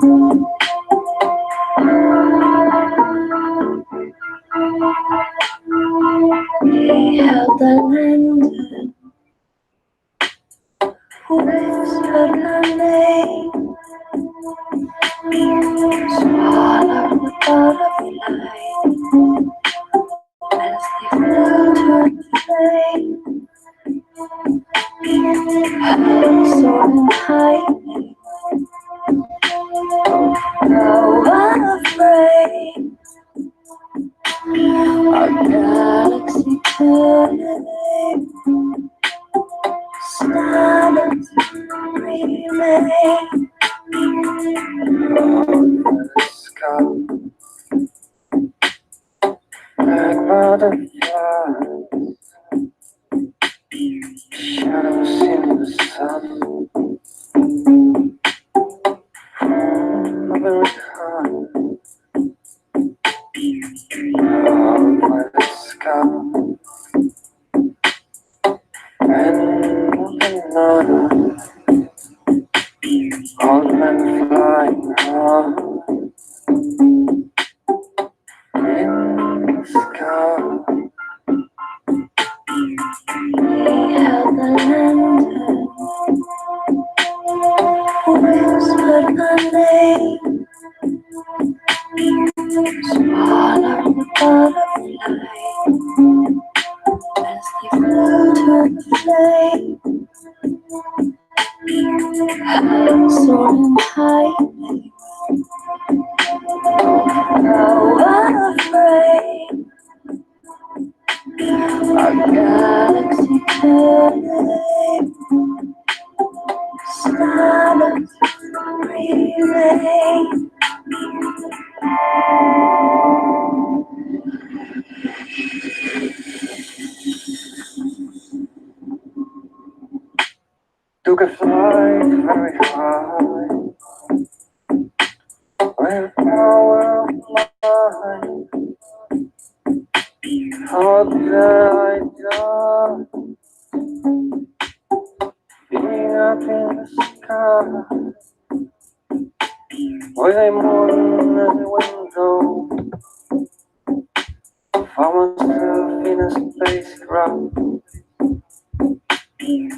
He held the lantern, whispered her name, swallowed the butterfly as they flew to the flame. Held soaring high, now unafraid. Our galaxy turning, stardust remain. Sky, like butterflies, shadows in the sun. From the very heart by the sky, and another old man flying high in the sky. He held the lantern, whispered her name, swallowed the butterfly as they flew to the flame. Held soaring high, now unafraid. Our galaxy turning, stardust remain. Took a flight very high, where power of mind, how did I die? Being up in the sky, with a moon as a window, found myself in a spacecraft,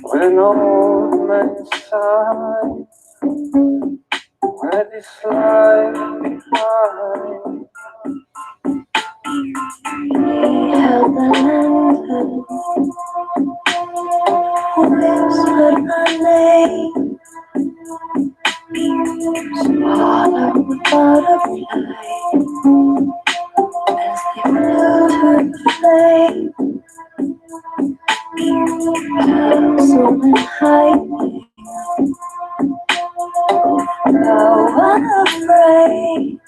with an old man inside, where this life behind. He held the lantern, whispered her name, swallowed the butterfly as they flew to the flame. Held soaring high, now unafraid.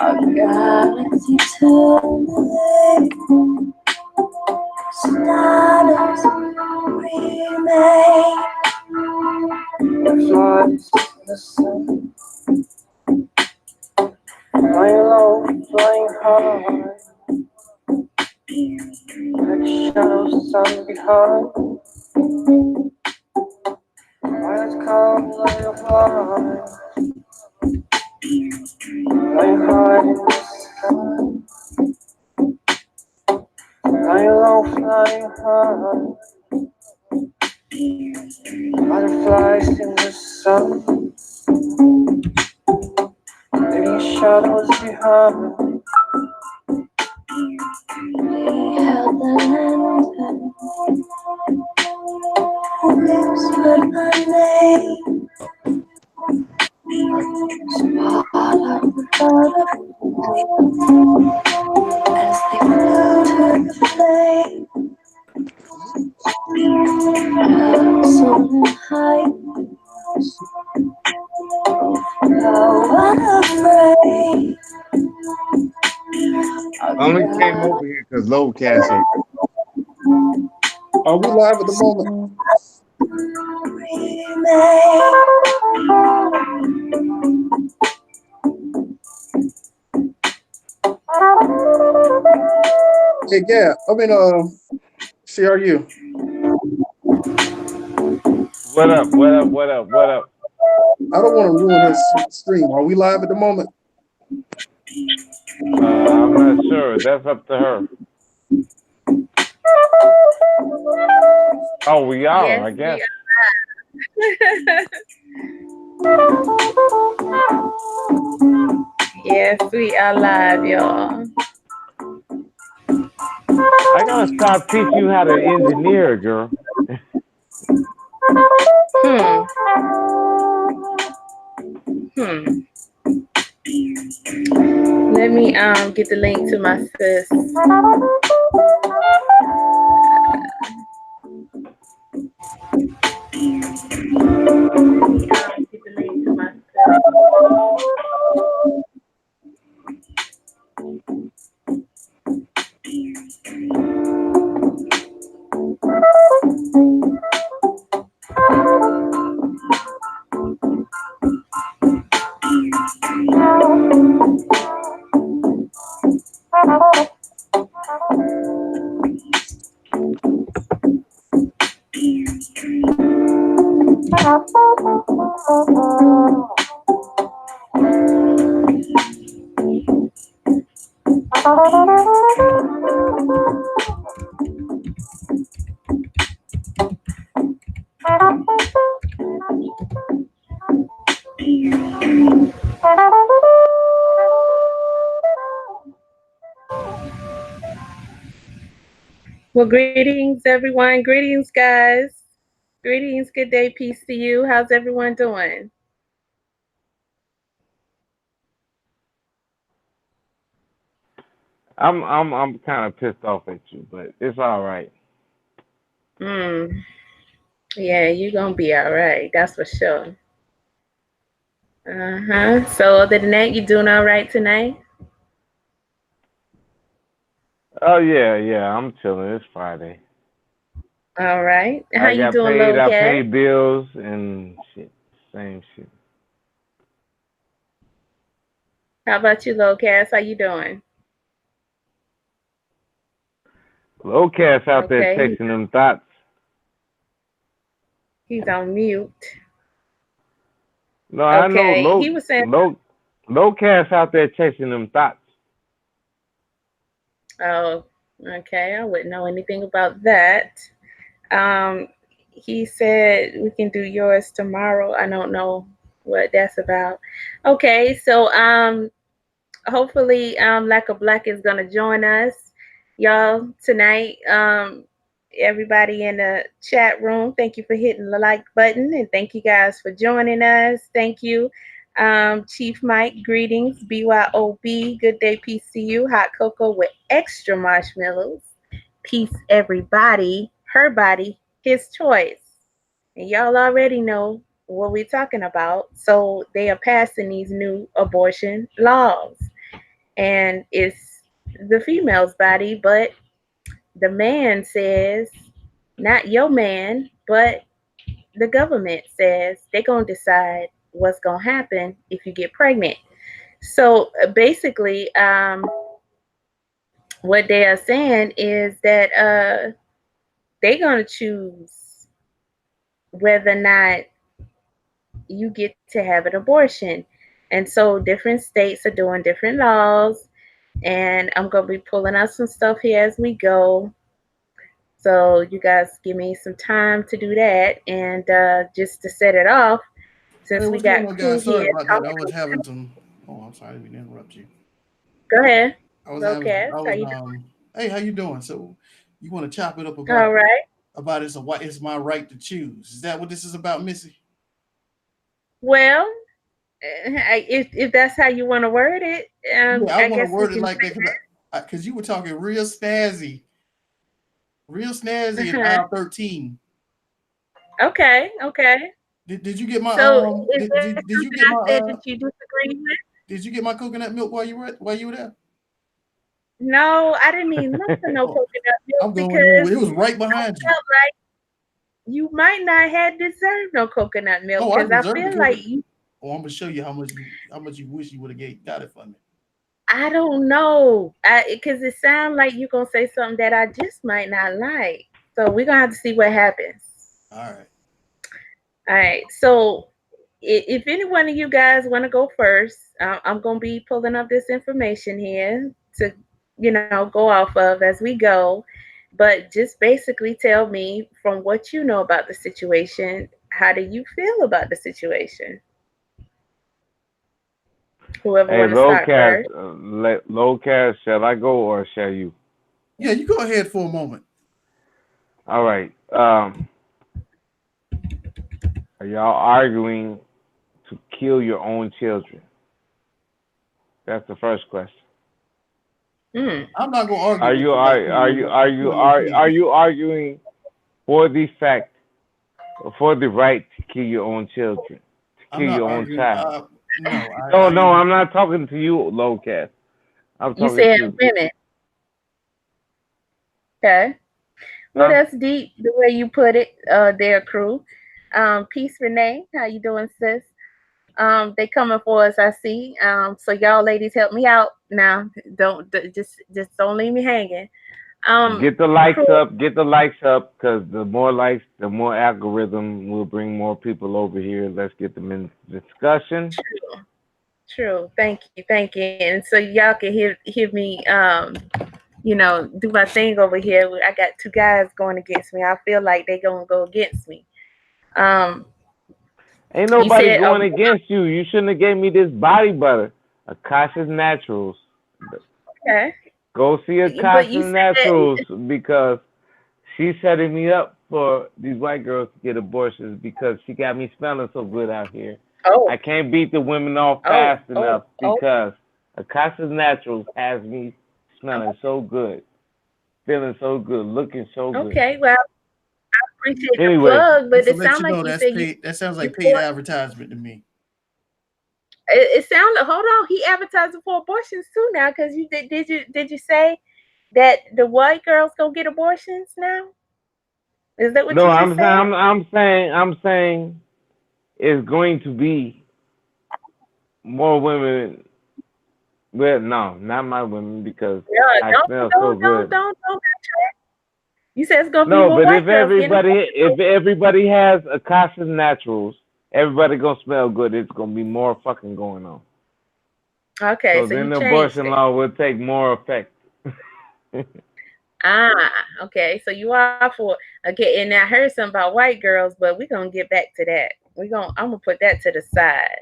Our galaxy turning, stardust remain. Flies in the sun, flying low, flying high, like shadows sun behind. Violet comes like a fly, flying high in the sky, flying low, flying high. Butterflies in the sun, leaving shadows behind. He held the lantern, whispered her name, swallowed the butterfly as they flew to the flame. Held soaring high, now unafraid. I only came over here because Low Cast. Are we live at the moment? Hey, yeah. CRU. What up? What up? What up? What up? I don't want to ruin his stream. Are we live at the moment? I'm not sure. That's up to her. Oh, we are, Yes, I we guess. are. Yes, we are live, y'all. I gotta stop teaching you how to engineer, girl. Hmm. Hmm. Let me get the link to my sis. Get the link to my Well, greetings, everyone. Greetings, guys. Greetings. Good day. Peace to you. How's everyone doing? I'm kind of pissed off at you, but it's all right. Hmm. Yeah, you're gonna be all right. That's for sure. Uh-huh. So other than that, you doing all right tonight? Oh yeah, yeah. I'm chilling. It's Friday. All right. How I you got doing, paid. little I cat? paid bills and shit. Same shit. How about you, little Cass? How you doing? Low cast out there Okay, chasing them thoughts. he's on mute. No, I know Okay, he was saying, low cast out there chasing them thoughts. oh, okay, I wouldn't know anything about that. Um, he said we can do yours tomorrow. I don't know what that's about. Okay, so hopefully Lack of Black is gonna join us, y'all, tonight. Everybody in the chat room, thank you for hitting the like button, and thank you guys for joining us. Thank you. Chief Mike, greetings. BYOB, good day, peace to you. Hot cocoa with extra marshmallows. Peace, everybody. Her body, his choice. And y'all already know what we're talking about. So they are passing these new abortion laws. And it's the female's body, but the man says, not your man, but the government says they're going to decide what's going to happen if you get pregnant. So basically, what they are saying is that they're going to choose whether or not you get to have an abortion. And so different states are doing different laws. And I'm going to be pulling out some stuff here as we go. So you guys give me some time to do that. And just to set it off, Hey, since we what's going got on, crew guys? Sorry here about that. I talking. was having some. Oh, I'm sorry, I didn't interrupt you. Go ahead. I was Low having. cast. I How was you doing? Hey, how you doing? So, you want to chop it up All right. about it's a what? It's my right to choose. Is that what this is about, Missy? Well, if that's how you want to word it, Yeah, I I want to guess we word it can like that because you were talking real say. snazzy in Uh-huh. aisle 13. Okay. Okay. Did you get my So is there did you something get I my said that you disagree with? did you get my coconut milk while you were there? No, I didn't mean nothing. No Oh, coconut milk I'm going in. because It was right I behind you. felt like you might not have deserved no coconut milk Oh, I because I deserve the feel like coconut. you. Oh, I'm gonna show you how much you wish you would have got it for me. I don't know, because it sounds like you're gonna say something that I just might not like. So we're gonna have to see what happens. All right. All right. So if any one of you guys want to go first, I'm going to be pulling up this information here to, go off of as we go. But just basically tell me from what you know about the situation, how do you feel about the situation? Whoever Hey, want to start first. low cast, shall I go or shall you? Yeah, you go ahead for a moment. All right. Are y'all arguing to kill your own children? That's the first question. Hmm. I'm not gonna argue Are with you you like are you are know you about are to you kill your are kids. you arguing for the fact, for the right to kill your own children, to I'm kill not your own arguing. child? No, No, I no, am. I'm not talking to you, low cast. I'm You talking said to. women. Okay. Well, Huh? that's deep the way you put it, there, crew. Peace, Renee. How you doing, sis? They coming for us, I see. So y'all ladies help me out now. Just don't leave me hanging. Get the likes Crew, up, get the likes up, because the more likes, the more algorithm will bring more people over here. Let's get them in discussion. true. Thank you. And so y'all can hear me do my thing over here. I got two guys going against me. I feel like they gonna go against me. Um, Ain't you nobody said, going against you. You shouldn't have gave me this body butter. Akasha's Naturals. okay, Go see but Akasha's you said, Naturals because she's setting me up for these white girls to get abortions because she got me smelling so good out here. oh, I can't beat the women off oh, fast enough oh, oh, because Akasha's Naturals has me smelling so good, feeling so good, looking so good. okay. Well, appreciate the Anyway, plug, Just but to it let sounds you like know, you that's said paid. That sounds you like paid for advertisement to me. it sounded. Hold on, he advertising for abortions too now. Because you did you say that the white girls gonna get abortions now? Is that what no, you just said? I'm saying it's going to be more women. Well, no, not my women because Yeah, I smell so good. don't. You said it's gonna be No, more but white girls getting if everybody has Akasha's Naturals, everybody gonna smell good. It's gonna be more fucking going on. okay. So So you then the changed abortion it. law will take more effect. Ah, okay. So you are for okay. And I heard something about white girls, but we're gonna get back to that. I'm gonna put that to the side.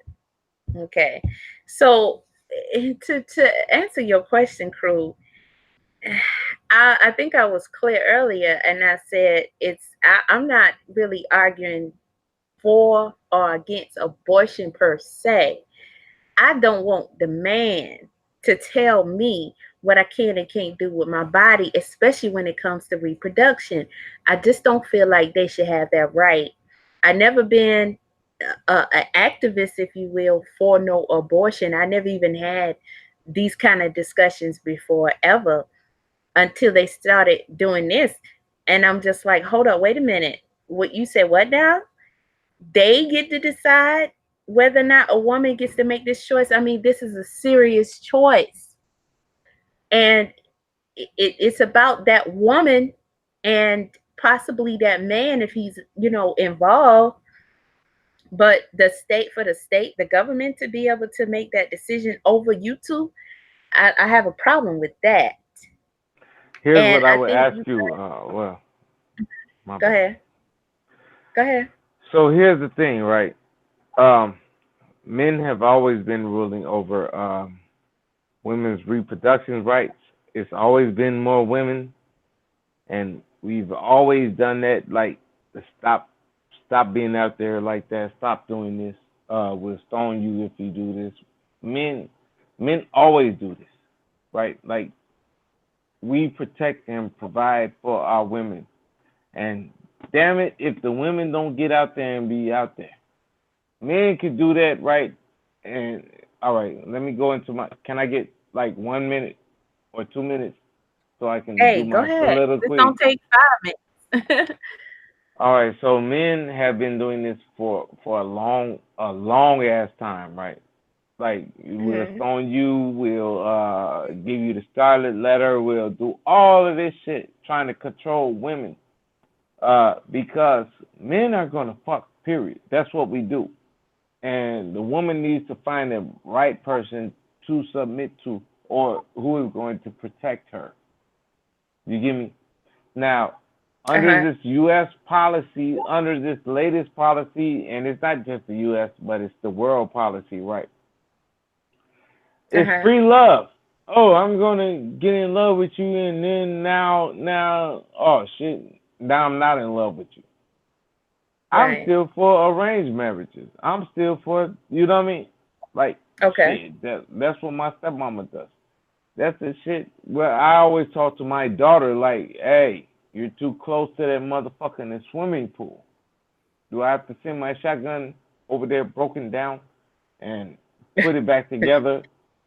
Okay. So to answer your question, crew, I think I was clear earlier, and I said I'm not really arguing for or against abortion per se. I don't want the man to tell me what I can and can't do with my body, especially when it comes to reproduction. I just don't feel like they should have that right. I never been an activist, if you will, for no abortion. I never even had these kind of discussions before ever until they started doing this. And I'm just like, hold up, wait a minute. What you said, what now? They get to decide whether or not a woman gets to make this choice. I mean, this is a serious choice. And it's about that woman and possibly that man if he's, involved. But the state, the government to be able to make that decision over you two, I have a problem with that. Here's And what I I would think ask you. Well, my go bad. ahead. Go ahead. So here's the thing, right? Um, Men have always been ruling over women's reproduction rights. It's always been more women, and we've always done that. Like, stop being out there like that. Stop doing this. We'll stone you if you do this. Men, men always do this, right? Like, we protect and provide for our women, and damn it, if the women don't get out there and be out there, men can do that, right? And all right, let me go into my. Can I get like 1 minute or 2 minutes so I can do Hey, go my ahead. This soliloquy? don't take 5 minutes. All right, so men have been doing this for a long ass time, right? Like, we'll Hmm. stone you, we'll give you the scarlet letter, we'll do all of this shit trying to control women. Because men are gonna fuck. Period. That's what we do. and the woman needs to find the right person to submit to, or who is going to protect her. You get me? Now, under Uh-huh. this U.S. policy, under this latest policy, and it's not just the U.S., but it's the world policy, right? It's Uh-huh. free love. Oh, I'm gonna get in love with you, and then oh shit, now I'm not in love with you. I'm Right. still for arranged marriages. I'm still for, you know what I mean? Like Okay. shit, that's what my stepmama does. That's the shit. Well, I always talk to my daughter like, hey, you're too close to that motherfucker in the swimming pool. Do I have to send my shotgun over there broken down and put it back together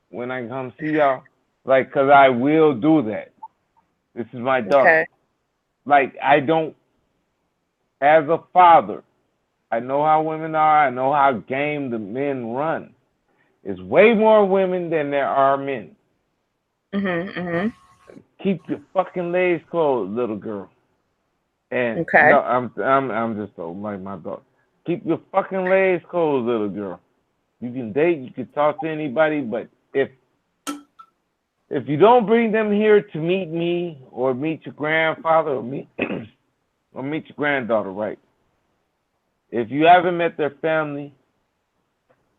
when I come see y'all? Like, 'cause I will do that. This is my daughter. Okay. Like, I don't, as a father, I know how women are. I know how game the men run. There's way more women than there are men. Mhm. Mhm. Keep your fucking legs closed, little girl. And no, Okay. I'm just so like my daughter. Keep your fucking legs closed, little girl. You can date, you can talk to anybody, but if you don't bring them here to meet me or meet your grandfather or meet or meet your granddaughter, right? If you haven't met their family,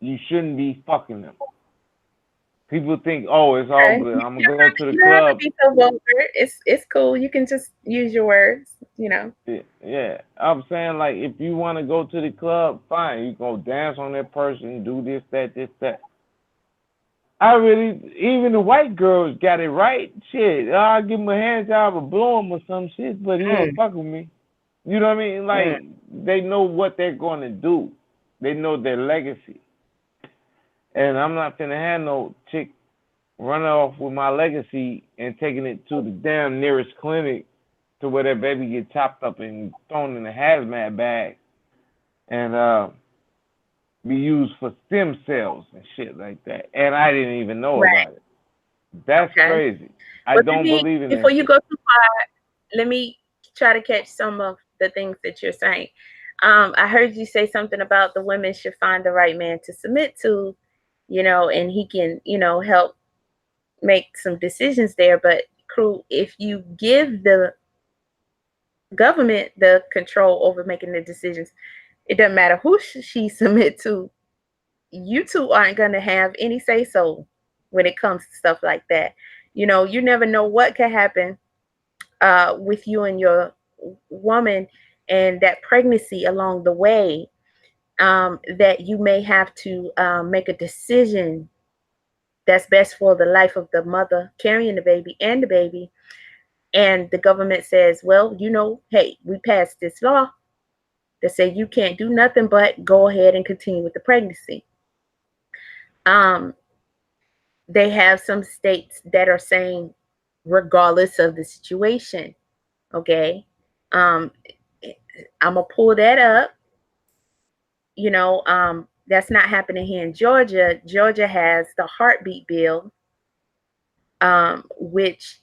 you shouldn't be fucking them. People think, oh, it's all Okay. good. I'm gonna go to the You don't have to club. be so vulgar. It's cool. You can just use your words. Yeah, I'm saying like if you want to go to the club, fine. You go dance on that person, do this, that. I really, even the white girls got it right. Shit, I'll give him a hand job or blow him or some shit, but he ain't Mm, fuck with me. You know what I mean? mm. Like they know what they're going to do. They know their legacy, and I'm not finna have no chick running off with my legacy and taking it to the damn nearest clinic to where that baby get chopped up and thrown in a hazmat bag and be used for stem cells and shit like that. And I didn't even know Right. about it. That's Okay. crazy. I But let don't me believe in that before you shit. go too far, let me try to catch some of the things that you're saying. I heard you say something about the women should find the right man to submit to, and he can, help make some decisions there. But crew, if you give the government the control over making the decisions, it doesn't matter who she submit to. You two aren't going to have any say so when it comes to stuff like that. You never know what could happen with you and your woman and that pregnancy along the way, that you may have to make a decision that's best for the life of the mother carrying the baby and the baby. And the government says, well, hey, we passed this law that say you can't do nothing but go ahead and continue with the pregnancy. Um, they have some states that are saying, regardless of the situation, okay, um, I'm gonna pull that up. That's not happening here in Georgia. Georgia has the heartbeat bill, which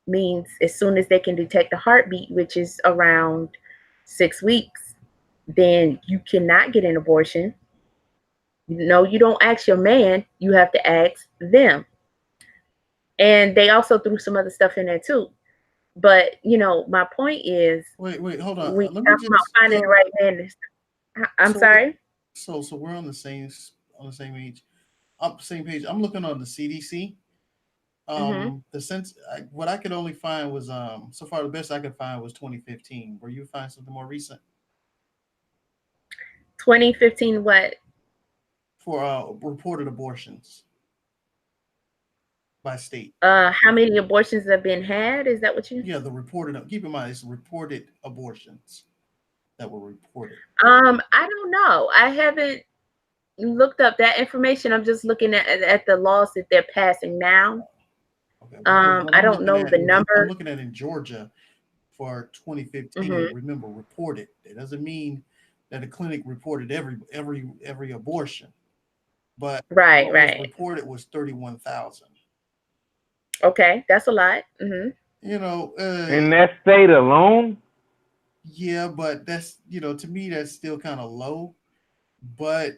means as soon as they can detect the heartbeat, which is around 6 weeks, then you cannot get an abortion. No, you don't ask your man, you have to ask them. And they also threw some other stuff in there too. But my point is, Wait, hold on. we Let me talk about just finding the right man. I'm so sorry. so we're on the same age, up same page. I'm looking on the CDC. Mm-hmm. The sense what I could only find was so far the best I could find was 2015. Where you find something more recent 2015. What? for reported abortions by state? How many abortions have been had? Is that what you? Yeah, the reported. Keep in mind, it's reported abortions that were reported. I don't know. I haven't looked up that information. I'm just looking at the laws that they're passing now. Okay, well, because what I I'm don't looking know at the I'm number. looking at in Georgia for 2015. Hmm. Remember, reported. It doesn't mean that a clinic reported every abortion, but Right, what was right. reported was 31,000. Okay, that's a lot. Hmm. You know, In that state alone, yeah, but that's to me that's still kind of low. But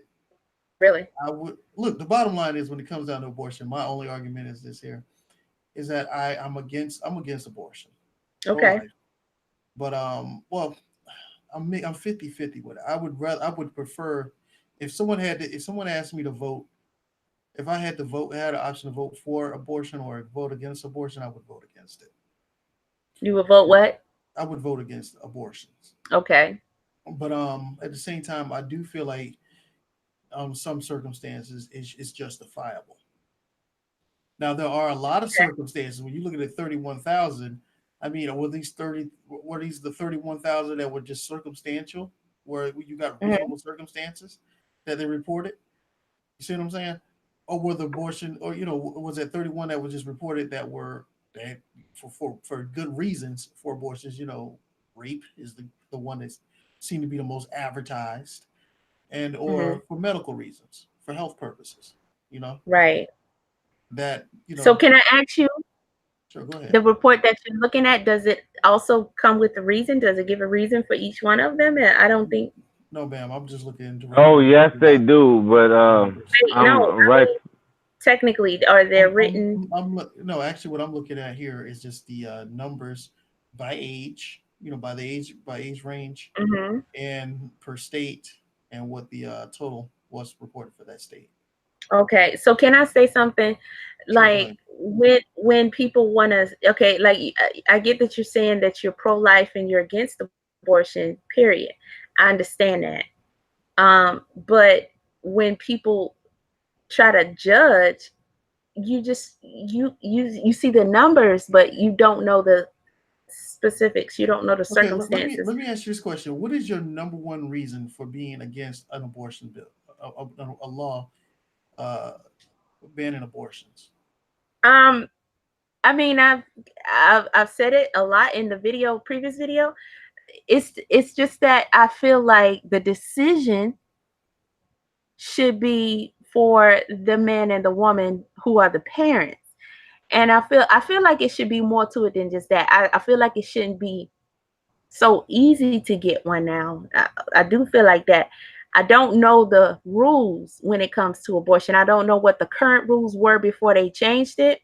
Really? I would look. The bottom line is, when it comes down to abortion, my only argument is this here: is that I'm against abortion, pro Okay. life, but well, I'm 50-50 with it. I would prefer, if someone asked me to vote, if I had to vote, had an option to vote for abortion or vote against abortion, I would vote against it. You would vote what? I would vote against abortions. Okay. But at the same time, I do feel like some circumstances is justifiable. Now there are a lot of Okay. circumstances when you look at the 31,000. I mean, were these the 31,000 that were just circumstantial, where you got Hmm. reasonable circumstances that they reported? You see what I'm saying? Or were the abortion, or was it 31 that was just reported that were that for good reasons for abortions? Rape is the one that seemed to be the most advertised, and Hmm. or for medical reasons, for health purposes. You know Right. that So can I ask you, Sure, go ahead. the report that you're looking at, does it also come with a reason? Does it give a reason for each one of them? And I don't think. No, ma'am. I'm just looking Oh directly yes, to they the do. But numbers. Wait, no. I'm I right. mean, technically, are they written? No, actually, what I'm looking at here is just the numbers by age. By age range, Hmm. and per state, and what the total was reported for that state. Okay. So can I say something? Sure, go Like ahead. when people want to, okay, like I get that you're saying that you're pro life and you're against abortion. Period. I understand that. But when people try to judge, you see the numbers, but you don't know the specifics. You don't know the Okay, let me circumstances. let me ask you this question: what is your number one reason for being against an abortion bill, a law uh, banning abortions? Um, I mean, I've said it a lot in the previous video. It's just that I feel like the decision should be for the man and the woman who are the parents. And I feel like it should be more to it than just that. I feel like it shouldn't be so easy to get one now. I do feel like that. I don't know the rules when it comes to abortion. I don't know what the current rules were before they changed it,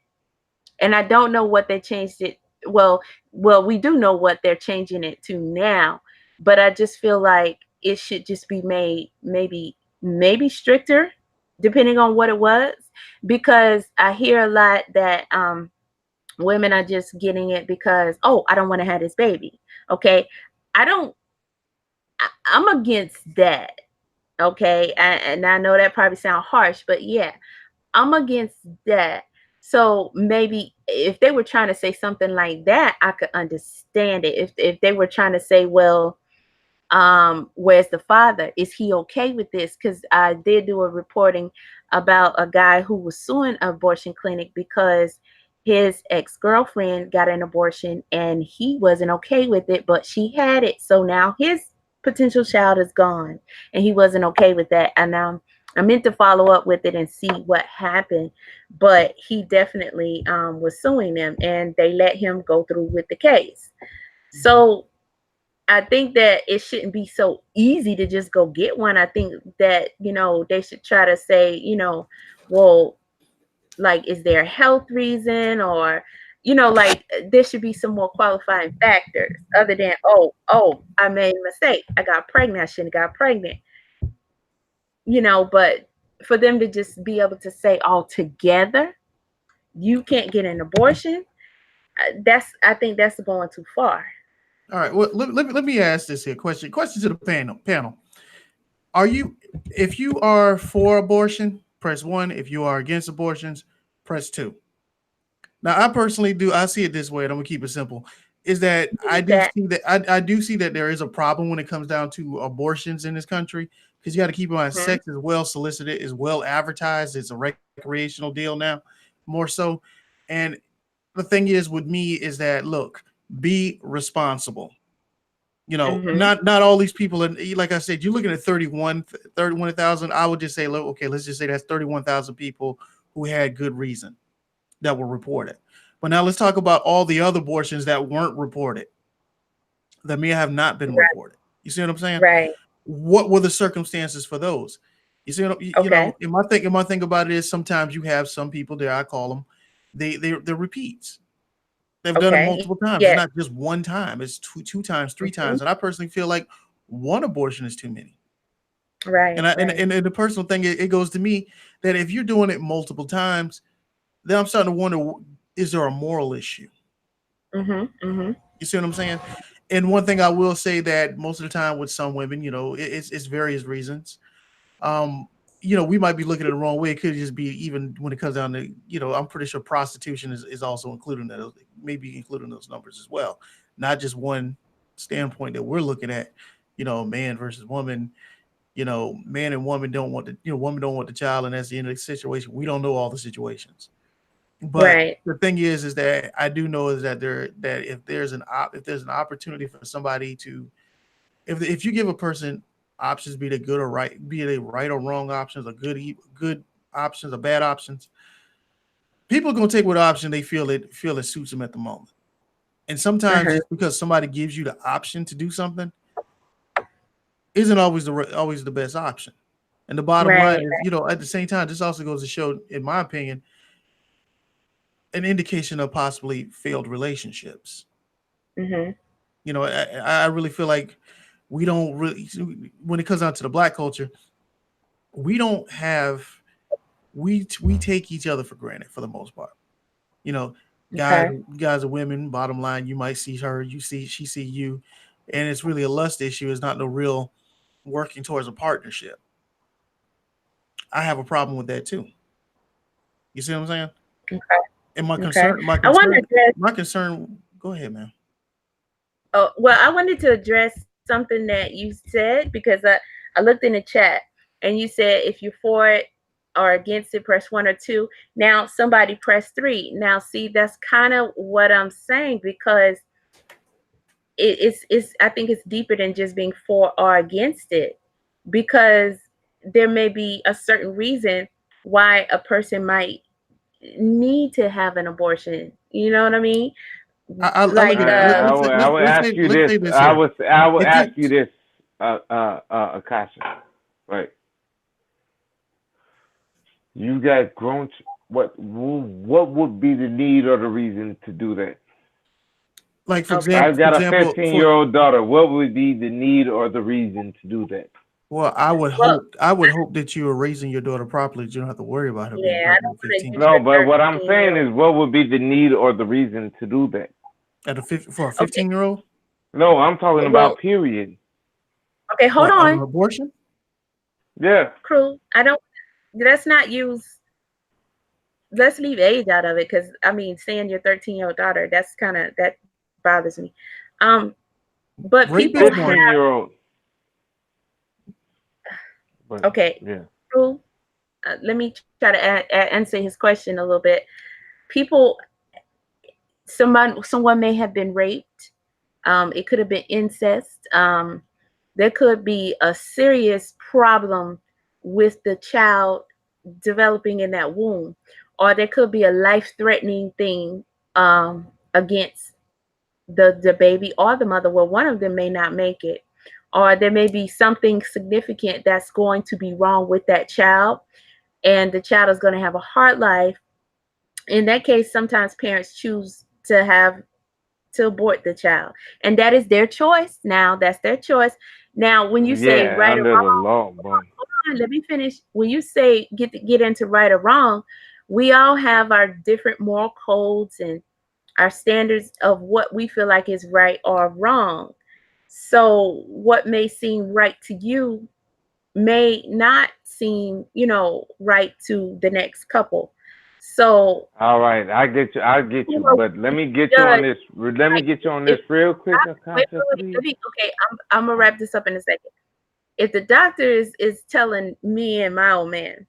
and I don't know what they changed it. Well, we do know what they're changing it to now, but I just feel like it should just be made maybe stricter, depending on what it was, because I hear a lot that women are just getting it because, oh, I don't want to have this baby. Okay, I don't. I'm against that. Okay, and I know that probably sounds harsh, but yeah, I'm against that. So maybe if they were trying to say something like that, I could understand it. If they were trying to say, well, where's the father? Is he okay with this? Because I did do a reporting about a guy who was suing an abortion clinic because his ex-girlfriend got an abortion and he wasn't okay with it, but she had it. So now his potential child is gone and he wasn't okay with that. And I meant to follow up with it and see what happened, but he definitely was suing them and they let him go through with the case. So I think that it shouldn't be so easy to just go get one. I think that, they should try to say, well, like, is there a health reason, or, like, there should be some more qualifying factors other than, oh, I made a mistake. I got pregnant. I shouldn't have got pregnant, but for them to just be able to say altogether, you can't get an abortion, I think that's going too far. All right. Well, let me ask this here question. Question to the panel. Are you, if you are for abortion, press one. If you are against abortions, press two. Now, I personally do. I see it this way, and I'm gonna keep it simple. Is that I do That. see that I do see that there is a problem when it comes down to abortions in this country, because you got to keep in mind Mhm. sex is well solicited, is well advertised. It's a recreational deal now, more so. And the thing is with me is that, look, be responsible. Mhm. Not all these people. And like I said, you're looking at 31,000. I would just say, look, okay, let's just say that's 31,000 people who had good reason that were reported. But now let's talk about all the other abortions that weren't reported, that may have not been Right. reported. You see what I'm saying? Right. What were the circumstances for those? You see, Okay. and my thing about it is sometimes you have some people there. I call them, they're repeats. They've done it Okay. multiple times. It's Yes. not just one time. It's two times, three Hmm. times. And I personally feel like one abortion is too many. And Right. I Right. and the personal thing, it goes to me that if you're doing it multiple times, then I'm starting to wonder: is there a moral issue? Mhm. Mhm. You see what I'm saying? And one thing I will say that most of the time with some women, it's various reasons. Um, we might be looking at it the wrong way. It could just be even when it comes down to, I'm pretty sure prostitution is also included in that, maybe including those numbers as well. Not just one standpoint that we're looking at, man versus woman, man and woman don't want the, woman don't want the child, and that's the end of the situation. We don't know all the situations. But Right. the thing is that I do know is that if there's an opportunity for somebody to, if you give a person options, be they good or right, be they right or wrong options, or good options or bad options, people are gonna take what option they feel it suits them at the moment. And sometimes Uh-huh. just because somebody gives you the option to do something isn't always the best option. And the bottom line Right. is, at the same time, this also goes to show, in my opinion, an indication of possibly failed relationships. Mhm. I really feel like we don't really, when it comes down to the black culture, we don't have we take each other for granted for the most part. You know, guys Okay. guys and women. Bottom line, you might see her, she see you, and it's really a lust issue. It's not no real working towards a partnership. I have a problem with that too. You see what I'm saying? Okay. And my Okay. concern, my I want to concern, address. my concern. Go ahead, man. Oh, well, I wanted to address something that you said because I looked in the chat and you said if you're for it or against it, press one or two. Now somebody press three. Now, see, that's kind of what I'm saying because it's I think it's deeper than just being for or against it because there may be a certain reason why a person might need to have an abortion. You know what I mean? I'll Like agree. I would, I would ask you Let's this. say this I here. would I would If ask you you this, Akasha. Right? You guys grown. What would be the need or the reason to do that? like for okay. example, I've got a 15-year-old daughter. What would be the need or the reason to do that? well, Well, I would hope that you are raising your daughter properly. You don't have to worry about her being yeah, I pregnant don't at want to 15. use No, your but what I'm 13 year saying old. is, what would be the need or the reason to do that? For a Okay, 15-year-old, No, I'm talking well, about period. okay, hold what, an on, abortion? Yeah. crew. I don't. Let's not use. Let's leave age out of it because I mean, saying your 13-year-old daughter, that's kind of that bothers me. Um, but Rape people is one. have 15-year-old. But okay, yeah. crew. Let me try to answer his question a little bit. People, someone may have been raped. It could have been incest. There could be a serious problem with the child developing in that womb, or there could be a life-threatening thing against the baby or the mother. Well, one of them may not make it, or there may be something significant that's going to be wrong with that child, and the child is going to have a hard life. In that case, sometimes parents choose to abort the child, and that is their choice. Now, that's their choice. Now, when you say Yeah, right or under the wrong, law, but let me finish. When you say get into right or wrong, we all have our different moral codes and our standards of what we feel like is right or wrong. So, what may seem right to you may not seem, right to the next couple. So, all right, I get who you. are But let we me to get you on judge? this. Let me Like, get you on if this real quick, wait, Akasha, please. let me. Okay, I'm gonna wrap this up in a second. If the doctor is telling me and my old man,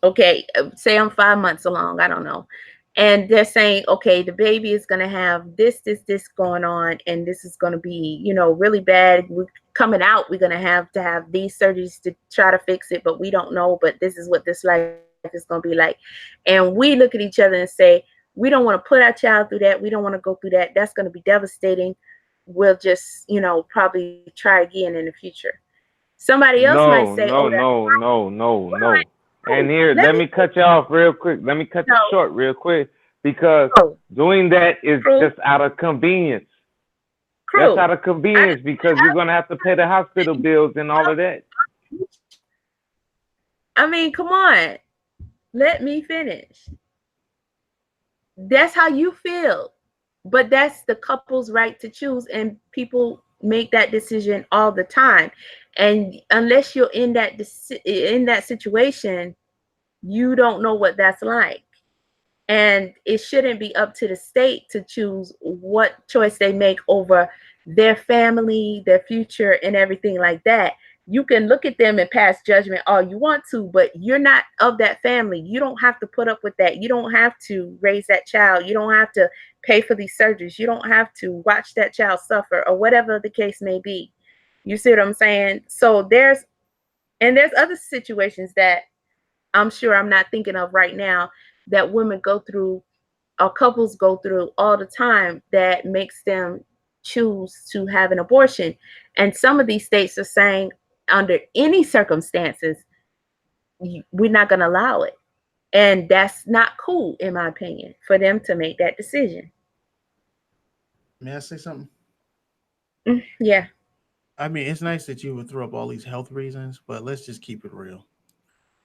okay, say I'm 5 months along, I don't know, and they're saying, okay, the baby is gonna have this going on, and this is gonna be, really bad. We're coming out, we're gonna have to have these surgeries to try to fix it, but we don't know. But this is what this life is gonna be like, and we look at each other and say, we don't want to put our child through that. We don't want to go through that. That's gonna be devastating. We'll just, probably try again in the future. Somebody else might No, say, "Oh, no, that's no, no, no, right." no. And here, Let let me me cut you off real quick. Let me cut you know. short real quick because Crew, doing that is crew, just out of convenience. That's crew. out of I, convenience because you're gonna have to pay the hospital bills and all of that. I mean, come on. Let me finish. That's how you feel. But that's the couple's right to choose, and people make that decision all the time. And unless you're in in that situation, you don't know what that's like. And it shouldn't be up to the state to choose what choice they make over their family, their future, and everything like that. You can look at them and pass judgment all you want to, but you're not of that family. You don't have to put up with that. You don't have to raise that child. You don't have to pay for these surgeries. You don't have to watch that child suffer, or whatever the case may be. You see what I'm saying? So there's other situations that I'm sure I'm not thinking of right now that women go through or couples go through all the time that makes them choose to have an abortion. And some of these states are saying, under any circumstances, we're not going to allow it. And that's not cool, in my opinion, for them to make that decision. May I say something? Yeah. I mean, it's nice that you would throw up all these health reasons, but let's just keep it real.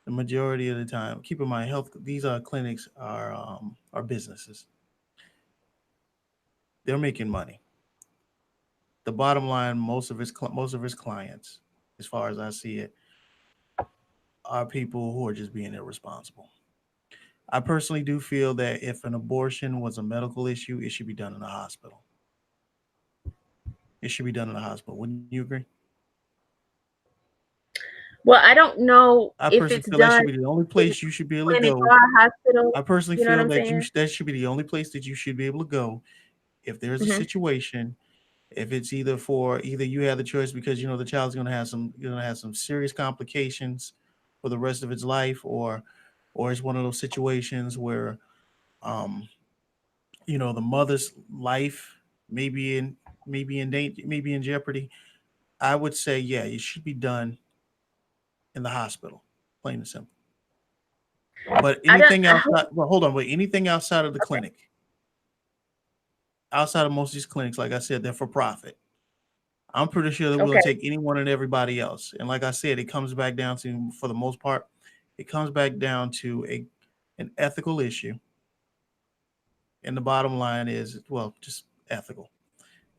The majority of the time, keep in mind, health these clinics are businesses. They're making money. The bottom line, most of his clients, as far as I see it, are people who are just being irresponsible. I personally do feel that if an abortion was a medical issue, it should be done in a hospital. It should be done in a hospital. Wouldn't you agree? Well, I don't know I if personally it's feel that done should be the only in a place you should be able to clinic go. or a hospital. I personally You know what feel I'm that saying? that should be the only place that you should be able to go if there's a Hmm. situation. If it's either you have the choice because the child's going to have some serious complications for the rest of its life, or it's one of those situations where um the mother's life may be in danger, maybe in jeopardy. I would say, yeah, it should be done in the hospital, plain and simple. But I don't. anything outside, well, hold on, wait, anything outside of the clinic, outside of most of these clinics, like I said, they're for profit. I'm pretty sure they're willing Okay. to take anyone and everybody else. And like I said, it comes back down to, for the most part, it comes back down to an ethical issue. And the bottom line is, well, just ethical.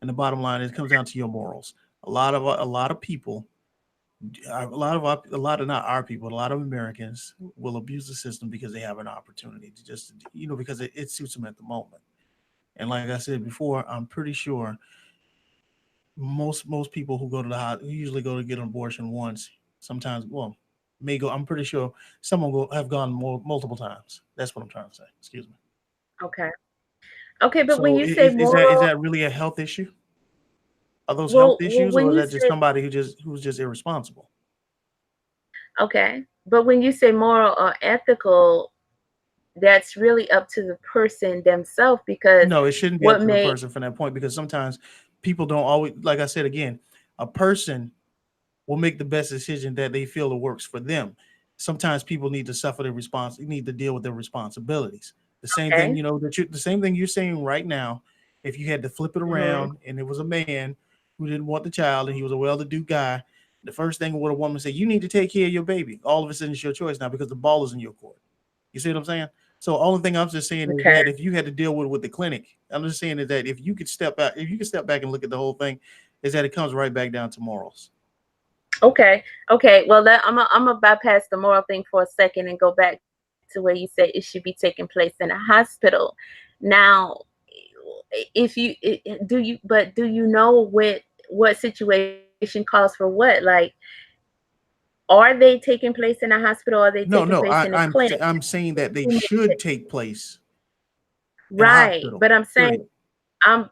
And the bottom line is, it comes down to your morals. A lot of people, a lot of not our people, a lot of Americans will abuse the system because they have an opportunity to just, because it suits them at the moment. And like I said before, I'm pretty sure most people who go to the hospital, who usually go to get an abortion once, sometimes, well, may go. I'm pretty sure some will go have gone multiple times. That's what I'm trying to say. Excuse me. Okay. Okay, but when So you say is moral, that really a health issue? Are those health well, issues, or when is you that just say somebody who's just irresponsible? okay, but when you say moral or ethical, that's really up to the person themselves because No, it shouldn't be up what to the may person from that point, because sometimes people don't always, like I said again, a person will make the best decision that they feel it works for them. Sometimes people need to suffer the response, need to deal with their responsibilities. The same thing, okay. the same thing you're saying right now. If you had to flip it Hmm. around and it was a man who didn't want the child and he was a well-to-do guy, the first thing would a woman say, you need to take care of your baby. All of a sudden it's your choice now because the ball is in your court. You see what I'm saying? So only thing I'm just saying is Okay. that if you had to deal with the clinic, I'm just saying is that if you could step out, if you could step back and look at the whole thing, is that it comes right back down to morals. Okay. Okay. Well, I'm gonna bypass the moral thing for a second and go back to where you said it should be taking place in a hospital. Now, if you do you know what situation calls for what? Like, are they taking place in a hospital? Or are they No, taking no, place in a clinic? I'm saying that they Who makes should it? take place in a Right. hospital. But I'm saying Period. I'm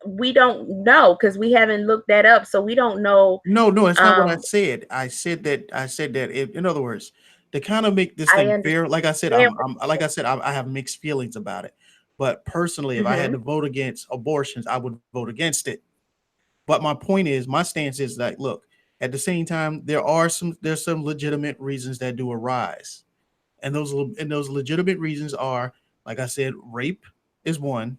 we don't know because we haven't looked that up, so we don't know. No, no, it's not what I Um, said. I said that in other words, to kind of make this I thing understand fair. Like I said, what I have mixed feelings about it. But personally, if I had hmm to vote against abortions, I would vote against it. But my point is, my stance is that look, At the same time, there's some legitimate reasons that do arise, and those legitimate reasons are, like I said, rape is one.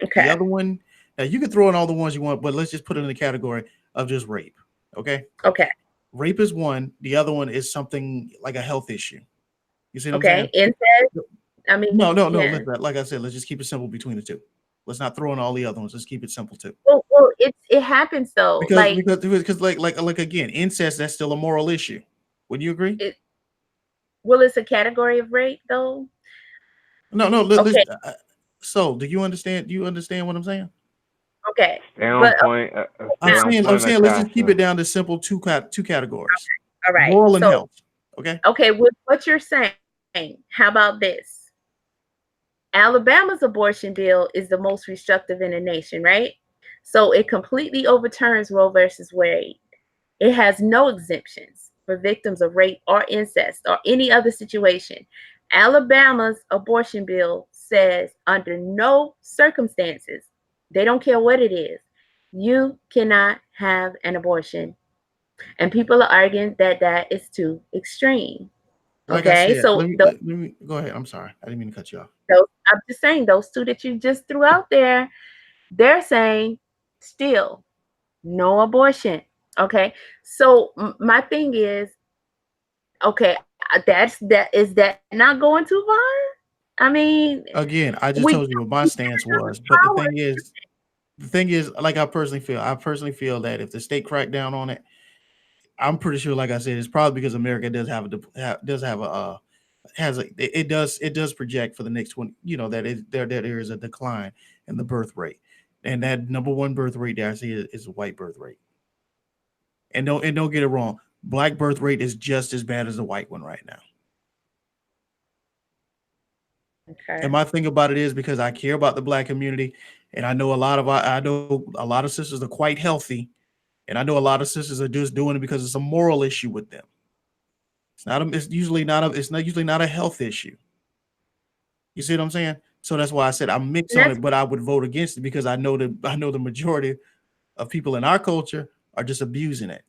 The Okay. other one, now you can throw in all the ones you want, but let's just put it in the category of just rape. Okay, Okay. rape is one. The other one is something like a health issue. You see what I'm saying? Okay. Incest. I mean, No. yeah. Like I said, let's just keep it simple between the two. Let's not throw in all the other ones. Let's keep it simple too. Well, it happens though. Because like again, incest, that's still a moral issue. Would you agree? It well, it's a category of rape though. No. Okay. So, do you understand? Do you understand what I'm saying? Okay. Stay on But point. I'm Stay on saying, I'm point, saying, let's just keep Akasha. it down to simple two categories: all right. moral and So health. Okay. okay, with what you're saying, how about this? Alabama's abortion bill is the most restrictive in the nation, right? So it completely overturns Roe versus Wade. It has no exemptions for victims of rape or incest or any other situation. Alabama's abortion bill says under no circumstances, they don't care what it is, you cannot have an abortion. And people are arguing that that is too extreme. Like I Okay, said, so let me go ahead. I'm sorry, I didn't mean to cut you off. I'm just saying those two that you just threw out there, they're saying still no abortion. Okay, so my thing is, okay, that not going too far? I mean, Again, I just we told you what my stance was, but the thing is, like I personally feel that if the state cracked down on it, I'm pretty sure, like I said, it's probably because America does have does have a has a it does project for the next 20, that there is a decline in the birth rate, and that number one birth rate that I see is a white birth rate. And don't get it wrong, black birth rate is just as bad as the white one right now. And okay. my thing about it is because I care about the black community, and I know a lot of sisters are quite healthy, and I know a lot of sisters are just doing it because it's a moral issue with them. It's not usually not a health issue. You see what I'm saying? So that's why I said I'm mixed And on that's it, but I would vote against it because I know the majority of people in our culture are just abusing it.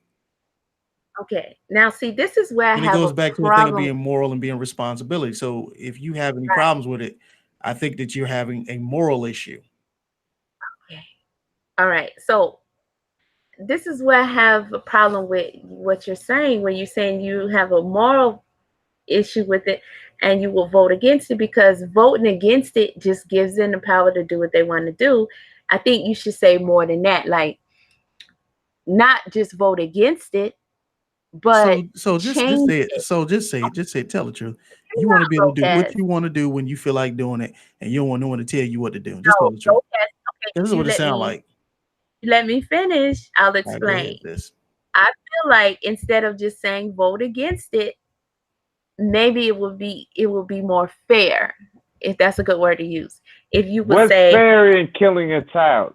okay. Now, see, this is where I And it have goes a back to a thing of problem. being moral and being responsibility. So if you have any Right. problems with it, I think that you're having a moral issue. Okay. All right. So this is where I have a problem with what you're saying when you're saying you have a moral issue with it and you will vote against it because voting against it just gives them the power to do what they want to do. I think you should say more than that, like not just vote against it, but So just change say it. it. So just say tell the truth. You want to be Not able to do what Lopez. you want to do when you feel like doing it, and you don't want no one to tell you what to do. Just tell No, the truth. Lopez. Okay, This is what it sounds like. you let me finish. I'll All right, go explain. ahead, this. I feel like instead of just saying vote against it, maybe it will be more fair, if that's a good word to use. If you would What's say fair in killing a child?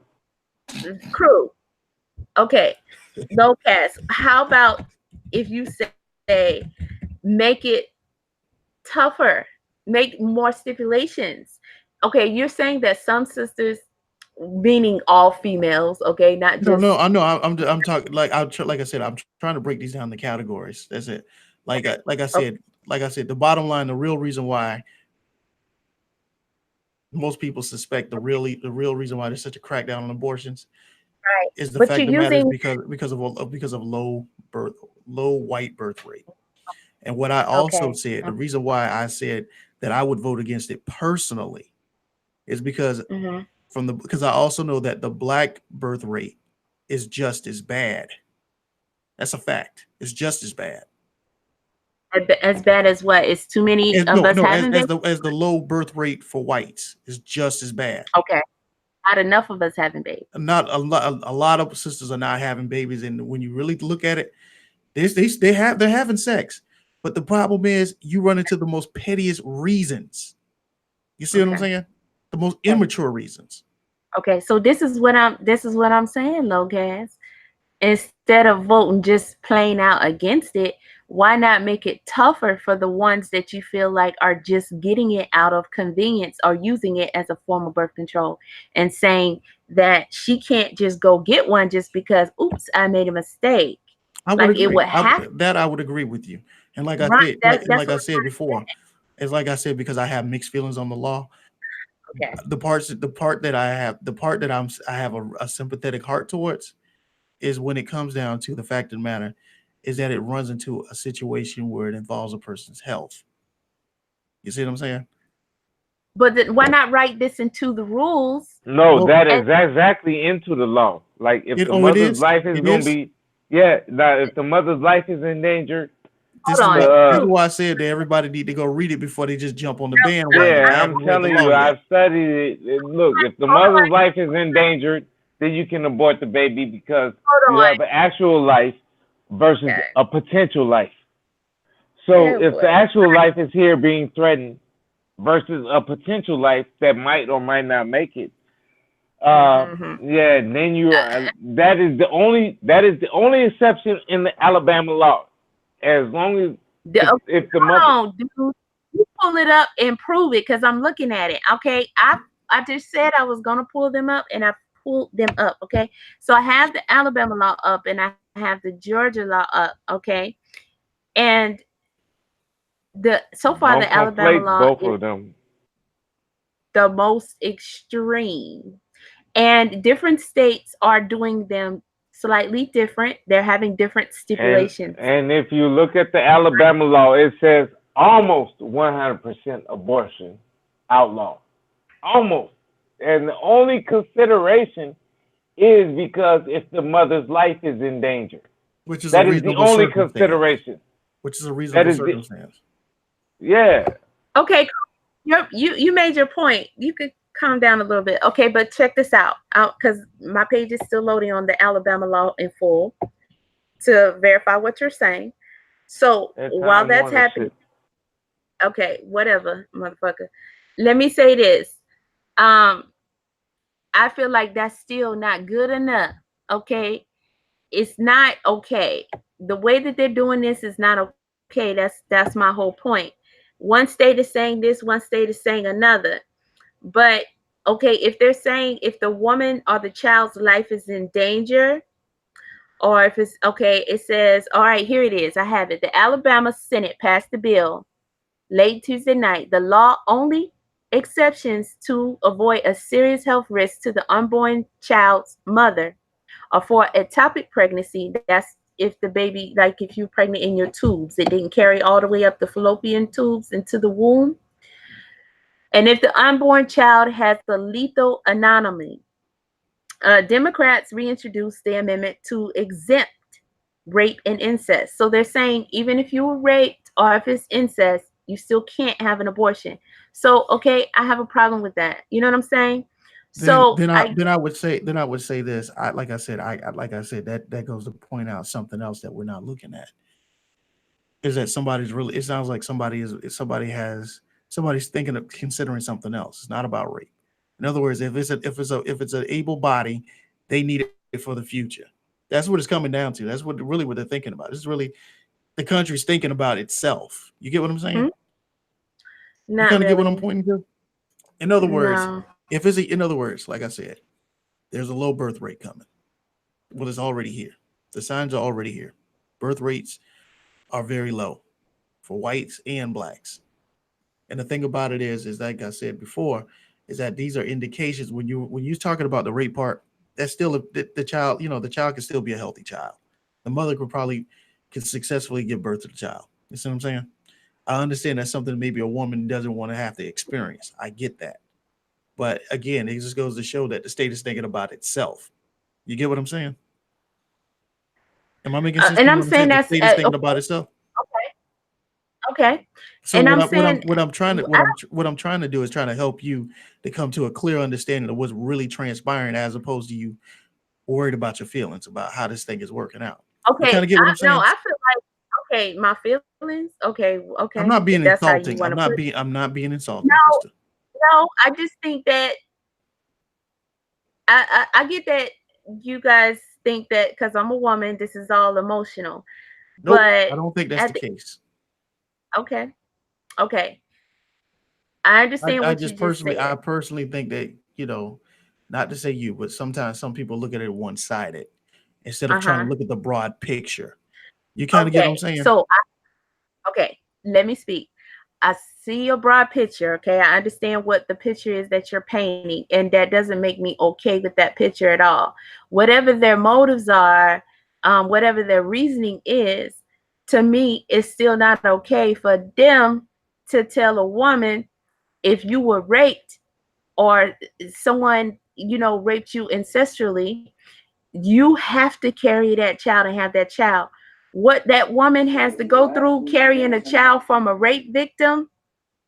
crew, okay, no cast. How about if you say make it tougher, make more stipulations? Okay, you're saying that some sisters, meaning all females, okay, not No, just I know. I'm talking like I said. I'm trying to break these down to categories. That's it. okay, Like I said, the bottom line, the real reason why most people suspect the real reason why there's such a crackdown on abortions right. is the But fact you're of the matter is using because of low white birth rate. And what I also okay, said, the reason why I said that I would vote against it personally is because mm-hmm. because I also know that the black birth rate is just as bad. That's a fact. It's just as bad. As bad as what? It's too many As, of us no, having babies. as the low birth rate for whites is just as bad. Okay, not enough of us having babies. Not a lot of sisters are not having babies, and when you really look at it, they're having sex, but the problem is you run into the most pettiest reasons. You see what I'm Okay. saying? The most Okay. immature reasons. Okay. So this is what I'm saying, though, guys. Instead of voting just plain out against it, why not make it tougher for the ones that you feel like are just getting it out of convenience or using it as a form of birth control and saying that she can't just go get one just because, oops, I made a mistake. I would Like it agree. would have I would agree with you. And like I right. said, That's like what I I'm said trying to before, it's like I said because I have mixed feelings on the law. say. Okay. The part that I have, the part that I have a sympathetic heart towards is when it comes down to the fact of the matter is that it runs into a situation where it involves a person's health. You see what I'm saying? But why not write this into the rules? No, Well, that And is exactly into the law. Like if the it mother's is. life is It gonna is. be, yeah, now if the mother's life is in danger, This hold is on. why this the is why I said that everybody need to go read it before they just jump on the bandwagon. yeah, I I'm haven't read the telling law you, yet. I've studied it. Look, if the Hold mother's on. life is endangered, then you can abort the baby because Hold you on. have an actual life versus Okay. a potential life. So Oh if the boy. actual life is here being threatened versus a potential life that might or might not make it, Mm-hmm. yeah, then you that is the only exception in the Alabama law. As long as Okay, if the mother hold on, dude. You pull it up and prove it because I'm looking at it. Okay. I just said I was gonna pull them up and I pulled them up. Okay. So I have the Alabama law up and I have the Georgia law up. Okay. And the so far the don't Alabama conflate law both is of them. the most extreme. And different states are doing them slightly different. They're having different And stipulations. and if you look at the Alabama law, it says almost 100% abortion outlawed. Almost. And the only consideration is because if the mother's life is in danger. Which is a That is the reasonable only circumstance. consideration. Which is a That reasonable is the circumstance. yeah. Okay, you made your point. You could calm down a little bit. Okay, but check this out because my page is still loading on the Alabama law in full to verify what you're saying. So At while time that's Warner happening, shit. okay, whatever, motherfucker. Let me say this. Um, I feel like that's still not good enough. Okay, it's not okay. The way that they're doing this is not okay. That's my whole point. One state is saying this, one state is saying another. But okay, if they're saying if the woman or the child's life is in danger, or if it's okay, it says, all right, here it is. I have it. The Alabama Senate passed the bill late Tuesday night. The law only exceptions to avoid a serious health risk to the unborn child's mother or for ectopic pregnancy. That's if the baby, like if you're pregnant in your tubes, it didn't carry all the way up the fallopian tubes into the womb. And if the unborn child has a lethal anomaly, Democrats reintroduced the amendment to exempt rape and incest. So they're saying even if you were raped or if it's incest, you still can't have an abortion. So okay, I have a problem with that. You know what I'm saying? So I Then I would say this. Like I said that goes to point out something else that we're not looking at is that somebody's really. It sounds like somebody's thinking of considering something else. It's not about rape. In other words, if it's an able body, they need it for the future. That's what it's coming down to. That's what they're thinking about. It's really the country's thinking about itself. You get what I'm saying? hmm, You not kind of get what I'm really. pointing to. In other words, No. in other words, like I said, there's a low birth rate coming. Well, it's already here. The signs are already here. Birth rates are very low for whites and blacks. And the thing about it is like I said before, is that these are indications when you're talking about the rape part, that's still the child. The child can still be a healthy child. The mother could probably can successfully give birth to the child. You see what I'm saying? I understand that's something maybe a woman doesn't want to have to experience. I get that. But again, it just goes to show that the state is thinking about itself. You get what I'm saying? Am I making sense to And you I'm when I'm saying saying the that's state is thinking okay, about itself? okay. So And I'm saying I what I'm trying to do is trying to help you to come to a clear understanding of what's really transpiring as opposed to you worried about your feelings about how this thing is working out. You okay. kind of get what I'm No, saying? I feel like okay, my feelings. Okay, okay. I'm not If being that's how you insulting. want to put it. I'm not being insulting, No, sister. no. I just think that I get that you guys think that because I'm a woman, this is all emotional. Nope, But I don't think that's at the the case. okay, okay. I understand I what you just just personally said. I personally think that, not to say you, but sometimes some people look at it one sided instead of trying to Uh-huh. look at the broad picture. You kind of get what I'm Okay, saying? so okay, let me speak. I see your broad picture. Okay, I understand what the picture is that you're painting, and that doesn't make me okay with that picture at all. Whatever their motives are, whatever their reasoning is, to me, it's still not okay for them to tell a woman, if you were raped or someone, raped you ancestrally, you have to carry that child and have that child. What that woman has to go through carrying a child from a rape victim,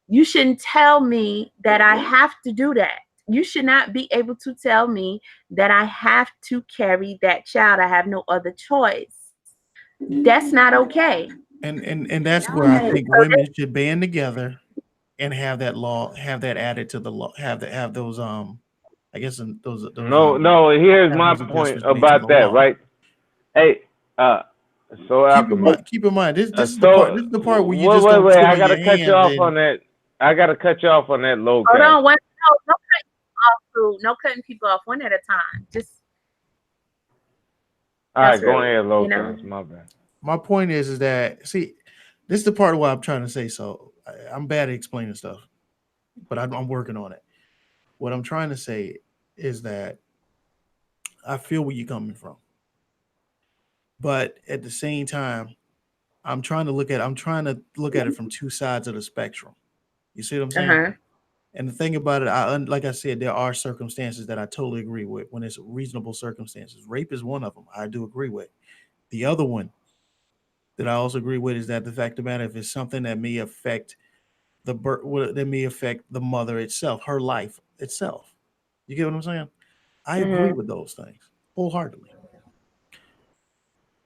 you shouldn't tell me that I have to do that. You should not be able to tell me that I have to carry that child. I have no other choice. That's not okay. And that's where I Right. think women should band together and have that law, have that added to the law, have those I guess those No, no. Here's have my those point adjustments made to the about that, law. right? Hey, uh, so Alchemy. Keep in mind, So this is the part where you just wait, don't wait. sit I on gotta your cut you hands off and on that. I gotta cut you off on that low Hold cash. on, one, no, no cutting off, Crew. No cutting people off one at a time. Just All that's right, go rude, ahead, you low know. cash. My bad. my point is that see, this is the part where I'm trying to say. So I'm bad at explaining stuff, but I'm working on it. What I'm trying to say is that I feel where you're coming from, but at the same time, I'm trying to look at it from two sides of the spectrum. You see what I'm Uh saying? huh. And the thing about it, like I said, there are circumstances that I totally agree with when it's reasonable circumstances. Rape is one of them. I do agree with. The other one that I also agree with is that the fact of the matter, if it's something that may affect the birth, that may affect the mother itself, her life itself. You get what I'm saying? I agree Mhm. with those things wholeheartedly.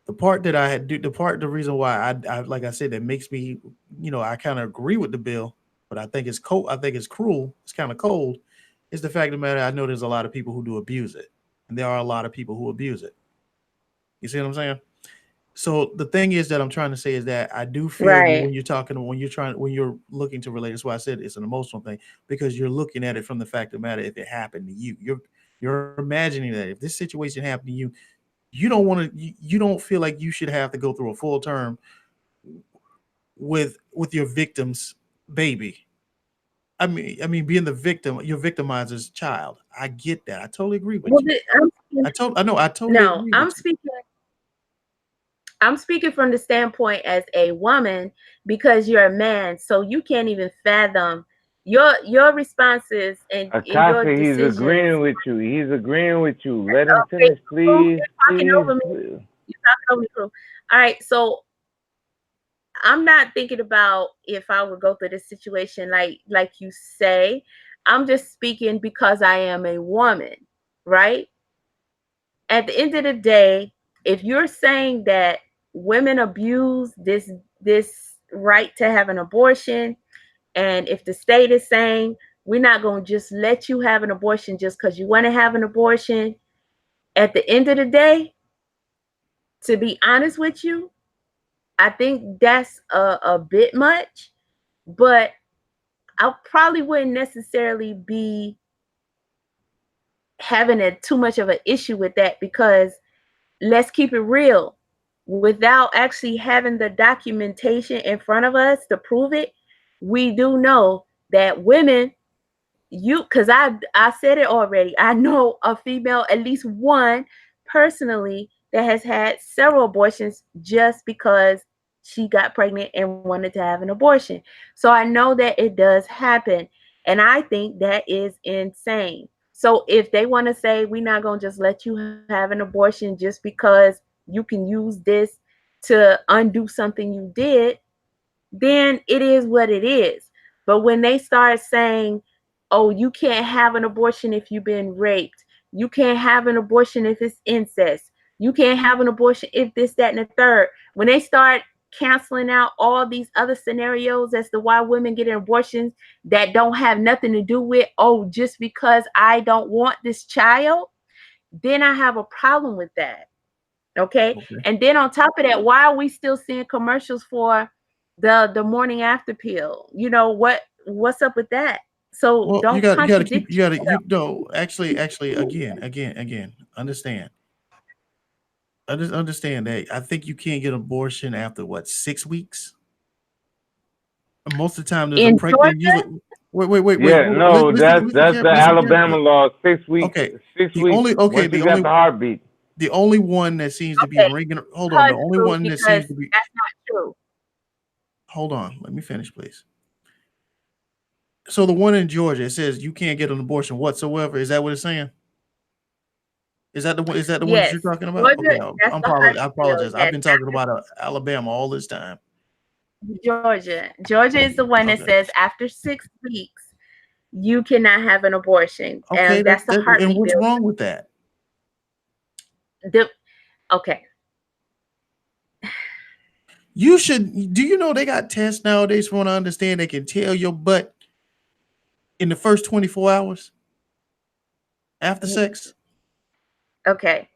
The part that I had, the reason why like I said, that makes me, I kind of agree with the bill, but I think it's cold. I think it's cruel. It's kind of cold. Is the fact of the matter. I know there's a lot of people who do abuse it, and there are a lot of people who abuse it. You see what I'm saying? So the thing is that I'm trying to say is that I do feel you Right. when you're talking, when you're looking to relate. That's why I said it's an emotional thing because you're looking at it from the fact of the matter. If it happened to you, you're imagining that if this situation happened to you, you don't want to, you don't feel like you should have to go through a full term with your victim's baby. I mean, being the victim, your victimizer's child. I get that. I totally agree Well, with you. I totally no, agree with you. I'm speaking from the standpoint as a woman because you're a man, so you can't even fathom your responses and your Akasha, he's decisions. agreeing with you. He's agreeing with you. Let him Okay, finish, Crew, please, you're talking please, over me. please. You're talking over me, Crew. All right, so I'm not thinking about if I would go through this situation like you say. I'm just speaking because I am a woman, right? At the end of the day, if you're saying that women abuse this right to have an abortion, and if the state is saying we're not going to just let you have an abortion just because you want to have an abortion, at the end of the day, to be honest with you, I think that's a bit much, but I probably wouldn't necessarily be having a too much of an issue with that because let's keep it real. Without actually having the documentation in front of us to prove it, we do know that women, because I said it already. I know a female, at least one personally, that has had several abortions just because she got pregnant and wanted to have an abortion. So I know that it does happen, and I think that is insane. So if they want to say we're not going to just let you have an abortion just because you can use this to undo something you did, then it is what it is. But when they start saying, oh, you can't have an abortion if you've been raped, you can't have an abortion if it's incest, you can't have an abortion if this, that, and the third, when they start canceling out all these other scenarios as to why women get abortions that don't have nothing to do with, oh, just because I don't want this child, then I have a problem with that. Okay. Okay. And then on top of that, why are we still seeing commercials for the morning after pill? What's up with that? So Well, don't you got to keep, contradict you got to, yourself. no, actually, again, understand. I just understand that. I think you can't get an abortion after what, 6 weeks? Most of the time, there's a In pregnant. Georgia, Usually, wait. Yeah, no, Listen that's the carefully. Listen Alabama carefully. law. 6 weeks, Okay, 6 weeks. Once you got the heartbeat. the only one that seems to be okay, ringing. Hold on, the only untrue one that because seems to be. that's not true. Hold on, let me finish, please. So the one in Georgia, it says you can't get an abortion whatsoever. Is that what it's saying? Is that the one? Is that the one that Yes, you're talking about? Georgia, Okay, that's the hard I bill apologize. I've that been talking about Alabama all this time. Georgia is the one that Okay, says after 6 weeks you cannot have an abortion, okay, and that's the and heartbeat what's bill. wrong with that? The, okay, You should. Do you know they got tests nowadays? From what I understand, they can tell your butt in the first 24 hours after sex. okay.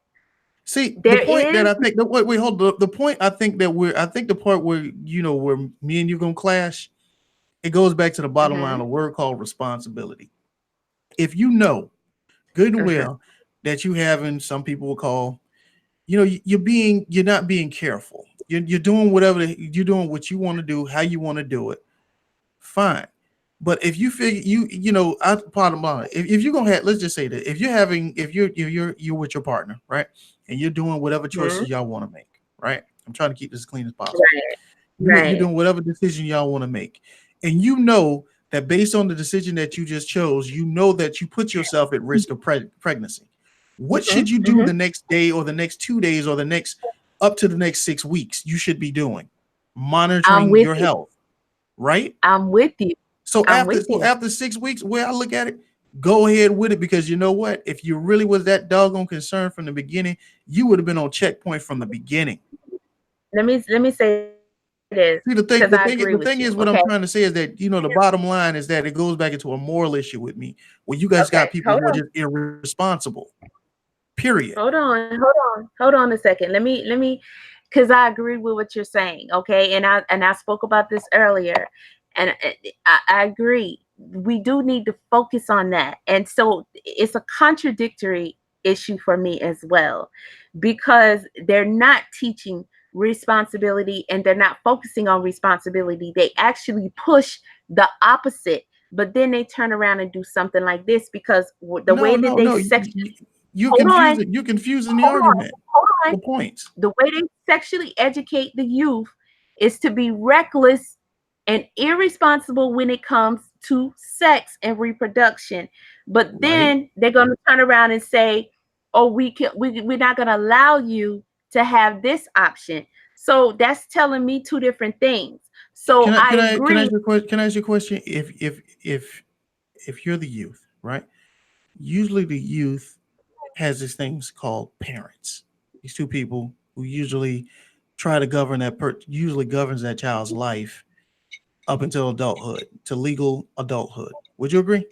See, the There point that is I think. Wait, hold. The point I think that I think the part where where me and you gonna clash. It goes back to the bottom line. mhm, A word called responsibility. If you know good and mhm, well that you having, some people will call, you're not being careful. You're doing you're doing what you want to do, how you want to do it. Fine. But if you figure bottom line, if you're gonna have, let's just say that if you're having, if you're with your partner, right, and you're doing whatever mhm. choices y'all want to make, right. I'm trying to keep this as clean as possible. Right, You're right. doing whatever decision y'all want to make, and you know that based on the decision that you just chose, you know that you put yourself at risk of pregnancy. What Mhm, should you do mhm. the next day, or the next 2 days, or the next up to the next 6 weeks? You should be doing I'm monitoring with your you. health, right? I'm with you. So I'm with you. after 6 weeks, where I look at it, go ahead with it, because you know what? If you really was that doggone concerned from the beginning, you would have been on checkpoint from the beginning. Let me say this because I See, agree with you. the Okay. thing is, what I'm trying to say is that the bottom line is that it goes back into a moral issue with me, where you guys Okay. got people who are just irresponsible. Period. Hold on a second. Let me, because I agree with what you're saying. Okay, and I spoke about this earlier, and I agree. We do need to focus on that, and so it's a contradictory issue for me as well, because they're not teaching responsibility and they're not focusing on responsibility. They actually push the opposite, but then they turn around and do something like this because the No, way that no, they no. You're hold on, confusing. You're confusing the hold on, argument. hold on. The points. The way they sexually educate the youth is to be reckless and irresponsible when it comes to sex and reproduction. But Right? then they're going to turn around and say, "Oh, we're not going to allow you to have this option." So that's telling me two different things. So I Can I agree. ask you a question? Can I ask you a question? If you're the youth, right? Usually the youth has these things called parents. These two people who usually try to govern usually governs that child's life up until adulthood, to legal adulthood. Would you agree?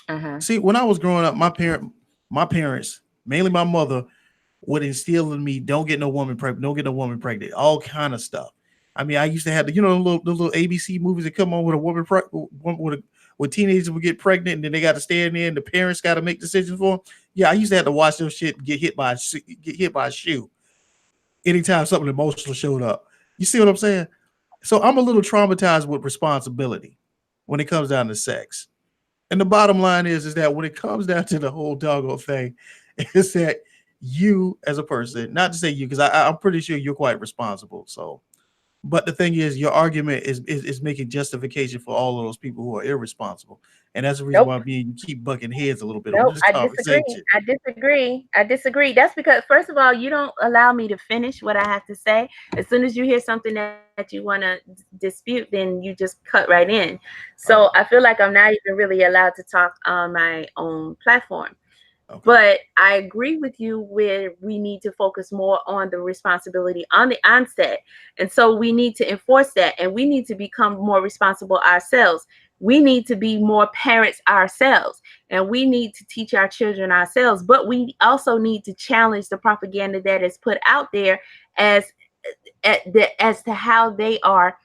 Uh-huh. See, when I was growing up, my parents, mainly my mother, would instill in me, don't get no woman pregnant, don't get no woman pregnant, all kind of stuff. I mean, I used to have the little ABC movies that come on with a where teenagers would get pregnant and then they got to stand there and the parents got to make decisions for them. Yeah, I used to have to watch those shit and get hit by a shoe anytime something emotional showed up. You see what I'm saying? So I'm a little traumatized with responsibility when it comes down to sex. And the bottom line is that when it comes down to the whole doggone thing, is that you as a person, not to say you, because I'm pretty sure you're quite responsible. So, but the thing is, your argument is making justification for all of those people who are irresponsible, and that's the reason Nope. why me and you keep bucking heads a little bit on Nope, this I disagree. conversation. I disagree. That's because, first of all, you don't allow me to finish what I have to say. As soon as you hear something that you want to dispute, then you just cut right in. So All I right, feel like I'm not even really allowed to talk on my own platform. okay, But I agree with you where we need to focus more on the responsibility on the onset. And so we need to enforce that and we need to become more responsible ourselves. We need to be more parents ourselves and we need to teach our children ourselves. But we also need to challenge the propaganda that is put out there as as to how they are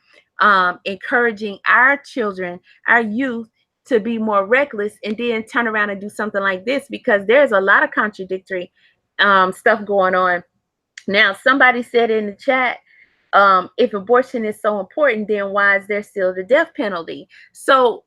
encouraging our children, our youth, to be more reckless and then turn around and do something like this because there's a lot of contradictory. stuff going on. Now, somebody said in the chat, if abortion is so important, then why is there still the death penalty? So,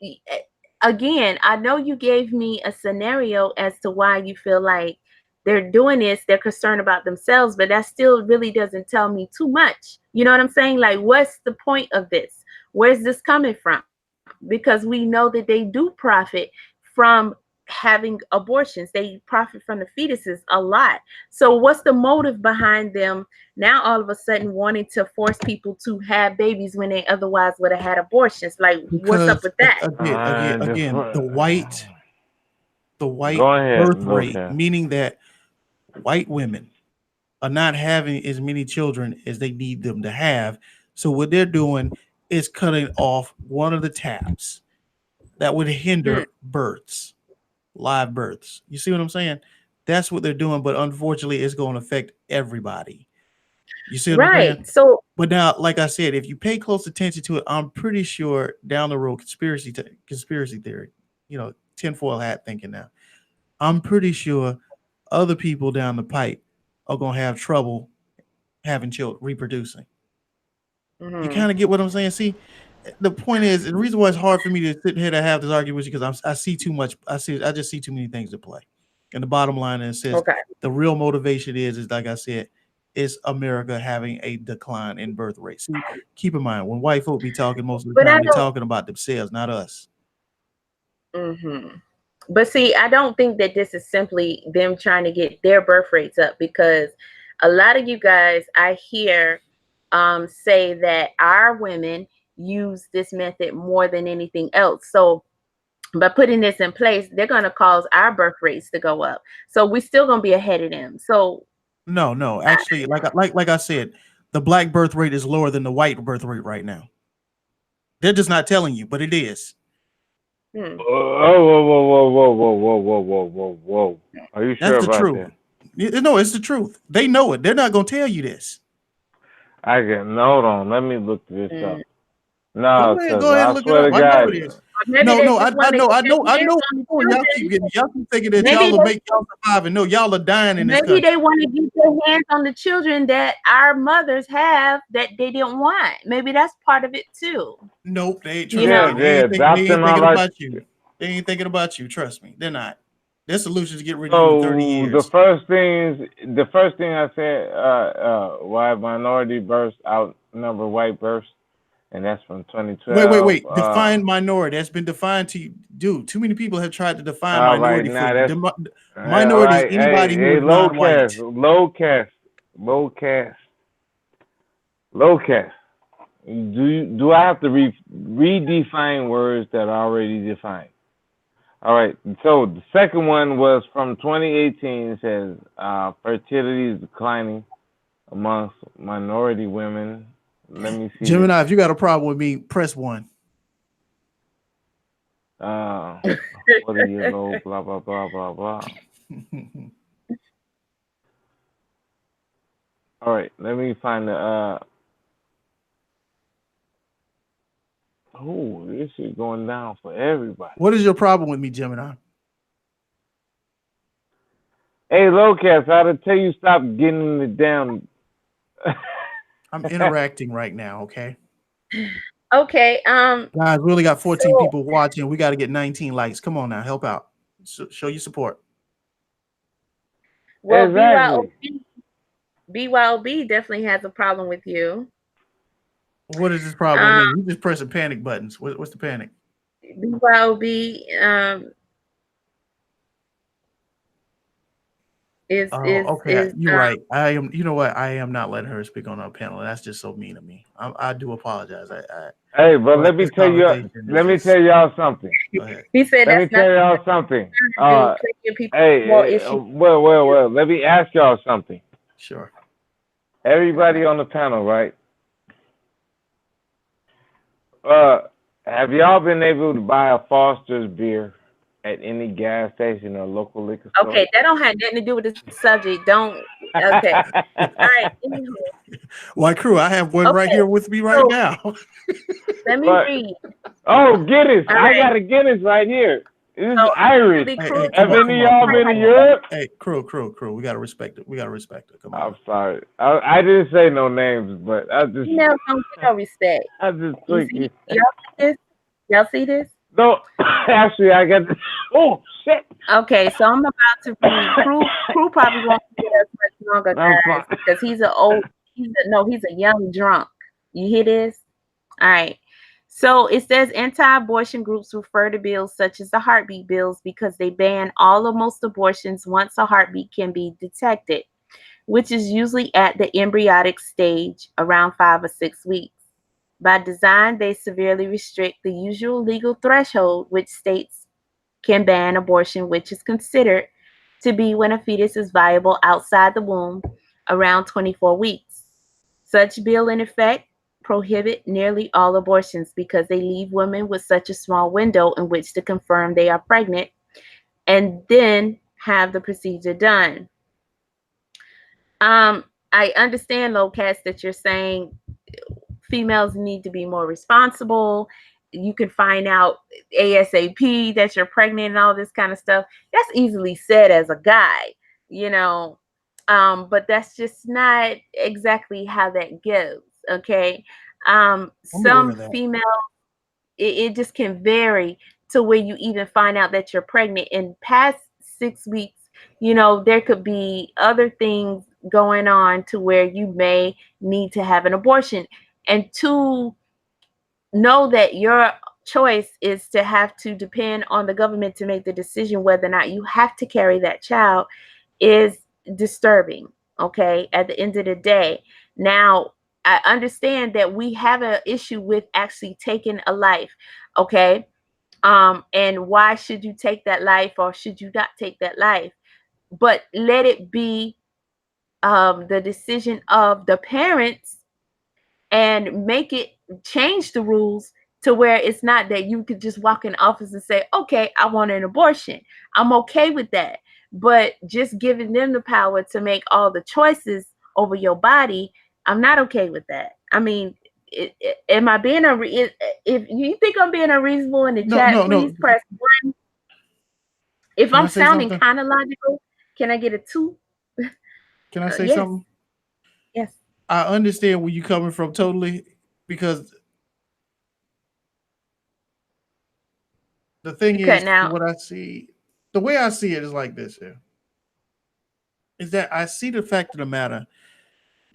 again, I know you gave me a scenario as to why you feel like they're doing this, they're concerned about themselves, but that still really doesn't tell me too much. You know what I'm saying? Like, what's the point of this? Where's this coming from? Because we know that they do profit from having abortions. They profit from the fetuses a lot. So what's the motive behind them now all of a sudden wanting to force people to have babies when they otherwise would have had abortions? Like, what's up Because with that? again, the white Go ahead, birth rate, Lucas. meaning that white women are not having as many children as they need them to have. So what they're doing is cutting off one of the taps that would Hmm. hinder births, live births. You see what I'm saying? That's what they're doing, but unfortunately, it's going to affect everybody. You see what I'm saying? Right. So, But now, like I said, if you pay close attention to it, I'm pretty sure down the road, conspiracy theory, tinfoil hat thinking now. I'm pretty sure other people down the pipe are gonna have trouble having children, reproducing. You mhm. kind of get what I'm saying. See, the point is, the reason why it's hard for me to sit here to have this argument is because I see too much. I just see too many things at play. And the bottom line is, says Okay. the real motivation is like I said, is America having a decline in birth rate. See, keep in mind when white folk be talking most of the But I time, they're don't. talking about themselves, not us. Mhm. But see, I don't think that this is simply them trying to get their birth rates up, because a lot of you guys I hear say that our women use this method more than anything else. So by putting this in place, they're going to cause our birth rates to go up. So we're still going to be ahead of them. So, No, I, actually, like I said, the black birth rate is lower than the white birth rate right now. They're just not telling you, but it is. hmm, Oh, whoa, whoa, whoa, whoa, whoa, whoa, whoa, whoa, whoa, whoa. Are you That's sure the about truth. that? No, it's the truth. They know it. They're not gonna tell you this. I can hold on. Let me look this hmm. up. No, cause Go ahead and I look it swear up. to I know God, it is. Or maybe No, they no, just want to get their I hands know. on the Y'all keep thinking that children. y'all will make y'all survive, and no, y'all are dying in this Maybe country. they want to get their hands on the children that our mothers have that they didn't want. Maybe that's part of it too. Nope, they ain't. You Trust know. yeah, me, they they adopt ain't them out thinking like. about you. They ain't thinking about you. Trust me, they're not. Their solution is get rid of you in 30 So years. the first thing I said, why minority births outnumber white births, and that's from Wait. 2012. Define minority. That's been defined to you, dude. Too many people have tried to define All right, minority for now you. that's all Minority is right. anybody who Hey, is non-white. low cast, low cast. Do I have to redefine words that are already defined? All right. So the second one was from 2018. It says fertility is declining amongst minority women. Let me see this. Gemini, if you got a problem with me, press one. 40 years old. Blah blah blah blah blah. All right. Let me find the. Oh, this is going down for everybody. What is your problem with me, Gemini? Hey, Locast, I to tell you stop getting it down. I'm interacting right now, okay? Okay. Guys, we only got 14 So, people watching. We got to get 19 likes. Come on now, help out. Show your support. well, Exactly. BYOB definitely has a problem with you. What is this problem with Um, me? You just pressing panic buttons. What's the panic? BYOB is Oh, is okay. is You're right. I am. You know what? I am not letting her speak on our panel. That's just so mean of me. I do apologize. Hey, but But this conversation is let me just. tell y'all something. Go ahead. he said Let me that's not tell y'all something. to do. Plenty of people have more issues. Well. Let me ask y'all something. Sure. Everybody on the panel, right? Uh, have y'all been able to buy a Foster's beer at any gas station or local liquor store? Okay, that don't have nothing to do with the subject. Don't. Okay. All right. Anywho. Why, crew? I have one right Okay. here with me right So now. let me But read. oh, Guinness! All I right. got a Guinness right here. This is So Irish. actually, Hey, crew hey, is come Have on, supposed any to come of on, be y'all come on, been trained to come like on. Europe? Hey, crew. We gotta respect it. We gotta respect it. Come on. I'm sorry. I didn't say no names, but females don't get no respect. I just You see, tweaking. y'all see this? Y'all see this? No, actually, I got this. Oh shit! Okay, so I'm about to read. Crew probably won't get us much longer, I'm guys, fine. because he's a old. He's a young drunk. You hear this? All right. So it says anti-abortion groups refer to bills such as the heartbeat bills because they ban all or most abortions once a heartbeat can be detected, which is usually at the embryonic stage around 5 or 6 weeks. By design, they severely restrict the usual legal threshold, which states can ban abortion, which is considered to be when a fetus is viable outside the womb around 24 weeks. Such bill in effect prohibit nearly all abortions because they leave women with such a small window in which to confirm they are pregnant and then have the procedure done. I understand, Locast, that you're saying females need to be more responsible. You can find out ASAP that you're pregnant and all this kind of stuff. That's easily said as a guy, you know, but that's just not exactly how that goes. Okay. I'm aware Some of that. females, it just can vary to where you even find out that you're pregnant in past 6 weeks. You know, there could be other things going on to where you may need to have an abortion. And to know that your choice is to have to depend on the government to make the decision whether or not you have to carry that child is disturbing. Okay, at the end of the day. Now, I understand that we have an issue with actually taking a life. Okay, and why should you take that life or should you not take that life? But let it be the decision of the parents and make it change the rules to where it's not that you could just walk in the office and say, okay, I want an abortion. I'm okay with that. But just giving them the power to make all the choices over your body, I'm not okay with that. I mean, am I being if you think I'm being unreasonable in the No, chat, no, please no. press one. If Can I I'm say sounding something? kind of logical, can I get a two? Can I say Yes, something? yes. I understand where you're coming from totally, because the thing You is, cutting out. what I see, the way I see it is like this here, is that I see the fact of the matter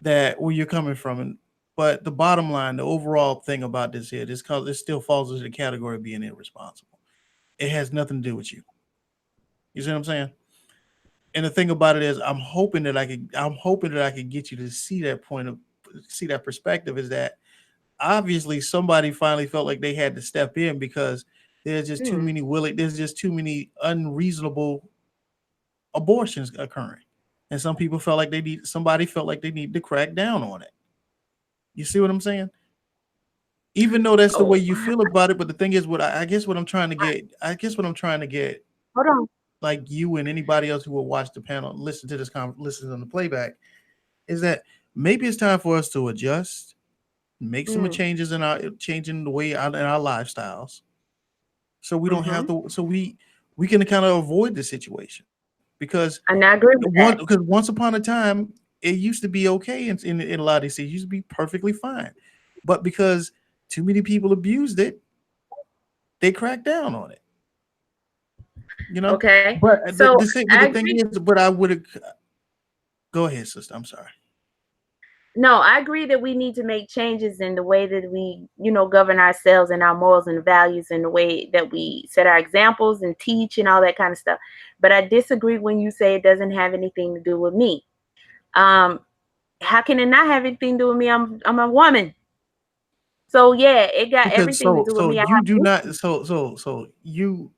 that where you're coming from, and but the bottom line, the overall thing about this here, this cause it still falls into the category of being irresponsible. It has nothing to do with you. You see what I'm saying? And the thing about it is, I'm hoping that I could get you to see that point of, see that perspective is that obviously somebody finally felt like they had to step in because Hmm. there's just too many unreasonable abortions occurring. And some people felt like somebody felt like they need to crack down on it. You see what I'm saying? Even though that's the way Oh, you feel about it, but the thing is, I guess what I'm trying to get, I guess what I'm trying to get, hold on. like you and anybody else who will watch the panel, listen to listen on the playback, is that maybe it's time for us to adjust, make some Mm. changes in our changing the way in our lifestyles, so we don't have Mm-hmm. to, we can kind of avoid the situation because And I agree with that. once upon a time it used to be okay in a lot of these cities, it used to be perfectly fine, but because too many people abused it, they cracked down on it, you know. Okay. But So the I thing agree. is, but I would have, go ahead, sister. I'm sorry. No, I agree that we need to make changes in the way that we, govern ourselves and our morals and values and the way that we set our examples and teach and all that kind of stuff. But I disagree when you say it doesn't have anything to do with me. Um, how can it not have anything to do with me? I'm a woman. So yeah, it got Because everything to do with me. I you have do an not, issue. so you,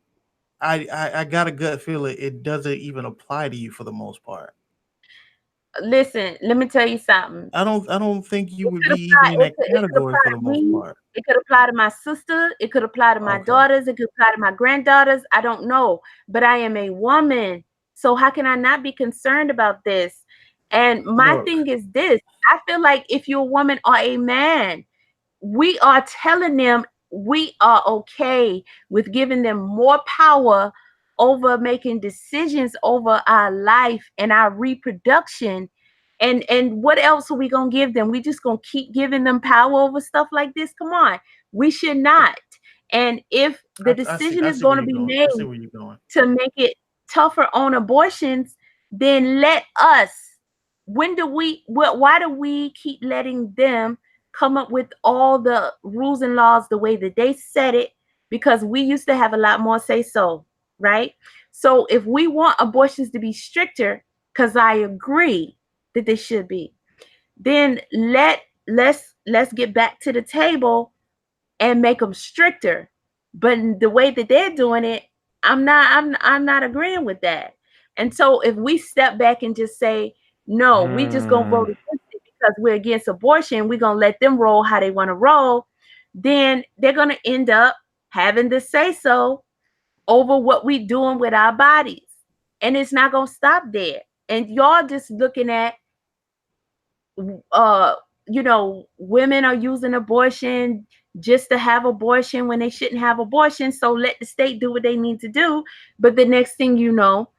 I got a gut feeling it doesn't even apply to you for the most part. Listen, let me tell you something. I don't think you It would could be apply. even in that It could category apply for the to most me. part. It could apply to my sister. It could apply to my Okay. daughters. It could apply to my granddaughters. I don't know, but I am a woman, so how can I not be concerned about this? And my Look, thing is this: I feel like if you're a woman or a man, we are telling them we are okay with giving them more power over making decisions over our life and our reproduction. And what else are we gonna give them? We just gonna keep giving them power over stuff like this? Come on, we should not. And if the decision I is see where going to you're be going. I see made where you're going. to make it tougher on abortions, then let us. Why do we keep letting them come up with all the rules and laws the way that they said it? Because we used to have a lot more say so, right? So if we want abortions to be stricter, because I agree that they should be, then let's get back to the table and make them stricter. But the way that they're doing it, I'm not agreeing with that. And so if we step back and just say, no, we just gonna Hmm. vote against it because we're against abortion, we're gonna let them roll how they want to roll, then they're gonna end up having to say so over what we doing with our bodies. And it's not gonna stop there. And y'all just looking at uh women are using abortion just to have abortion when they shouldn't have abortion, so let the state do what they need to do. But the next thing you know,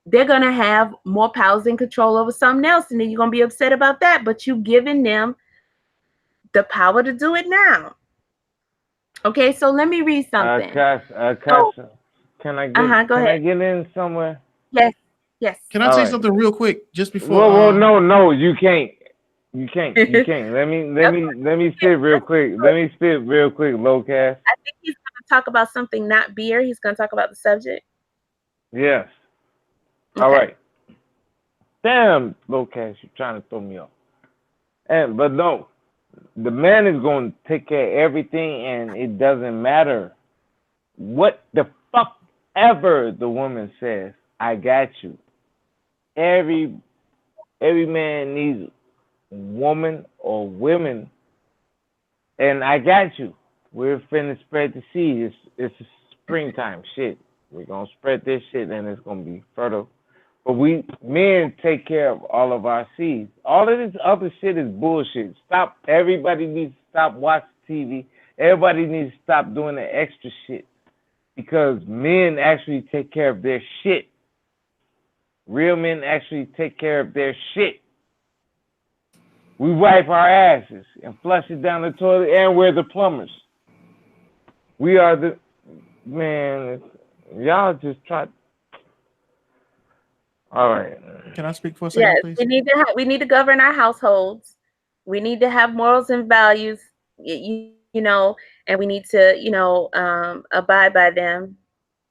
they're going to have more powers and control over something else, and then you're going to be upset about that, but you giving them the power to do it now. Okay, so let me read something. So Kasha, go can I ahead. get in somewhere? Yes, yes. Can I All say right. something real quick just before? Well, no, no, you can't. You can't. That's Let me sit real quick. Let me spit real quick, low cast. I think he's going to talk about something, not beer. He's going to talk about the subject. Yes. All Okay. right. Damn, low cast, you're trying to throw me off. But no, the man is going to take care of everything, and it doesn't matter what the fuck ever the woman says. I got you. Every every man needs woman or women, and I got you. We're finna spread the seed. It's springtime shit. We're gonna spread this shit, and it's gonna be fertile. But we men take care of all of our seeds. All of this other shit is bullshit. Stop. Everybody needs to stop watching TV. Everybody needs to stop doing the extra shit because men actually take care of their shit. Real men actually take care of their shit. We wipe our asses and flush it down the toilet, and we're the plumbers. We are the man. Y'all just try. All right. Can I speak for a second, Yes, please? we need to govern our households. We need to have morals and values, and we need to, abide by them.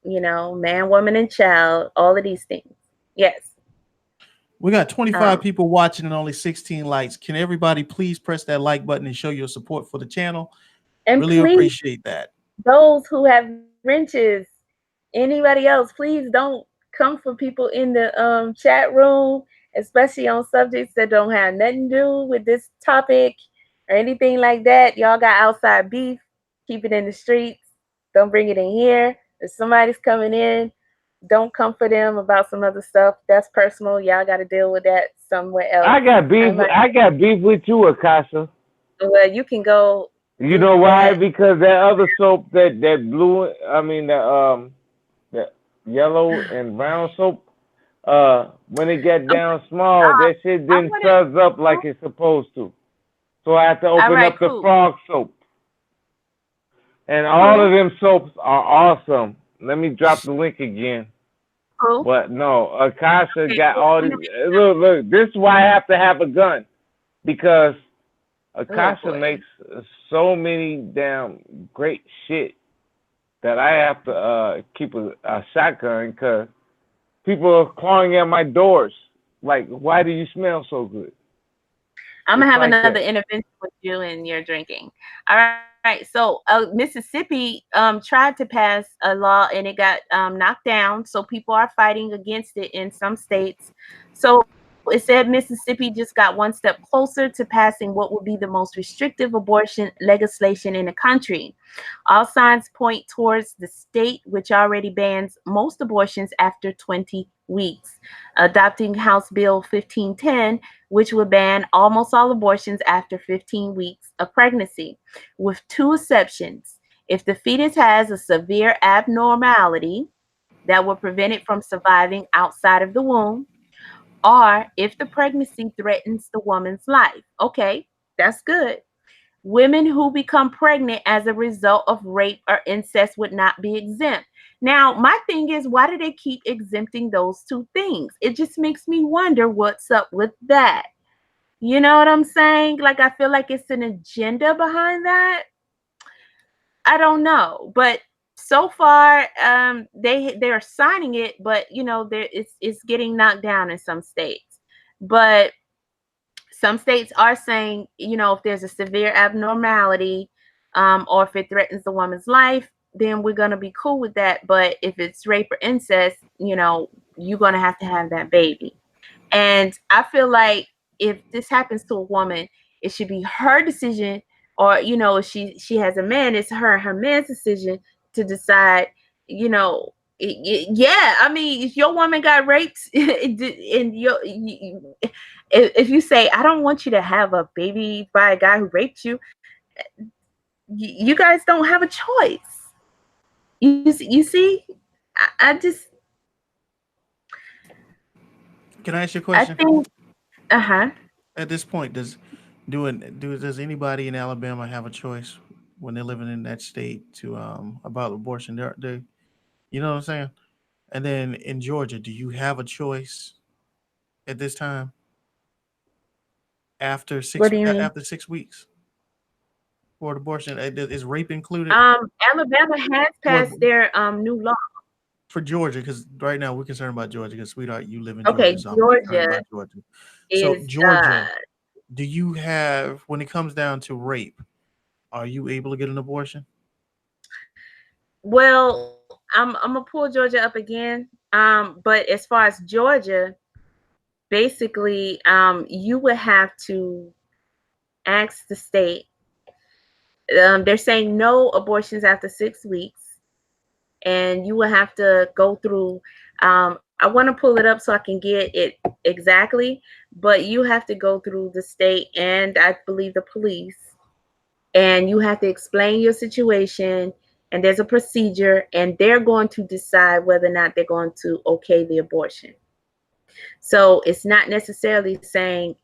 Man, woman, and child, all of these things. Yes. We got 25 Um, people watching and only 16 likes. Can everybody please press that like button and show your support for the channel? and Really please, appreciate that. those who have wrenches, anybody else, please don't come for people in the chat room, especially on subjects that don't have nothing to do with this topic or anything like that. Y'all got outside beef, keep it in the streets. Don't bring it in here. If somebody's coming in, don't come for them about some other stuff. That's personal. Y'all got to deal with that somewhere else. I got beef. I'm not, I got beef with you, Akasha. well, you can go You do know why? that. Because that other soap, that blue, I mean the yellow and brown soap, when it get down small, that shit I didn't wouldn't. fuzz up like it's supposed to. So I have to All open right, up the cool, frog soap. And all of cool, them soaps are awesome. Let me drop the link again. cool. But no, Akasha Okay, got cool. all I'm these. gonna Look. This is why I have to have a gun because Oh Akasha boy. makes so many damn great shit that I have to keep a shotgun because people are clawing at my doors. Like, why do you smell so good? I'm It's gonna have like another that. intervention with you and your drinking. All right. So Mississippi tried to pass a law and it got knocked down. So people are fighting against it in some states. So it said Mississippi just got one step closer to passing what would be the most restrictive abortion legislation in the country. All signs point towards the state, which already bans most abortions after 20 weeks, adopting House Bill 1510, which would ban almost all abortions after 15 weeks of pregnancy, with two exceptions. If the fetus has a severe abnormality that will prevent it from surviving outside of the womb, or if the pregnancy threatens the woman's life. Okay, that's good. Women who become pregnant as a result of rape or incest would not be exempt. Now, my thing is, why do they keep exempting those two things? It just makes me wonder what's up with that. You know what I'm saying? Like, I feel like it's an agenda behind that. I don't know, but so far, they're signing it, but it's getting knocked down in some states. But some states are saying, if there's a severe abnormality, or if it threatens the woman's life, then we're gonna be cool with that. But if it's rape or incest, you're gonna have that baby. And I feel like if this happens to a woman, it should be her decision, or if she has a man, it's her man's decision to decide. Yeah. I mean, if your woman got raped, and if you say, I don't want you to have a baby by a guy who raped you, you guys don't have a choice. You see, I just Can I ask you a I question? think uh-huh. At this point, does anybody in Alabama have a choice when they're living in that state to about abortion? They you know what I'm saying? And then in Georgia, do you have a choice at this time What do you mean? after 6 weeks for an abortion? Is rape included Alabama has for passed their new law. for Georgia? Because right now we're concerned about Georgia. Because sweetheart, you live in Georgia, Okay, so I'm concerned Georgia about Georgia. So is Georgia, do you have when it comes down to rape? Are you able to get an abortion? well, I'm gonna pull Georgia up again. But as far as Georgia, basically, you would have to ask the state. They're saying no abortions after 6 weeks, and you will have to go through. I want to pull it up so I can get it exactly, but you have to go through the state and I believe the police, and you have to explain your situation. And there's a procedure, and they're going to decide whether or not they're going to okay the abortion. So it's not necessarily saying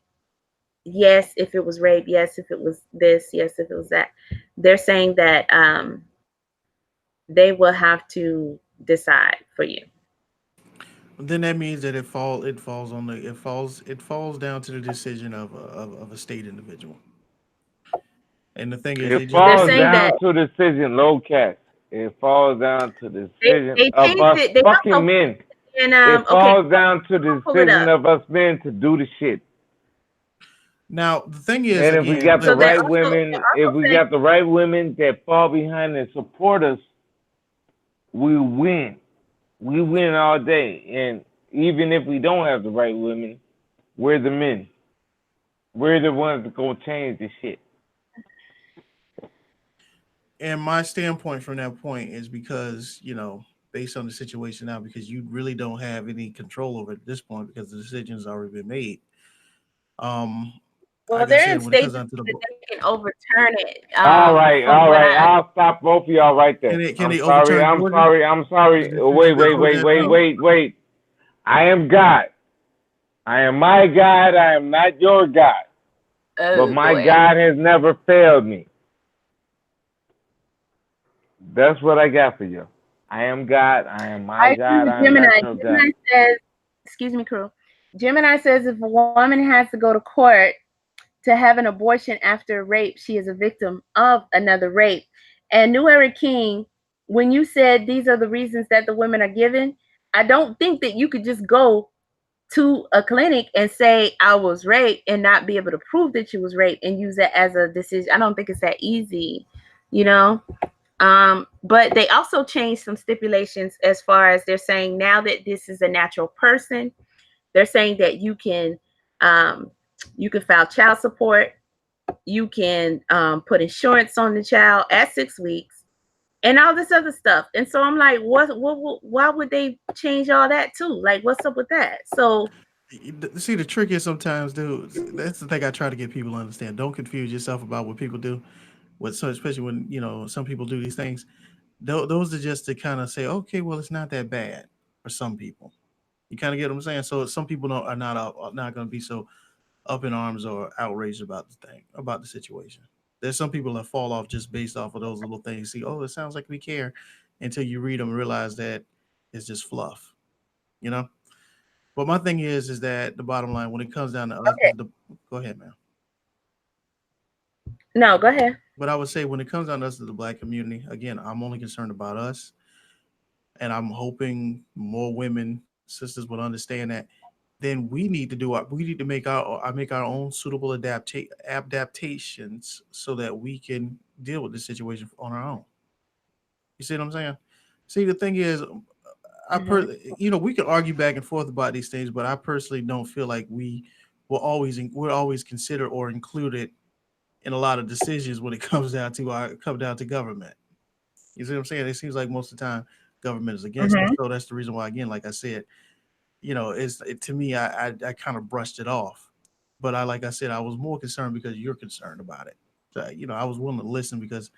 yes if it was rape, yes if it was this, yes if it was that. They're saying that they will have to decide for you. Then that means that it falls down to the decision of a state individual. And the thing is, It they just They're don't falls have saying any. that down to a decision, low cast. It falls down to the decision they of changed us it. They fucking also men. and It okay, falls down to I'll the pull it decision up. of us men to do the shit. Now the thing is, And if we again, got the So right women, they're if also we saying, got the right women that fall behind and support us, we win. We win all day. And even if we don't have the right women, we're the men. We're the ones that gonna change the shit. and my standpoint from that point is because based on the situation now, because you really don't have any control over it at this point because the decision's already been made. Um, well, like I they're in said, when it comes states down to the that they can overturn it. All right, From all what right. I I'll stop both of y'all right there. can I'm they sorry. overturn I'm Georgia? sorry. I'm Is sorry. there, can Wait, they wait, overturn wait, that wait, too? wait, wait. I am God. I am my God. I am not your God. But oh my boy. God has never failed me. That's what I got for you. I am God. I am my I agree God. with I am Gemini. not your God. Gemini says, excuse me, crew. Gemini says if a woman has to go to court to have an abortion after rape, she is a victim of another rape. And New Era King, when you said these are the reasons that the women are given, I don't think that you could just go to a clinic and say I was raped and not be able to prove that you was raped and use that as a decision. I don't think it's that easy, you know. But they also changed some stipulations as far as they're saying now that this is a natural person, they're saying that um, you can file child support, you can put insurance on the child at 6 weeks, and all this other stuff. And so I'm like, why would they change all that too? Like, what's up with that? So See, the trick is sometimes, dude. That's the thing I try to get people to understand. Don't confuse yourself about what people do. so especially when some people do these things. Those are just to kind of say, okay, well, it's not that bad for some people. You kind of get what I'm saying. So some people are not going to be so up in arms or outraged about about the situation. There's some people that fall off just based off of those little things. See, oh, it sounds like we care, until you read them and realize that it's just fluff, you know. But my thing is that the bottom line, when it comes down to us, Okay. go ahead, man. No, go ahead. But I would say when it comes down to us as the black community, again, I'm only concerned about us, and I'm hoping more women, sisters, will understand that. Then we need to make our own suitable adaptations so that we can deal with this situation on our own. You see what I'm saying? See, the thing is, Hmm. we can argue back and forth about these things, but I personally don't feel like we're always considered or included in a lot of decisions when it comes down to government. You see what I'm saying? It seems like most of the time government is against us. Hmm. So that's the reason why, again, like I said, to me, I kind of brushed it off. But like I said, I was more concerned because you're concerned about it. So, I was willing to listen because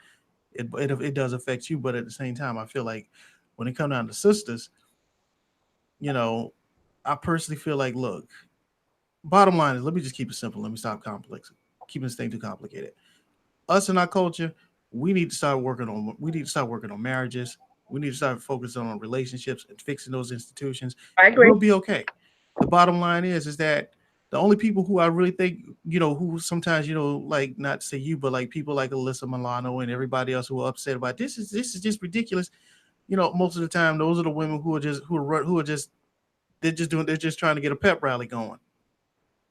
it does affect you. But at the same time, I feel like when it comes down to sisters, you know, I personally feel like, look, bottom line is, let me just keep it simple. Let me stop complex, keeping this thing too complicated. Us in our culture, we need to start working on marriages. We need to start focusing on relationships and fixing those institutions. I And we'll agree. be okay. The bottom line is that the only people who I really think, who sometimes, like, not to say you, but like people like Alyssa Milano and everybody else who are upset about this is just ridiculous. Most of the time those are the women who are just they're just trying to get a pep rally going.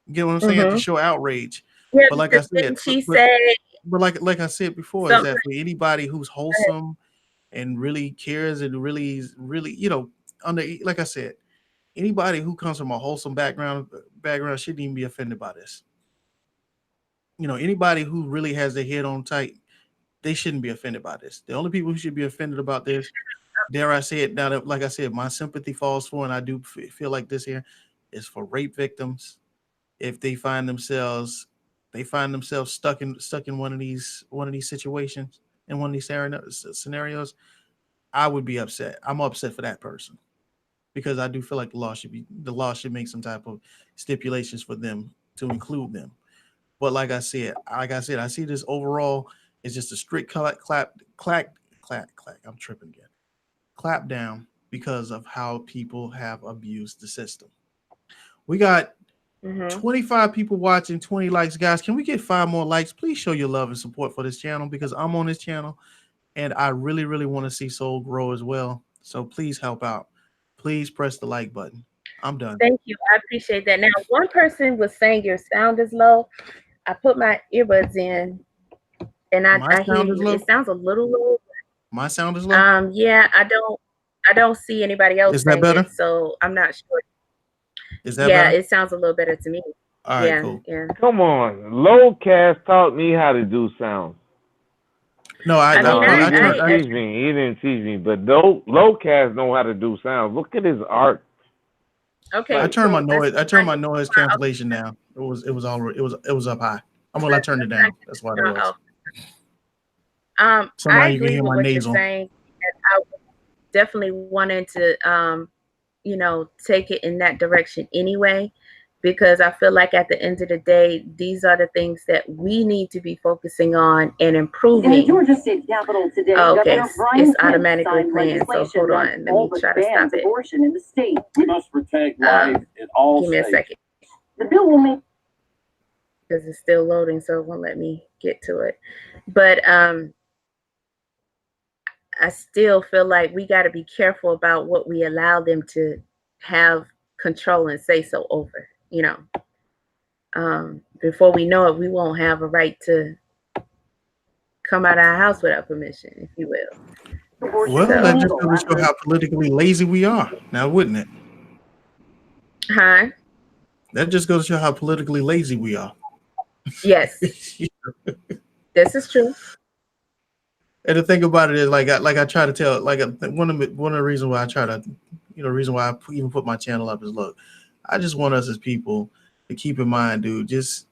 You get what I'm saying? To Hmm. show outrage. Yeah, But like I because said, didn't she say but like I said before, is something? that for anybody who's wholesome and really cares and really, under like I said, anybody who comes from a wholesome background shouldn't even be offended by this. Anybody who really has their head on tight, they shouldn't be offended by this. The only people who should be offended about this, dare I say it, now that, like I said, my sympathy falls for, and I do feel like this here is for rape victims. If they find themselves stuck in one of these situations, in one of these scenarios, I would be upset. I'm upset for that person because I do feel like the law should make some type of stipulations for them to include them. But like I said, I see this overall as just a strict clap. I'm tripping again. Clap down because of how people have abused the system. We got Hmm. 25 people watching, 20 likes. Guys, can we get 5 more likes? Please show your love and support for this channel because I'm on this channel and I really, really want to see Soul grow as well. So please help out. Please press the like button. I'm done. Thank you. I appreciate that. Now, one person was saying your sound is low. I put my earbuds in and My I hear sound is you. low. It sounds a little low. My sound is low. Yeah, I don't see anybody else Is that saying better? it, so I'm not sure. Is that Yeah, better? it sounds a little better to me. All right, Yeah, cool. yeah. Come on, Lowcast taught me how to do sounds. No, I I I, mean, No, I he turned. didn't I, teach me. He didn't teach me. But Lowcast know how to do sounds. Look at his art. I okay, Like, turned my so let's noise. I turned find my it. noise cancellation down. It was up high. I turned it down. That's what it was. So now I you can agree hear with my what you're nasal. saying. And I was definitely wanting to, take it in that direction anyway, because I feel like at the end of the day, these are the things that we need to be focusing on and improving. In the Georgia state capitol today, okay, Governor Brian it's automatically playing. So hold on, let me try to stop it. Abortion in the state. We must protect life in all states. Give me a second. The bill will make because it's still loading, so it won't let me get to it. But I still feel like we got to be careful about what we allow them to have control and say so over. Before we know it, we won't have a right to come out of our house without permission, if you will. Well, that just So, goes to show how politically lazy we are now, wouldn't it? huh? That just goes to show how politically lazy we are. Yes, this is true. And the thing about it is, like I try to tell, one of the reasons why I try to, reason why even put my channel up is, look, I just want us as people to keep in mind, dude, just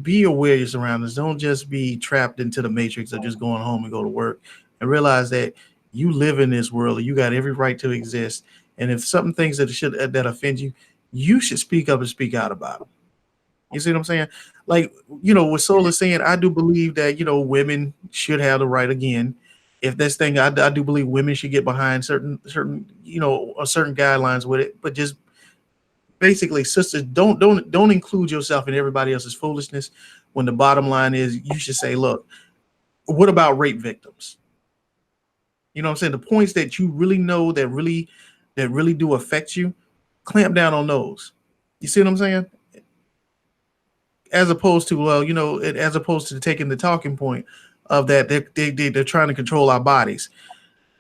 be aware of your surroundings. Don't just be trapped into the matrix of just going home and go to work, and realize that you live in this world. You got every right to exist. And if something things that offend you, you should speak up and speak out about them. You see what I'm saying? Like, what Soul is saying, I do believe that, women should have the right again. If this thing, I do believe women should get behind certain, certain guidelines with it. But just basically, sisters, don't include yourself in everybody else's foolishness. When the bottom line is, you should say, look, what about rape victims? You know what I'm saying? The points that you really know that really do affect you, clamp down on those. You see what I'm saying? As opposed to, well, as opposed to taking the talking point of that they're trying to control our bodies.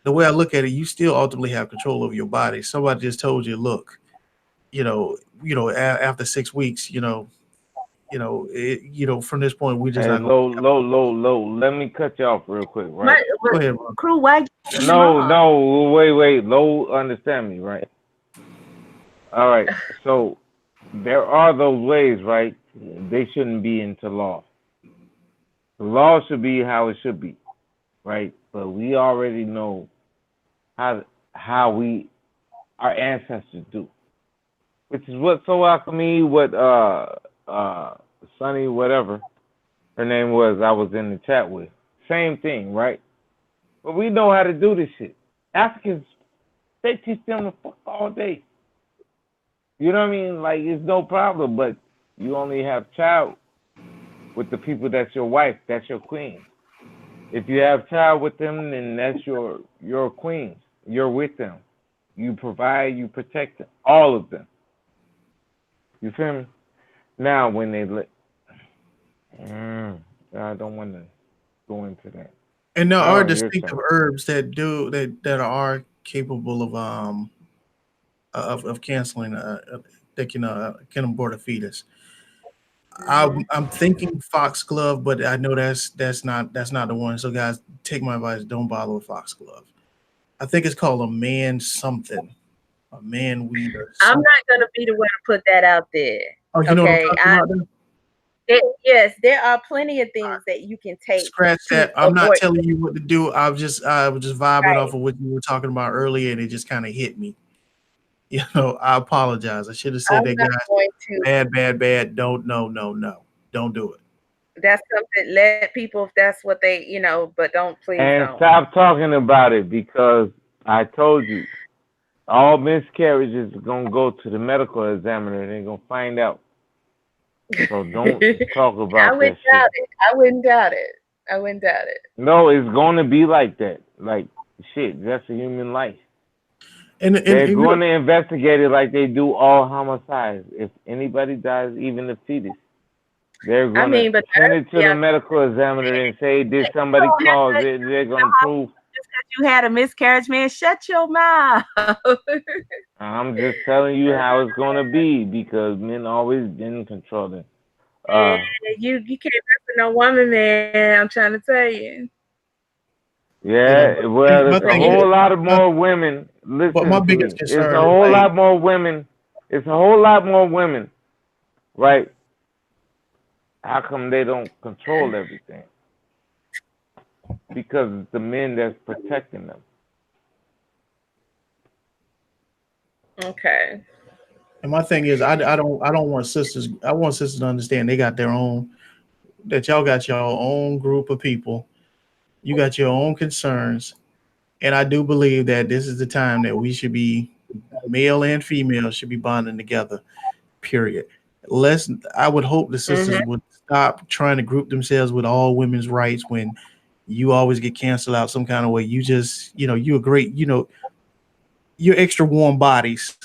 The way I look at it, you still ultimately have control over your body. Somebody just told you, look, after 6 weeks, from this point, we're just Hey, not going low, to low, low, low. Let me cut you off real quick, right? go ahead, bro. Crew, why you cutting him No, off? no, wait. Low, understand me, right? All right. So there are those ways, right? They shouldn't be into law. The law should be how it should be, right? But we already know how we our ancestors do, which is what so alchemy, what Sunny, whatever her name was, I was in the chat with. Same thing, right? But we know how to do this shit. Africans, they teach them to fuck all day. You know what I mean? Like it's no problem, but you only have child with the people that's your wife, that's your queen. If you have child with them, then that's your queen. You're with them. You provide, you protect them, all of them. You feel me? Now when they I don't want to go into that. And there All are right, your distinctive turn. herbs that are capable of canceling that can abort a fetus. I'm thinking foxglove, but I know that's not the one. So guys, take my advice. Don't bother with foxglove. I think it's called a man something, a man weed or I'm something. not gonna be the one to put that out there. Oh, you know what I'm Okay. talking about? Then? Yes, there are plenty of things that you can take Scratch to that. I'm not abort. telling you what to do. I was just vibing Right. off of what you were talking about earlier, and it just kind of hit me. I apologize. I should have said I'm that, not guys. going to. Bad, bad, bad. Don't, no, no, no. Don't do it. That's something. Let people if that's what they, but don't. Please And don't. stop talking about it because I told you all miscarriages are gonna go to the medical examiner and they're gonna find out. So don't talk I about that wouldn't shit. doubt it. I wouldn't doubt it. I wouldn't doubt it. No, it's gonna be like that. Like shit, that's a human life. And They're going to investigate it like they do all homicides. If anybody dies, even the fetus, they're I going to mean, but send it to the yeah, medical examiner and say, did you somebody don't have cause to. it? They're going to prove. Just because you had a miscarriage, man, shut your mouth. I'm just telling you how it's going to be because men always been controlling. Man, Uh, you can't mess with no woman, man. I'm trying to tell you. yeah, well, my there's a thing is, whole lot of my, more women. but my Listen to biggest me. It's a concern is whole like, lot more women. It's a whole lot more women, right? How come they don't control everything? Because it's the men that's protecting them. Okay. and my thing is, I don't want sisters. I want sisters to understand they got their own. That y'all got your own group of people. You got your own concerns, and I do believe that this is the time that we should be, male and female, should be bonding together. Period. Let's. I would hope the sisters Mm-hmm. would stop trying to group themselves with all women's rights when you always get canceled out some kind of way. You just, you're great. You're extra warm bodies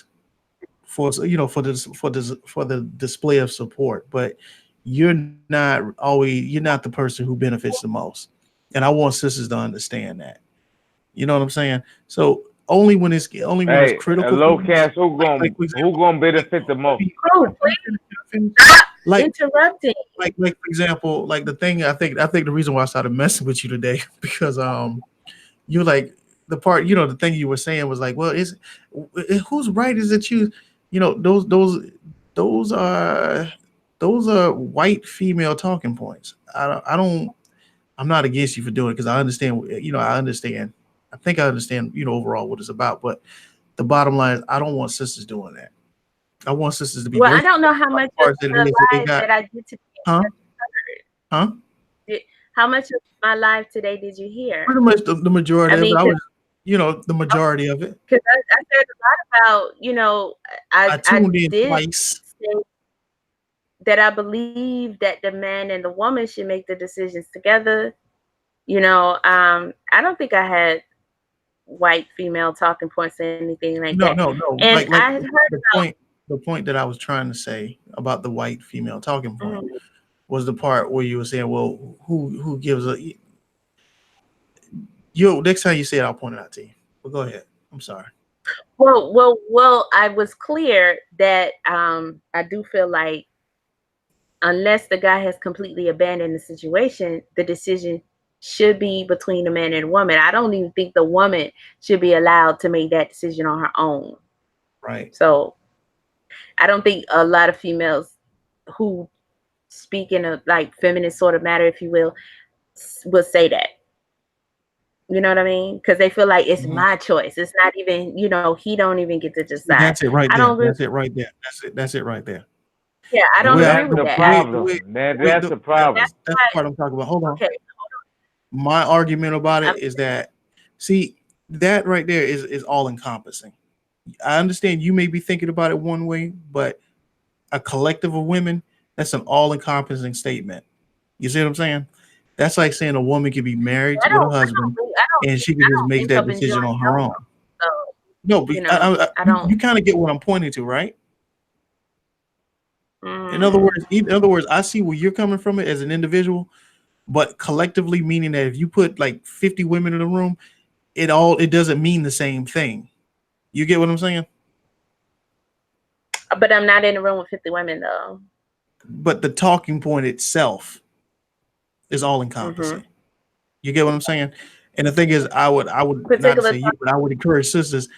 for the display of support, but you're not the person who benefits the most. And I want sisters to understand that. You know what I'm saying? So only when it's Hey, critical low things, cash, who like gon' for who example, gonna like benefit the most? Bro, let me please finish. stop Like interrupting. like for example, like the thing I think the reason why I started messing with you today because you like the part the thing you were saying was like, well, is whose right is it you know those are those are white female talking points. I'm not against you for doing it because I understand. I understand. I think I understand. Overall what it's about. But the bottom line is, I don't want sisters doing that. I want sisters to be Well, very I don't know specific how about much the of parts that it the is that they live got. that I did today Huh? Huh? how much of my live today did you hear? Pretty much the majority I of it. mean, I was, the majority of it. because I said a lot about, I I tuned in did twice. say that I believe that the man and the woman should make the decisions together. I don't think I had white female talking points or anything like No, that. no, no. And Like I had heard the point, the point that I was trying to say about the white female talking point about. was the part where you were saying, well, who gives a you next time you say it, I'll point it out to you. But go ahead. I'm sorry. Well. I was clear that I do feel like unless the guy has completely abandoned the situation, the decision should be between the man and the woman. I don't even think the woman should be allowed to make that decision on her own. Right. So I don't think a lot of females who speak in a like feminist sort of matter, if you will say that. You know what I mean? Because they feel like it's Mhm. my choice. It's not even, he don't even get to See, decide. that's it right I there. don't agree. That's it right there. That's it right there. Yeah, I The don't way I agree That's with the the that. way I, the problem. way That's the, the problem. that's that's the why part I'm talking about. Hold on. okay. My argument about I'm, it is that, see, that right there is all encompassing. I understand you may be thinking about it one way, but a collective of women, that's an all encompassing statement. You see what I'm saying? That's like saying a woman could be married with a husband and she could I just don't make end that up enjoying decision on her own. so No, but I you, don't. you kind of get what I'm pointing to, right? Mm, In other words, I see where you're coming from it as an individual, but collectively, meaning that if you put like 50 women in a room, it doesn't mean the same thing. You get what I'm saying? but I'm not in the room with 50 women though. But the talking point itself is all Mm-hmm. encompassing. You get what I'm saying? And the thing is, I would not Particular. say you, but I would encourage sisters,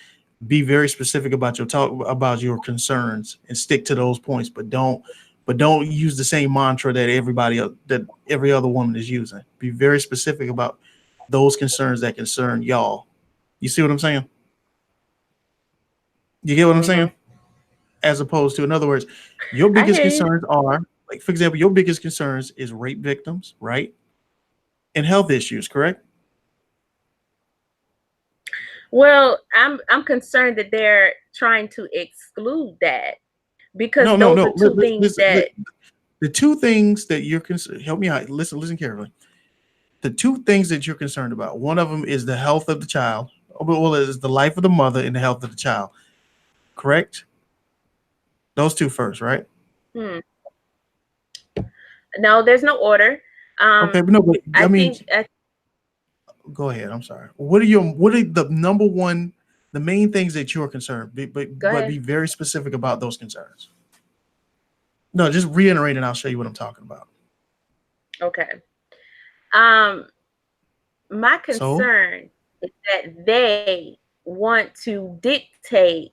be very specific about your talk, about your concerns, and stick to those points. But don't use the same mantra that every other woman is using. Be very specific about those concerns that concern y'all. You see what I'm saying? You get what I'm Mm-hmm. saying? As opposed to, in other words, your I biggest hear you. concerns are, like, for example, your biggest concerns is rape victims, right? And health issues, correct? Well, I'm concerned that they're trying to exclude that because No, no, those are no. two things that The two things that you're concerned, help me out. Listen carefully. The two things that you're concerned about, one of them is the health of the child. Well, it is the life of the mother and the health of the child. Correct? Those two first, right? hmm, no, there's no order. Okay, but no, but I I mean, think go ahead. I'm sorry. What are the number one, the main things that you're concerned, go but be ahead. very specific about those concerns. No, just reiterate and I'll show you what I'm talking about. Okay. Um, my So concern is that they want to dictate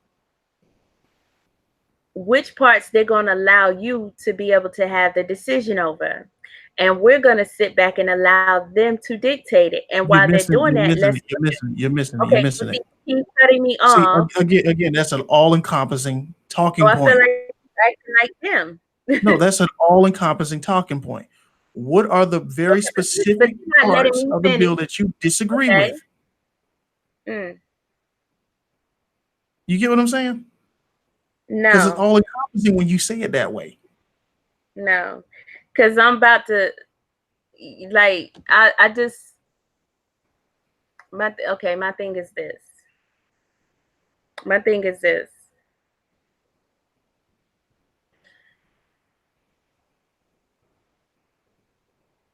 which parts they're going to allow you to be able to have the decision over. And we're going to sit back and allow them to dictate it. And you're while they're missing, doing you're that, missing let's it, you're missing, you're missing it, you're okay, missing you it. keep cutting me See, off. again, that's an all-encompassing So talking I feel point. like acting like them. No, that's an all-encompassing talking point. What are the very But specific you're not letting parts me of the finish. bill that you disagree Okay. with? Mm, You get what I'm saying? Because it's no, all-encompassing when you say it that way. no. Because I'm about to, like, I just, okay, my thing is this. My thing is this.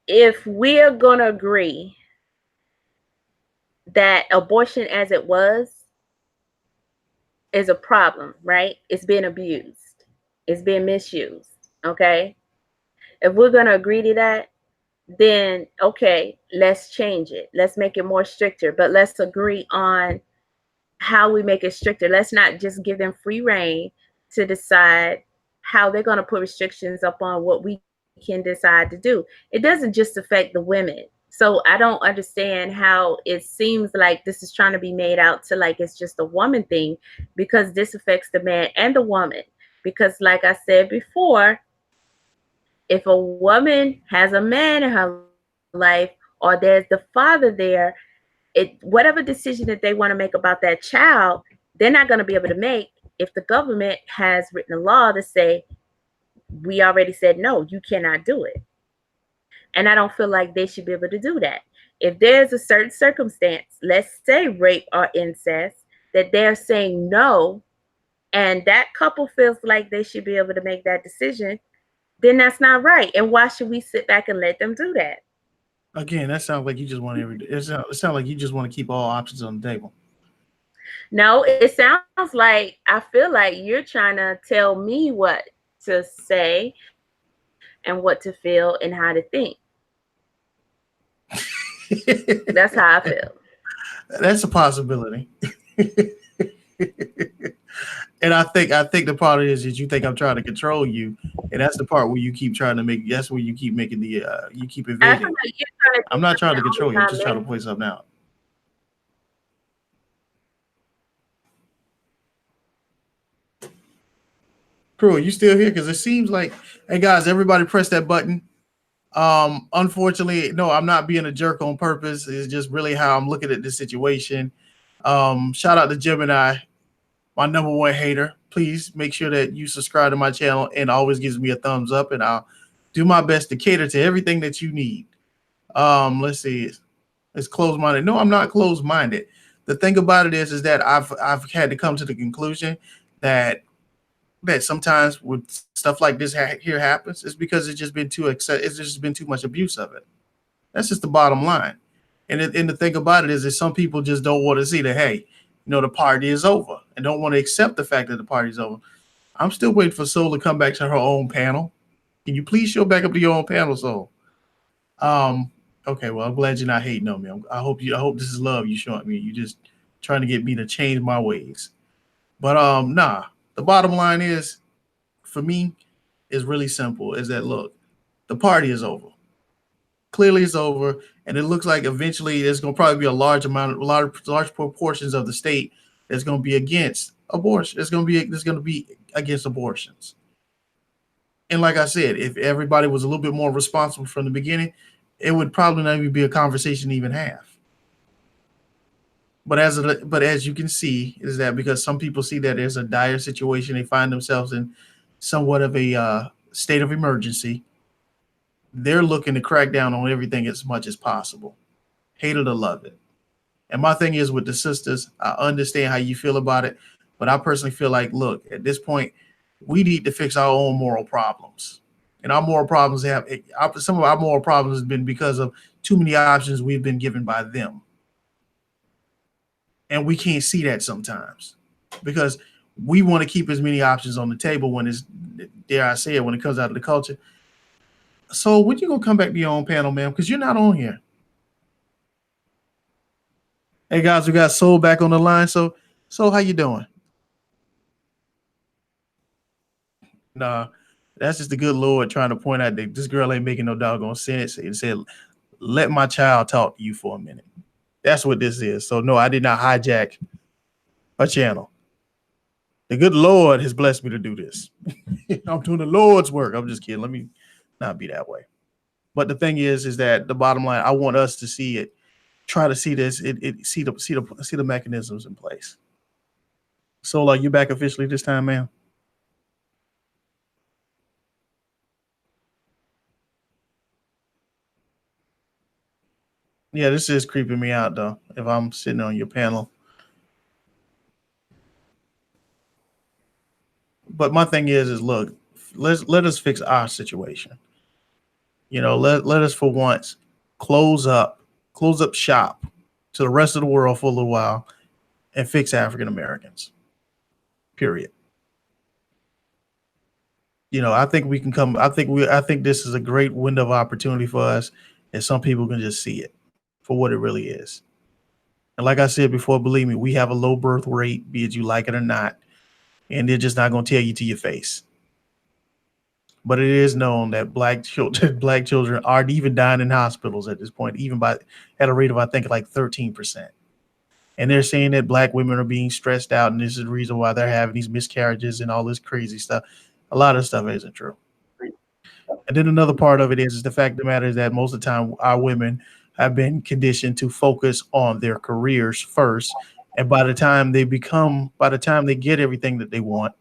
If we're going to agree that abortion as it was is a problem, right? It's being abused, it's being misused. Okay. If we're going to agree to that, then okay, let's change it. Let's make it more stricter, but let's agree on how we make it stricter. Let's not just give them free reign to decide how they're going to put restrictions upon what we can decide to do. It doesn't just affect the women. So I don't understand how it seems like this is trying to be made out to like it's just a woman thing, because this affects the man and the woman. Because, like I said before, if a woman has a man in her life, or there's the father there, whatever decision that they want to make about that child, they're not going to be able to make if the government has written a law to say, we already said no, you cannot do it. And I don't feel like they should be able to do that. If there's a certain circumstance, let's say rape or incest, that they're saying no, and that couple feels like they should be able to make that decision, then that's not right. And why should we sit back and let them do that? Again, that sounds like you just want it sounds like you just want to keep all options on the table. No, it sounds like I feel like you're trying to tell me what to say and what to feel and how to think. That's how I feel. That's a possibility. And I think the part is that you think I'm trying to control you, and that's the part where you keep trying to make. That's where you keep making you keep I feel evading. like you're trying to I'm do not trying something to all the control you. I'm time, just trying man. to point something out. Crew, are you still here? Because it seems like, hey guys, everybody press that button. Unfortunately, no, I'm not being a jerk on purpose. It's just really how I'm looking at this situation. Shout out to Gemini, my number one hater. Please make sure that you subscribe to my channel and always gives me a thumbs up, and I'll do my best to cater to everything that you need. Let's see. It's closed minded. No, I'm not closed minded. The thing about it is that I've had to come to the conclusion that sometimes when stuff like this here happens, it's because it's just been too much abuse of it. That's just the bottom line. And the thing about it is that some people just don't want to see that, hey, the party is over, and don't want to accept the fact that the party's over. I'm still waiting for Soul to come back to her own panel. Can you please show back up to your own panel, Soul? Um, okay, well, I'm glad you're not hating on me. I hope this is love you showing me. You just trying to get me to change my ways. But nah. The bottom line is, for me, is really simple. Is that, look, the party is over. Clearly, it's over, and it looks like eventually there's going to probably be large proportions of the state that's going to be against abortion. There's going to be against abortions. And like I said, if everybody was a little bit more responsible from the beginning, it would probably not even be a conversation to even have. But as you can see, is that because some people see that there's a dire situation, they find themselves in somewhat of a state of emergency. They're looking to crack down on everything as much as possible. Hate it or love it. And my thing is with the sisters, I understand how you feel about it, but I personally feel like, look, at this point, we need to fix our own moral problems. And our moral problems some of our moral problems has been because of too many options we've been given by them. And we can't see that sometimes because we want to keep as many options on the table when it's, dare I say it, when it comes out of the culture. So when you gonna come back to your own panel, ma'am? Because you're not on here. Hey guys, we got Soul back on the line. So how you doing? Nah, that's just the good Lord trying to point out that this girl ain't making no doggone sense. It said, let my child talk to you for a minute. That's what this is. So no, I did not hijack a channel. The good Lord has blessed me to do this. I'm doing the Lord's work. I'm just kidding. Let me not be that way. But the thing is that the bottom line, I want us to see it, try to see this, see the mechanisms in place. So, like, you back officially this time, man? Yeah, this is creeping me out though. If I'm sitting on your panel, but my thing is look, let us fix our situation. Let us for once close up shop to the rest of the world for a little while and fix African Americans. Period. I think we can come. I think this is a great window of opportunity for us, and some people can just see it for what it really is. And like I said before, believe me, we have a low birth rate, be it you like it or not, and they're just not going to tell you to your face. but it is known that black children black children are even dying in hospitals at this point, even by at a rate of I think like 13%. And they're saying that black women are being stressed out, and this is the reason why they're having these miscarriages and all this crazy stuff. A lot of stuff isn't true. And then another part of it is the fact of the matter is that most of the time our women have been conditioned to focus on their careers first. And by the time they get everything that they want,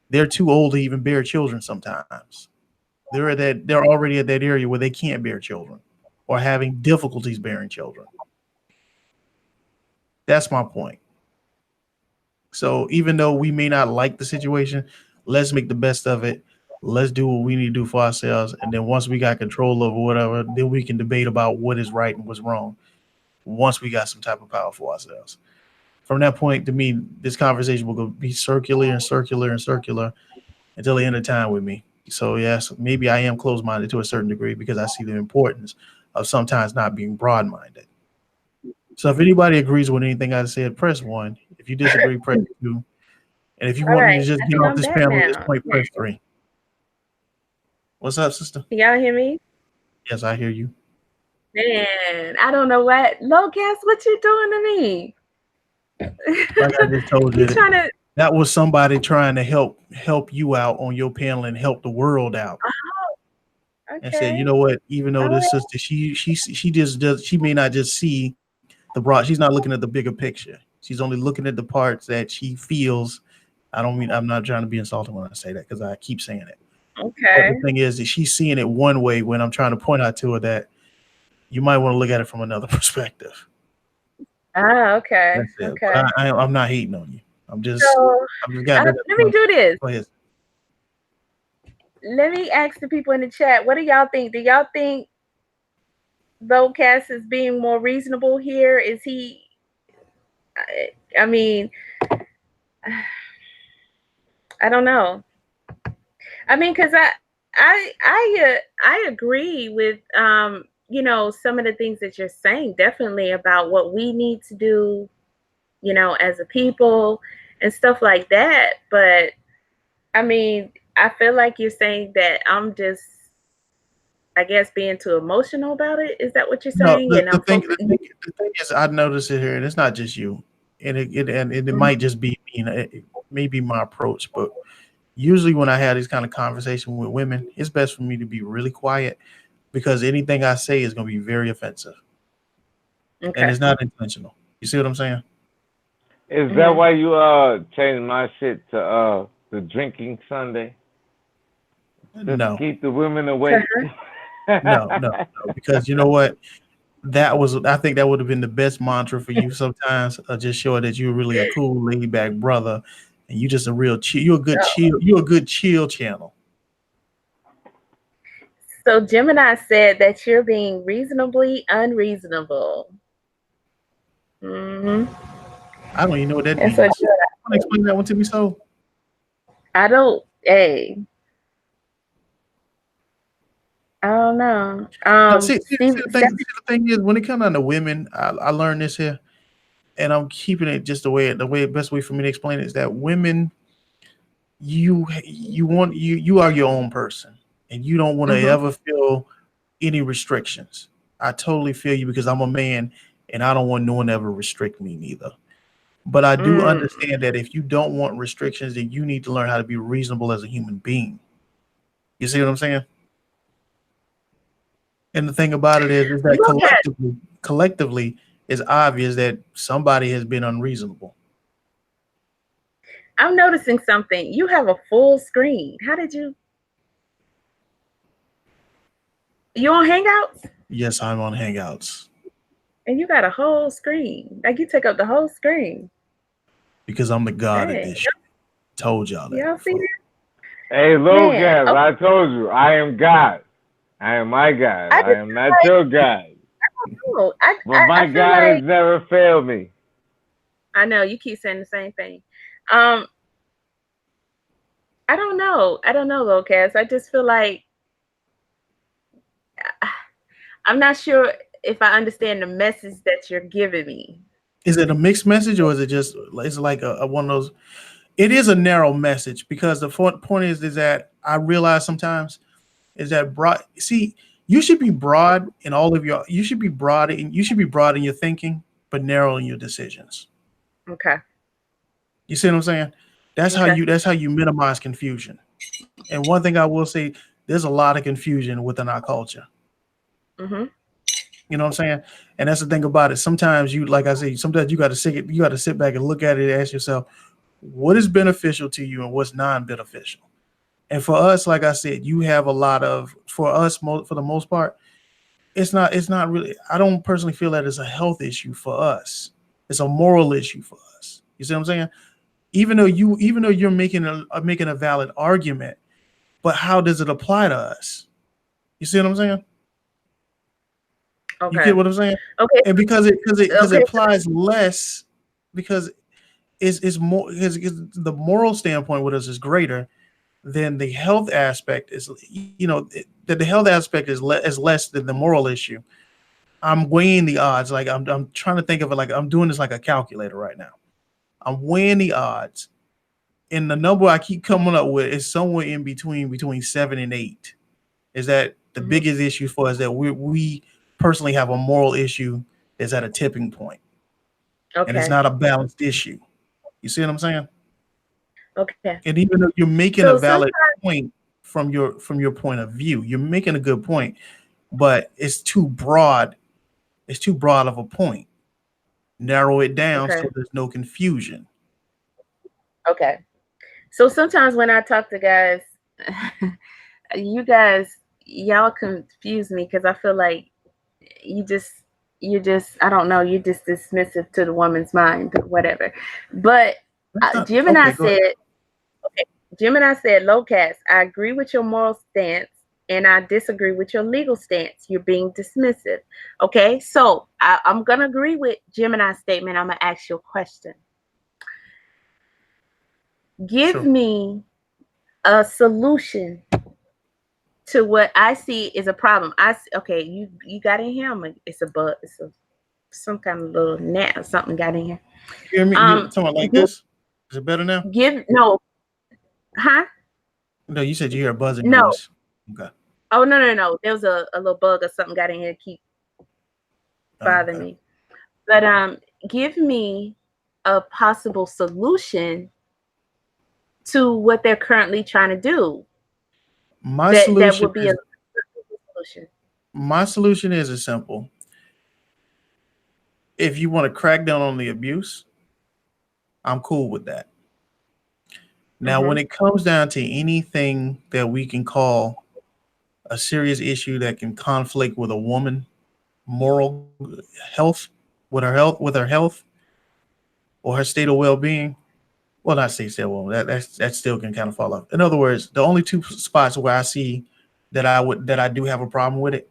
they're too old to even bear children sometimes. They're already at that area where they can't bear children or having difficulties bearing children. That's my point. So even though we may not like the situation, let's make the best of it. Let's do what we need to do for ourselves. And then once we got control over whatever, then we can debate about what is right and what's wrong once we got some type of power for ourselves. From that point, to me, this conversation will be circular and circular and circular until the end of time with me. So yes, maybe I am closed-minded to a certain degree because I see the importance of sometimes not being broad-minded. So if anybody agrees with anything I said, press one. If you disagree, press two. And if you All want me to right, just I get think off I'm this back panel at this now. point, press three. What's up, sister? Can y'all hear me? Yes, I hear you. Man, I don't know what. Locas, what you doing to me? Like I just told You you, trying to? that was somebody trying to help you out on your panel and help the world out. And said, you Okay. know what? Even though All this right. sister, she just does, she may not just see the broad. She's not looking at the bigger picture. She's only looking at the parts that she feels. I'm not trying to be insulting when I say that because I keep saying it. But the Okay. thing is that she's seeing it one way when I'm trying to point out to her that you might want to look at it from another perspective. Okay. That's it. But Okay. I'm not hating on you. So I'm just got that. let me do this. Go ahead. Let me ask the people in the chat. What do y'all think? Do y'all think Locas is being more reasonable here? Is he? I mean, I don't know. I mean, because I agree with some of the things that you're saying. Definitely about what we need to do, as a people and stuff like that. But I mean, I feel like you're saying that I'm just, I guess, being too emotional about it. Is that what you're No, saying? And I'm focusing. the thing is, I noticed it here, and it's not just you, and it Mhm. might just be it may be my approach, but usually when I have these kind of conversation with women, it's best for me to be really quiet because anything I say is going to be very offensive, and Okay. it's not intentional. You see what I'm saying? Is that Hmm. why you changed my shit to the drinking Sunday? Just to No, keep the women away? because you know what? That was I think that would have been the best mantra for you sometimes. Just show that you're really a cool, laid back brother, and you just a real chill. You're a good chill channel. So Gemini said that you're being reasonably unreasonable. Hmm. I don't even know what that That's what means. Want to explain that one to me, so? I don't. Hey, I don't know. No, Steve. the thing is, when it comes down to women, I learned this here, and I'm keeping it just the best way for me to explain it is that women, you are your own person, and you don't want to Mhm. ever feel any restrictions. I totally feel you because I'm a man, and I don't want no one to ever restrict me neither. But I do Mm. understand that if you don't want restrictions, then you need to learn how to be reasonable as a human being. You see what I'm saying? And the thing about it is that Look at. collectively, it's obvious that somebody has been unreasonable. I'm noticing something. You have a full screen. How did you? You on Hangouts? Yes, I'm on Hangouts And you got a whole screen. Like you took up the whole screen. because I'm the god of Hey, this shit. Told y'all that y'all see before. that? Hey, Man, Logaz, oh, I told you, I am God. I am my God. I I just am feel not like, your God. oh, I, But I, my I feel God has like, never failed me. I know you keep saying the same thing. Um, I don't know. I don't know, Locas. I just feel like I'm not sure if I understand the message that you're giving me. Is it a mixed message or is it just it's like a one of those? it is a narrow message because the point is that I realize sometimes is that broad. See, you should be broad in all of your. You should be broad in your thinking, but narrow in your decisions. Okay. You see what I'm saying? Okay. That's how you minimize confusion. And one thing I will say, there's a lot of confusion within our culture. Mhm. You know what I'm saying? And that's the thing about it. Sometimes you, like I say, sometimes you got to sit back and look at it and ask yourself, what is beneficial to you and what's non-beneficial. And for us, like I said, you have a lot of for us for the most part, it's not really. I don't personally feel that it's a health issue for us. It's a moral issue for us. You see what I'm saying? Even though you're making a valid argument, but how does it apply to us? You see what I'm saying? You get Okay. what I'm saying? Okay. And because it Okay. applies less because it's more because the moral standpoint with us is greater than the health aspect is. That the health aspect is less than the moral issue. I'm weighing the odds. Like I'm trying to think of it like I'm doing this like a calculator right now. I'm weighing the odds, and the number I keep coming up with is somewhere in between 7 and 8. Is that the Mhm. biggest issue for us that we personally have a moral issue that's at a tipping point, and it's Okay. not a balanced issue. You see what I'm saying? Okay. And even though you're making a So sometimes, valid point from your point of view, you're making a good point, but it's too broad. It's too broad of a point. Narrow it down okay. so there's no confusion. Okay. So sometimes when I talk to guys, you guys, y'all confuse me because I feel like you just, I don't know, you're just dismissive to the woman's mind or whatever. But That's not Gemini okay. Go ahead. said, okay, Gemini said, Locast, I agree with your moral stance and I disagree with your legal stance. You're being dismissive. Okay, so I'm going to agree with Gemini's statement. I'm going to ask you a question. Give Sure. me a solution to what I see is a problem. Okay, you got in here. It's a bug. It's some kind of little gnat or something got in here. You hear me? You Um, talking about like give, this? Is it better now? give no, huh? No, you said you hear a buzzing No. noise. Okay. Oh no. There was a little bug or something got in here, keep bothering Okay. me. But give me a possible solution to what they're currently trying to do. My That solution would be a is solution. my solution is as simple. If you want to crack down on the abuse, I'm cool with that. Now, Mm-hmm. when it comes down to anything that we can call a serious issue that can conflict with a woman moral health, with her health or her state of well-being, well, not state of well, that still can kind of fall off. In other words, the only two spots where I see that I do have a problem with it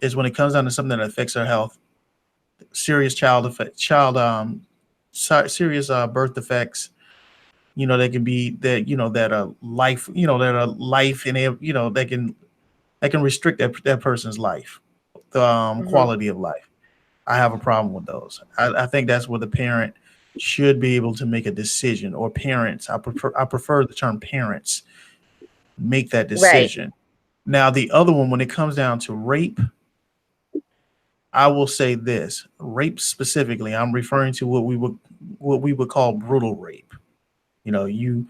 is when it comes down to something that affects her health, serious serious birth defects. That can be that life. That are life and that can restrict that person's life, the Mm-hmm. quality of life. I have a problem with those. I think that's where the parent should be able to make a decision, or parents. I prefer the term parents make that Right. decision. Now, the other one, when it comes down to rape, I will say this: rape specifically. I'm referring to what we would call brutal rape. You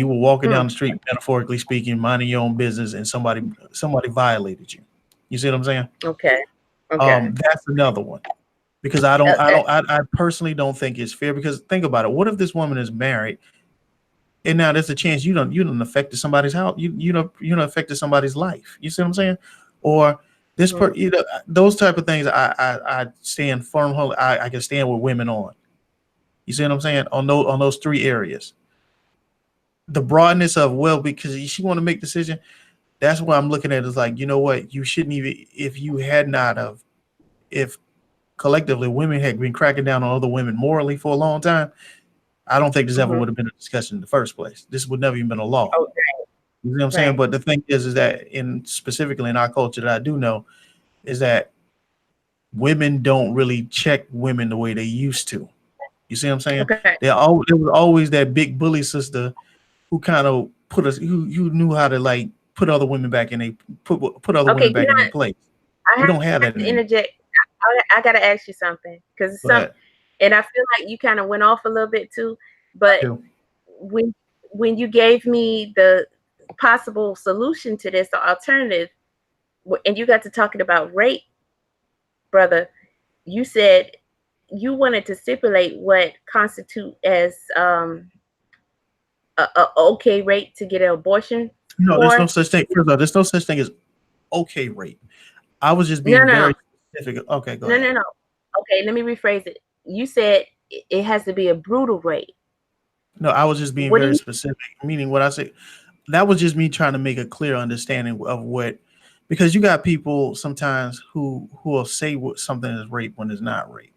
were walking Mm. down the street, metaphorically speaking, minding your own business, and somebody violated you. You see what I'm saying? Okay. Okay. That's another one because Uh, uh, I personally don't think it's fair. Because think about it: what if this woman is married, and now there's a chance you don't affected somebody's house, you know affected somebody's life. You see what I'm saying? Or mhm. those type of things. I stand firm. I can stand with women on. You see what I'm saying? On those three areas, the broadness of because she want to make decision. That's what I'm looking at. Is like, you know what, you shouldn't even, if you had not of if collectively women had been cracking down on other women morally for a long time, I don't think this ever Mhm. would have been a discussion in the first place. This would never even been a law. Okay. You know what I'm saying? Right. But the thing is that specifically in our culture that I do know is that women don't really check women the way they used to. You see what I'm saying? Okay. There was always that big bully sister who kind of put us who knew how to like put other women back in a put other women Okay. back in their place. I We don't have have that to anymore. interject. I got to ask you something because it's some, But and I feel like you kind of went off a little bit too. But do. when when you gave me the possible solution to this, or alternative, and you got to talking about rape, brother, you said you wanted to stipulate what constitute as a okay rate to get an abortion No, there's no for. such thing. First of all, there's no such thing as okay rape. I was just No, being no, no, very specific. Okay, go no, ahead. no, no. Okay, let me rephrase it. You said it has to be a brutal rate. No, I was just being What do very you? specific. Meaning, what I say, that was just me trying to make a clear understanding of what, because you got people sometimes who will say what something is rape when it's not rape.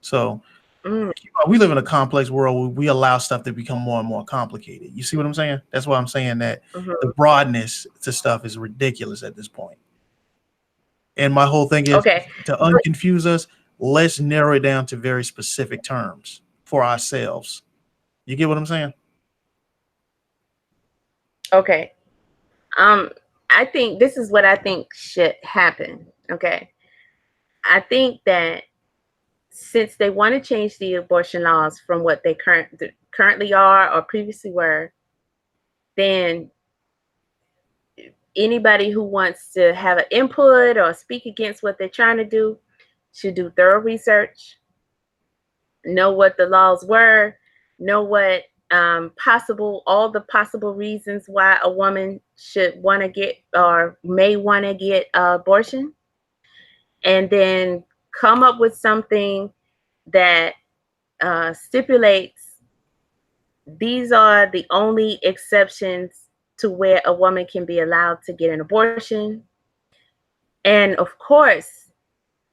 So Mm, we live in a complex world where we allow stuff to become more and more complicated. You see what I'm saying? That's why I'm saying that the mhm. broadness to stuff is ridiculous at this point. And my whole thing is Okay, to but unconfuse us, let's narrow it down to very specific terms for ourselves. You get what I'm saying? okay. Um, I think this is what I think should happen. Okay, I think that since they want to change the abortion laws from what they currently are or previously were, then anybody who wants to have an input or speak against what they're trying to do should do thorough research, know what the laws were, know what possible all the possible reasons why a woman should want to get or may want to get abortion, and then come up with something that stipulates these are the only exceptions to where a woman can be allowed to get an abortion. And of course,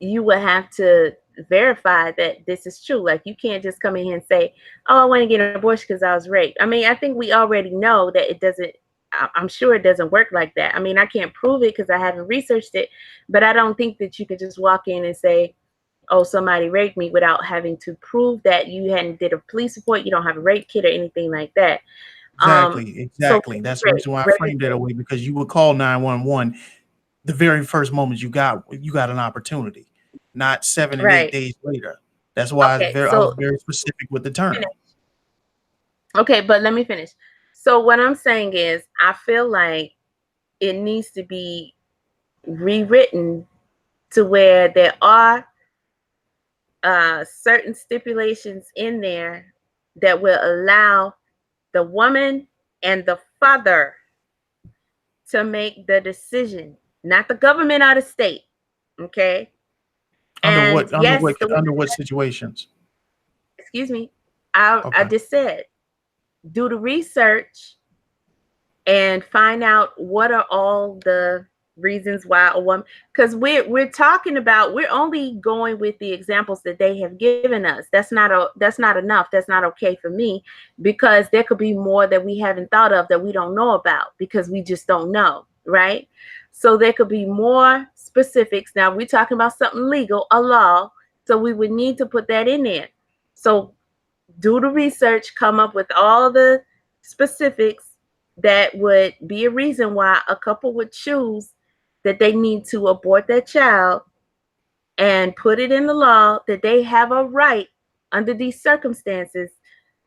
you will have to verify that this is true. Like, you can't just come in here and say, "Oh, I want to get an abortion because I was raped." I mean, I think we already know that it doesn't. I'm sure it doesn't work like that. I mean, I can't prove it because I haven't researched it, but I don't think that you could just walk in and say, "Oh, somebody raped me," without having to prove that you hadn't did a police report, you don't have a rape kit or anything like that. Um, Exactly, so exactly. That's the reason why I framed it that way, because you would call 911 the very first moment you got an opportunity, not 7 and 8 right. days later. That's why Okay, I was so very specific with the term. okay, but let me finish. So what I'm saying is, I feel like it needs to be rewritten to where there are certain stipulations in there that will allow the woman and the father to make the decision, not the government or the state. Okay. Under And what under yes, what the women, under what situations? excuse me, I Okay. just said, do the research and find out what are all the reasons why a woman, because we're talking about, we're only going with the examples that they have given us. That's not enough. That's not okay for me, because there could be more that we haven't thought of that we don't know about because we just don't know, right? So there could be more specifics. Now we're talking about something legal, a law, so we would need to put that in there. So do the research, come up with all the specifics that would be a reason why a couple would choose that they need to abort their child, and put it in the law that they have a right under these circumstances,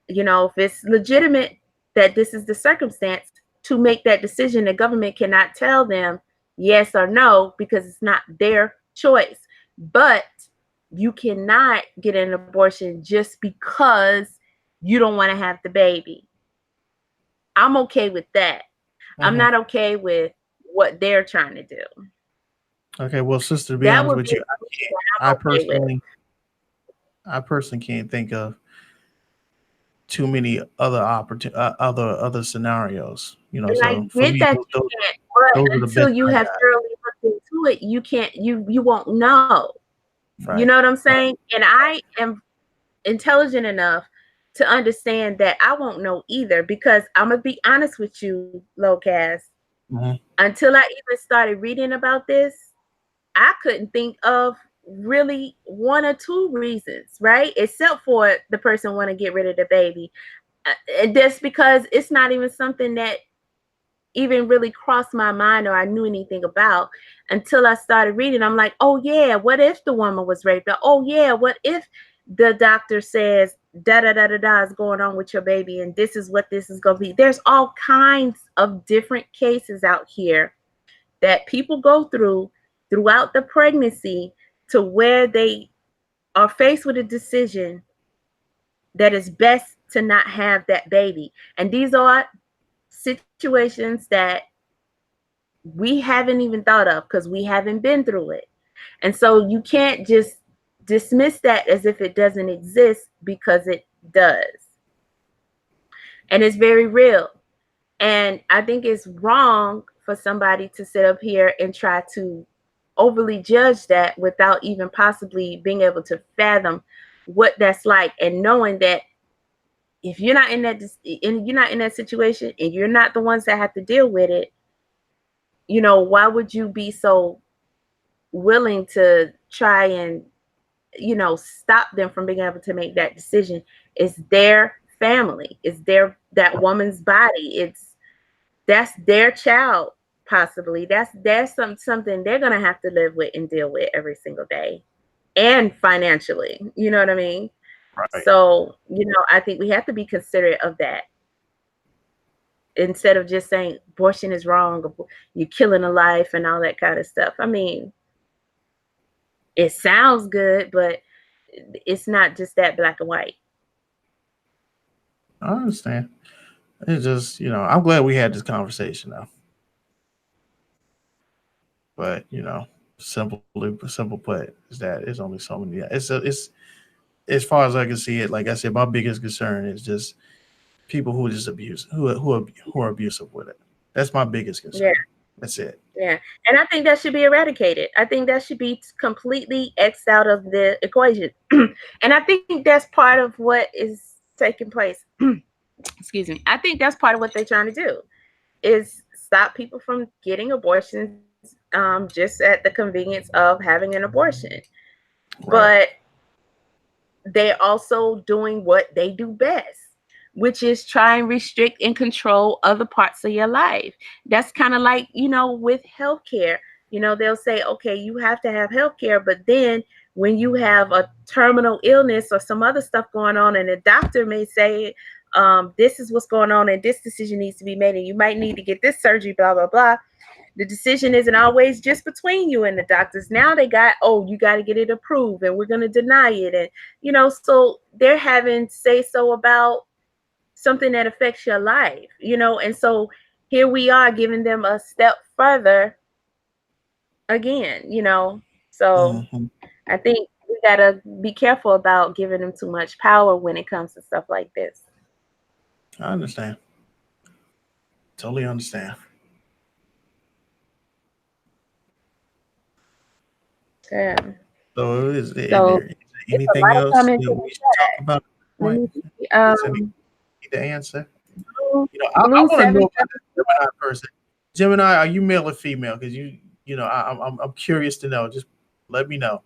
if it's legitimate that this is the circumstance, to make that decision. The government cannot tell them yes or no because it's not their choice. But you cannot get an abortion just because you don't want to have the baby. I'm okay with that. I'm Hmm. not okay with what they're trying to do. Okay. Well, sister, to be That honest would with be you, a solution I that I'm okay with. personally, I personally can't think of too many other scenarios. And I So for get me, that those you those, can't, but those are the until best you I have got. thoroughly looked into it, you can't, you won't know. You Right. know what I'm Right. saying? And I am intelligent enough to understand that I won't know either, because I'm gonna be honest with you, Locast. Hmm. Until I even started reading about this, I couldn't think of really one or two reasons, right? Except for the person want to get rid of the baby. And that's because it's not even something that even really crossed my mind or I knew anything about until I started reading. I'm like, oh yeah, what if the woman was raped? Or, oh yeah, what if the doctor says da da da da da is going on with your baby and this is what this is going to be? There's all kinds of different cases out here that people go through throughout the pregnancy to where they are faced with a decision that is best to not have that baby. And these are situations that we haven't even thought of because we haven't been through it. And so you can't just dismiss that as if it doesn't exist because it does. And it's very real. And I think it's wrong for somebody to sit up here and try to overly judge that without even possibly being able to fathom what that's like and knowing that if you're not in that and you're not in that situation and you're not the ones that have to deal with it, you know, why would you be so willing to try and, you know, stop them from being able to make that decision? It's their family, it's their that woman's body, that's their child, possibly. That's something they're gonna have to live with and deal with every single day, and financially. You know what I mean? Right. So, you know, I think we have to be considerate of that instead of just saying abortion is wrong, or you're killing a life and all that kind of stuff. I mean, it sounds good, but it's not just that black and white. I understand. It's just, I'm glad we had this conversation now. But simple put is that it's only so many. It's as far as I can see it. Like I said, my biggest concern is just people who just abuse, who are abusive with it. That's my biggest concern. Yeah. That's it. Yeah. And I think that should be eradicated. I think that should be completely X'd out of the equation. And I think that's part of what is taking place. Excuse me. I think that's part of what they're trying to do is stop people from getting abortions just at the convenience of having an abortion. Right. But they're also doing what they do best, which is try and restrict and control other parts of your life. That's kind of like, you know, with healthcare. You know, they'll say, okay, you have to have healthcare, but then when you have a terminal illness or some other stuff going on, and the doctor may say, this is what's going on, and this decision needs to be made, and you might need to get this surgery, blah, blah, blah. The decision isn't always just between you and the doctors. Now they got, oh, you got to get it approved and we're going to deny it. And, you know, so they're having say so about something that affects your life, you know. And so here we are giving them a step further again, you know. So Mm-hmm. I think we got to be careful about giving them too much power when it comes to stuff like this. I understand. Totally understand. Yeah. So is So there it's a anything lot of else comments that in the we should talk chat. about? Let Point. me see. Is there any the answer? I Blue want to know seven. about this Gemini person. Gemini, are you male or female? Because I'm curious to know. Just let me know.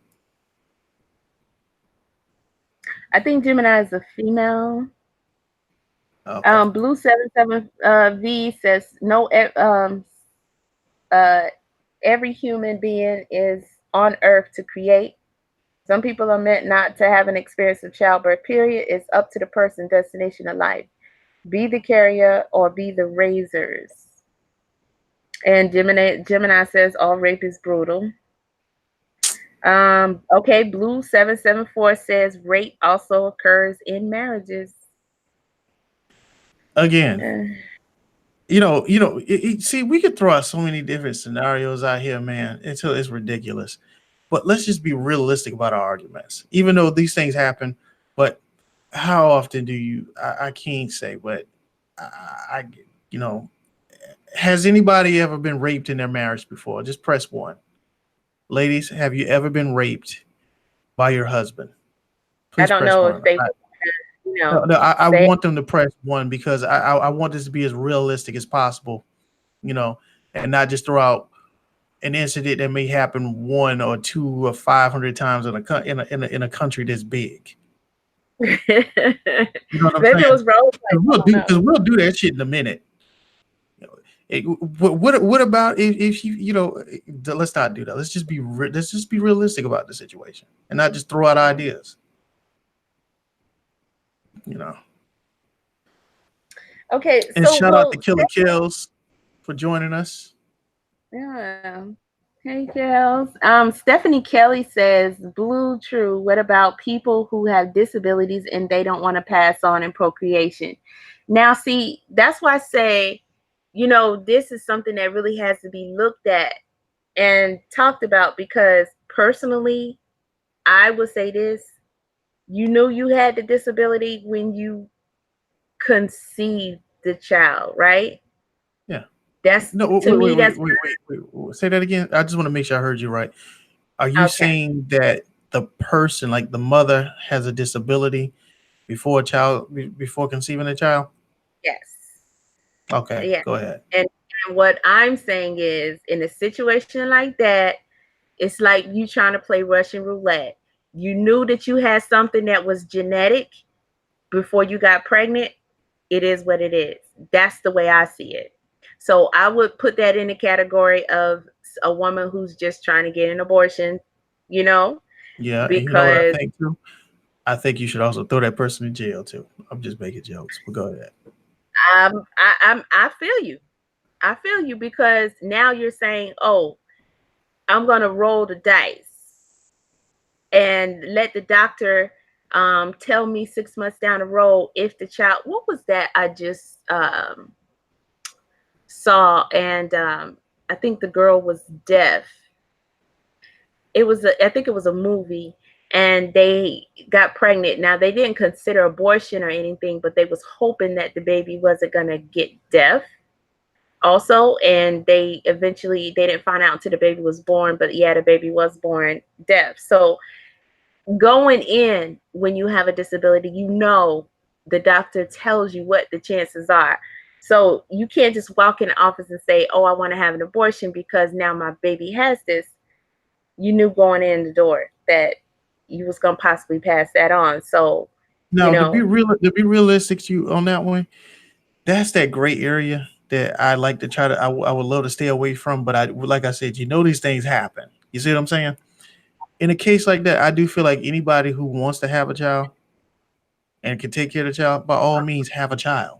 I think Gemini is a female. Okay. Blue 77 V says no. Uh, every human being is on Earth to create. Some people are meant not to have an experience of childbirth. Period. It's up to the person, destination of life. Be the carrier or be the raisers. And Gemini says all rape is brutal. Okay, Blue 774 says rape also occurs in marriages. Again, Uh, see, we could throw out so many different scenarios out here, man, until it's ridiculous. But let's just be realistic about our arguments. Even though these things happen, but how often do you? I can't say, but I you know, has anybody ever been raped in their marriage before? Just press one. Ladies, have you ever been raped by your husband? I Please don't press know one. if they, No, I say want them to press one because I want this to be as realistic as possible, and not just throw out an incident that may happen 1 or 2 or 500 times in a country that's big. Maybe You know what I'm it saying? was role play. I don't Because know. we'll do that shit in a minute. What about if let's not do that. Let's just be realistic about the situation and not just throw out ideas. You know. Okay, And so shout out to well, Killer Kills for joining us. yeah. Hey, Kels. Stephanie Kelly says, Blue, true. What about people who have disabilities and they don't want to pass on in procreation? Now, see, that's why I say, this is something that really has to be looked at and talked about because personally, I would say this. You knew you had the disability when you conceived the child, right? Yeah. That's No, to me, that's wait. Say that again. I just want to make sure I heard you right. Are you okay. saying that the person, like the mother, has a disability before conceiving a child? Yes. Okay, Yeah. go ahead. And what I'm saying is, in a situation like that, it's like you trying to play Russian roulette. You knew that you had something that was genetic before you got pregnant. It is what it is. That's the way I see it. So I would put that in the category of a woman who's just trying to get an abortion, you know, Yeah, and you know what I because think too? I think you should also throw that person in jail too. I'm just making jokes, but go ahead. I feel you. I feel you because now you're saying, oh, I'm gonna roll the dice and let the doctor tell me 6 months down the road if the child. What was that I just saw? And I think the girl was deaf. I think it was a movie, and they got pregnant. Now they didn't consider abortion or anything, but they was hoping that the baby wasn't gonna get deaf also, and they didn't find out until the baby was born, but yeah, the baby was born deaf. So going in when you have a disability, the doctor tells you what the chances are. So you can't just walk in the office and say, oh, I want to have an abortion because now my baby has this. You knew going in the door that you was going to possibly pass that on. So, you Now, know, to be realistic to you on that one, that's that gray area that I like to try to. I would love to stay away from, but like I said, these things happen. You see what I'm saying? In a case like that, I do feel like anybody who wants to have a child and can take care of the child, by all means, have a child.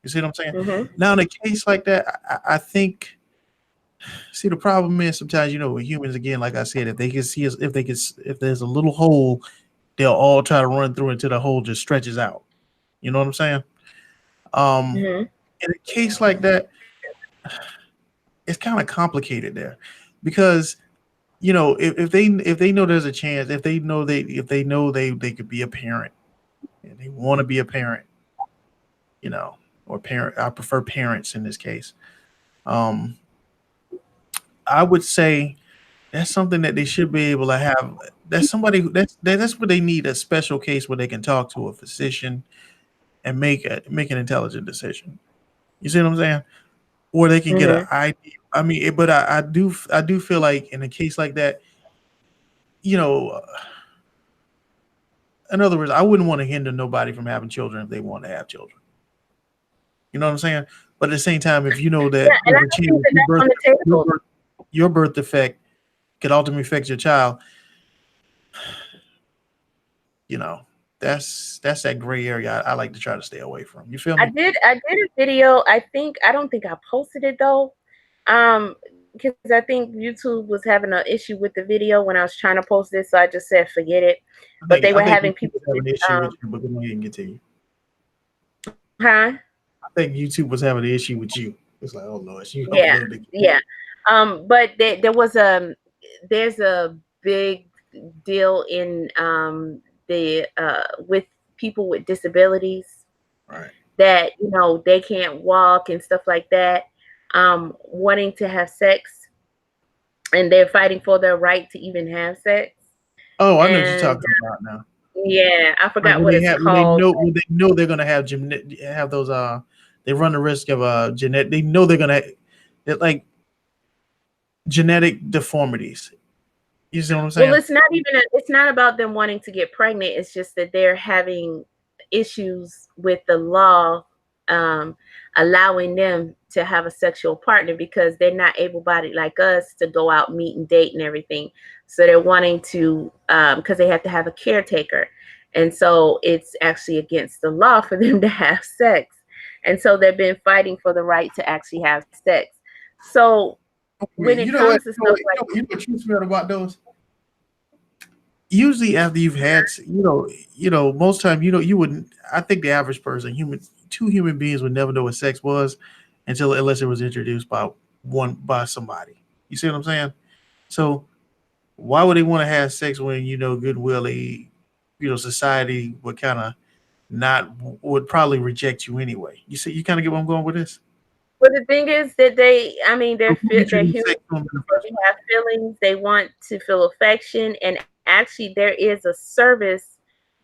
You see what I'm saying? hmm Now, in a case like that, I think. See, the problem is sometimes with humans again, like I said, if they can see us, if there's a little hole, they'll all try to run through until the hole just stretches out. You know what I'm saying? Um, hmm in a case like that, it's kind of complicated there, because if they know there's a chance, if they know they could be a parent and they want to be a parent, or parent. I prefer parents in this case. Um, I would say that's something that they should be able to have. That's somebody that's what they need, a special case where they can talk to a physician and make an intelligent decision. You see what I'm saying? Or they can get an hmm idea. I mean, but I do feel like in a case like that, you know, in other words, I wouldn't want to hinder nobody from having children if they want to have children. You know what I'm saying? But at the same time, if you know Yeah, that and there's I a don't chance think that your that's birth on the your table. birth your birth defect could ultimately affect your child, you know, that's that gray area I like to try to stay away from. You feel me? I did a video. I don't think I posted it though. Because I think YouTube was having an issue with the video when I was trying to post this, so I just said forget it. But they I were think having YouTube people was having an issue um with you, but go ahead and continue. huh? I think YouTube was having an issue with you. It's like, oh Lord, she Yeah, uploaded again. yeah. But there was there's a big deal in the with people with disabilities Right. that they can't walk and stuff like that, wanting to have sex, and they're fighting for their right to even have sex. Oh, I know what you're And talking about now. yeah, I Like forgot what it's called. when they know they're gonna have those they run the risk of genetic, they know they're gonna, it like genetic deformities. You see what I'm Well, saying? it's not about them wanting to get pregnant. It's just that they're having issues with the law um, allowing them to have a sexual partner because they're not able-bodied like us to go out, meet, and date and everything. So they're wanting to because they have to have a caretaker, and so it's actually against the law for them to have sex. And so they've been fighting for the right to actually have sex. So when it You know what? comes to stuff like You know what you smell about those? Usually after you've had, most time, you wouldn't. I think the average person, two human beings would never know what sex was until unless it was introduced by somebody. You see what I'm saying? So why would they want to have sex when goodwilly, society would kind of not would probably reject you anyway. You see, you kind of get where I'm going with this. Well, the thing is that I mean, So who they're introduced human sex to them in the beings. first They place? have feelings. They want to feel affection, and actually, there is a service.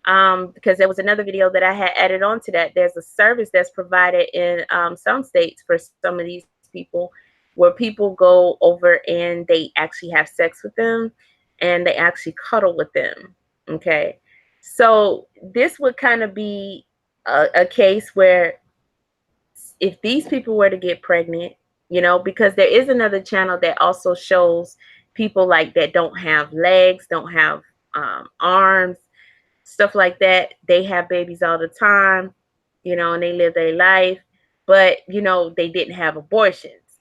Because there was another video that I had added on to that. There's a service that's provided in some states for some of these people, where people go over and they actually have sex with them, and they actually cuddle with them. Okay, so this would kind of be a case where if these people were to get pregnant, because there is another channel that also shows people like that don't have legs, don't have arms, stuff like that. They have babies all the time, and they live their life, but they didn't have abortions.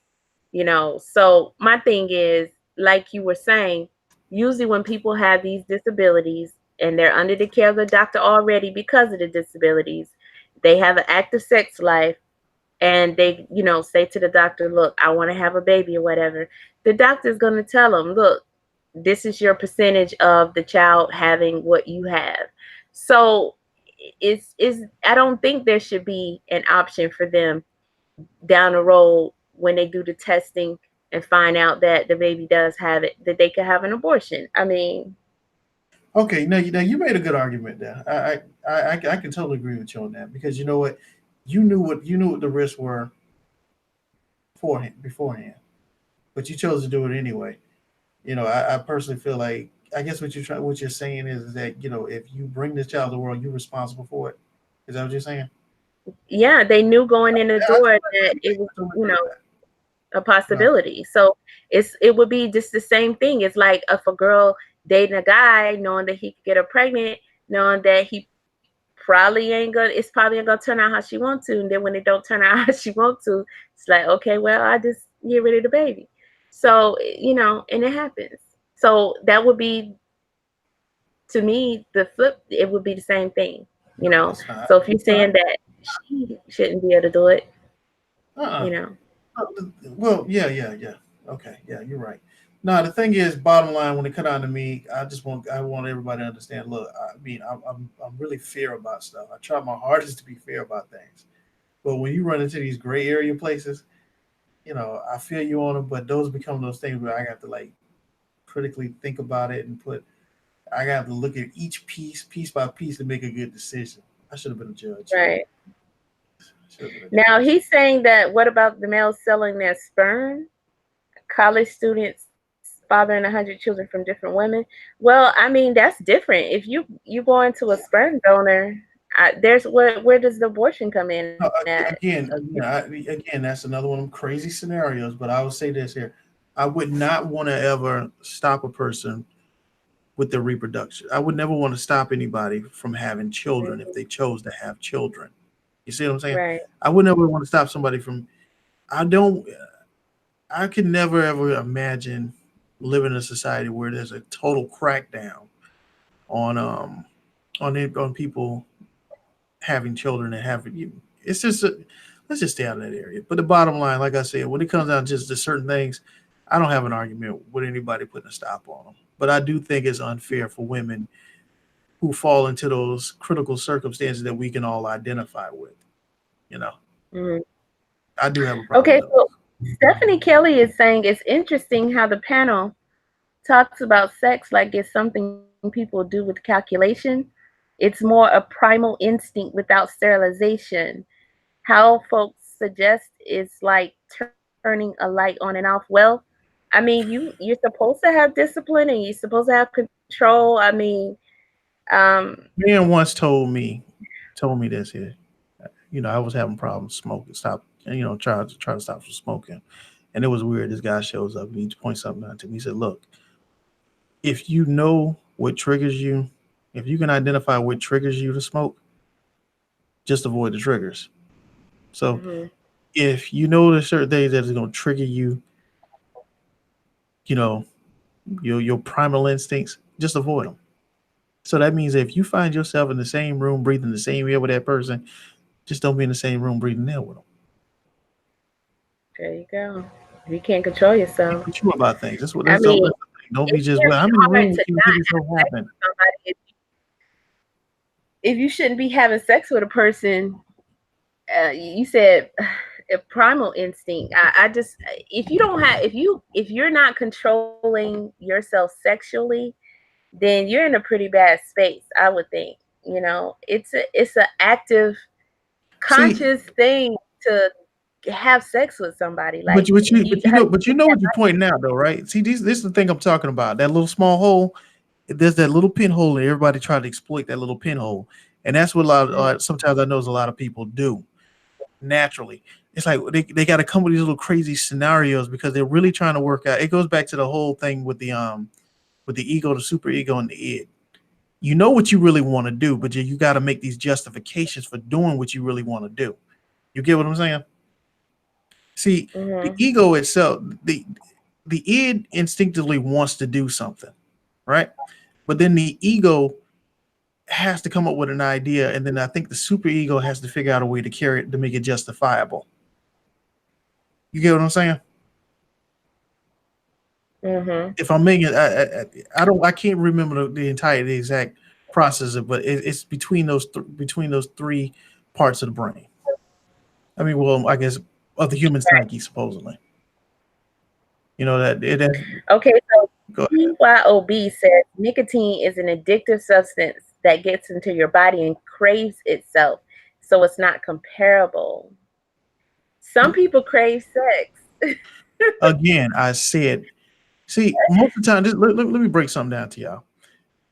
So my thing is, like you were saying, usually when people have these disabilities and they're under the care of the doctor already because of the disabilities, they have an active sex life and they, say to the doctor, look, I want to have a baby or whatever, the doctor's going to tell them, look, this is your percentage of the child having what you have. So I don't think there should be an option for them down the road when they do the testing and find out that the baby does have it, that they could have an abortion. I mean, Okay, now you made a good argument there. I can totally agree with you on that because you know what, you knew what the risks were beforehand, but you chose to do it anyway. I personally feel like I guess what you're saying is that if you bring this child to the world, you're responsible for it. Is that what you're saying? yeah, they knew going in the Yeah, door that it was, I totally agree with that. a Right. possibility. So it would be just the same thing. It's like if a girl dating a guy, knowing that he could get her pregnant, knowing that he probably ain't gonna, it's probably ain't gonna turn out how she want to, and then when it don't turn out how she want to, it's like, okay, well, I just get rid of the baby. So and it happens. So that would be, to me, the flip. It would be the same thing. No, it's not. So if you're It's not. saying that she shouldn't be able to do it, Uh-uh. you know, Well, yeah. Okay, yeah, you're right. Now the thing is, bottom line, when it come down to me, I want everybody to understand. Look, I mean, I'm really fair about stuff. I try my hardest to be fair about things. But when you run into these gray area places, I feel you on them. But those become those things where I got to like critically think about it and put. I got to look at each piece by piece, to make a good decision. I should have been a judge. right. Should have been a Now judge. he's saying that what about the males selling their sperm? College students fathering 100 children from different women. Well, I mean that's different. If you go into a sperm donor, there's where does the abortion come in No, at? again, that's another one of them crazy scenarios. But I will say this here: I would not want to ever stop a person with their reproduction. I would never want to stop anybody from having children if they chose to have children. You see what I'm saying? Right. I would never want to stop somebody from. I don't. I could never ever imagine living in a society where there's a total crackdown on on people having children and having. It's just let's just stay out of that area. But the bottom line, like I said, when it comes down just to certain things, I don't have an argument with anybody putting a stop on them. But I do think it's unfair for women who fall into those critical circumstances that we can all identify with. You know, Mhm. I do have a problem Okay, with so those. Stephanie Kelly is saying it's interesting how the panel talks about sex like it's something people do with calculation. It's more a primal instinct without sterilization. How folks suggest is like turning a light on and off. Well, I I mean, you're supposed to have discipline and you're supposed to have control. I mean, um, Man once told me this here. I was having problems smoking. Stop. Try to stop from smoking. And it was weird. This guy shows up and he points something out to me. He said, "Look, if you know what triggers you, if you can identify what triggers you to smoke, just avoid the triggers. So mhm, if you know there's certain things that is going to trigger you, you know, your primal instincts, just avoid them. So that means if you find yourself in the same room breathing the same air with that person, just don't be in the same room breathing air with them. there you go. If you can't control Be yourself, mature about things. I mean, That's the thing. Don't be it's just, well, very I'm in the hard room to with you. not It just have so sex happen. with somebody if you shouldn't be having sex with a person. You said a primal instinct. I just if you don't have if you're not controlling yourself sexually, then you're in a pretty bad space. I would think. It's an active, See, conscious thing to have sex with somebody. but Like you, but you, you have but you know what you're pointing out, though, right? See, this is the thing I'm talking about. That little small hole. There's that little pinhole, and everybody try to exploit that little pinhole, and that's what a lot. Sometimes I know a lot of people do naturally. It's like they got to come with these little crazy scenarios because they're really trying to work out. It goes back to the whole thing with the ego, the super ego, and the id. You know what you really want to do, but you got to make these justifications for doing what you really want to do. You get what I'm saying? See, the mm-hmm. ego itself, the id instinctively wants to do something, right? But then the ego has to come up with an idea, and then I think the super ego has to figure out a way to carry it to make it justifiable. You get what I'm saying? Mm-hmm. If I'm making, I can't remember the exact process, but it's between between those three parts of the brain. I mean, well, I guess of the human psyche, supposedly. That it has. Okay, so Go ahead. BYOB says nicotine is an addictive substance that gets into your body and craves itself, so it's not comparable. Some people crave sex. Again, I said, see, most of the time, let me break something down to y'all.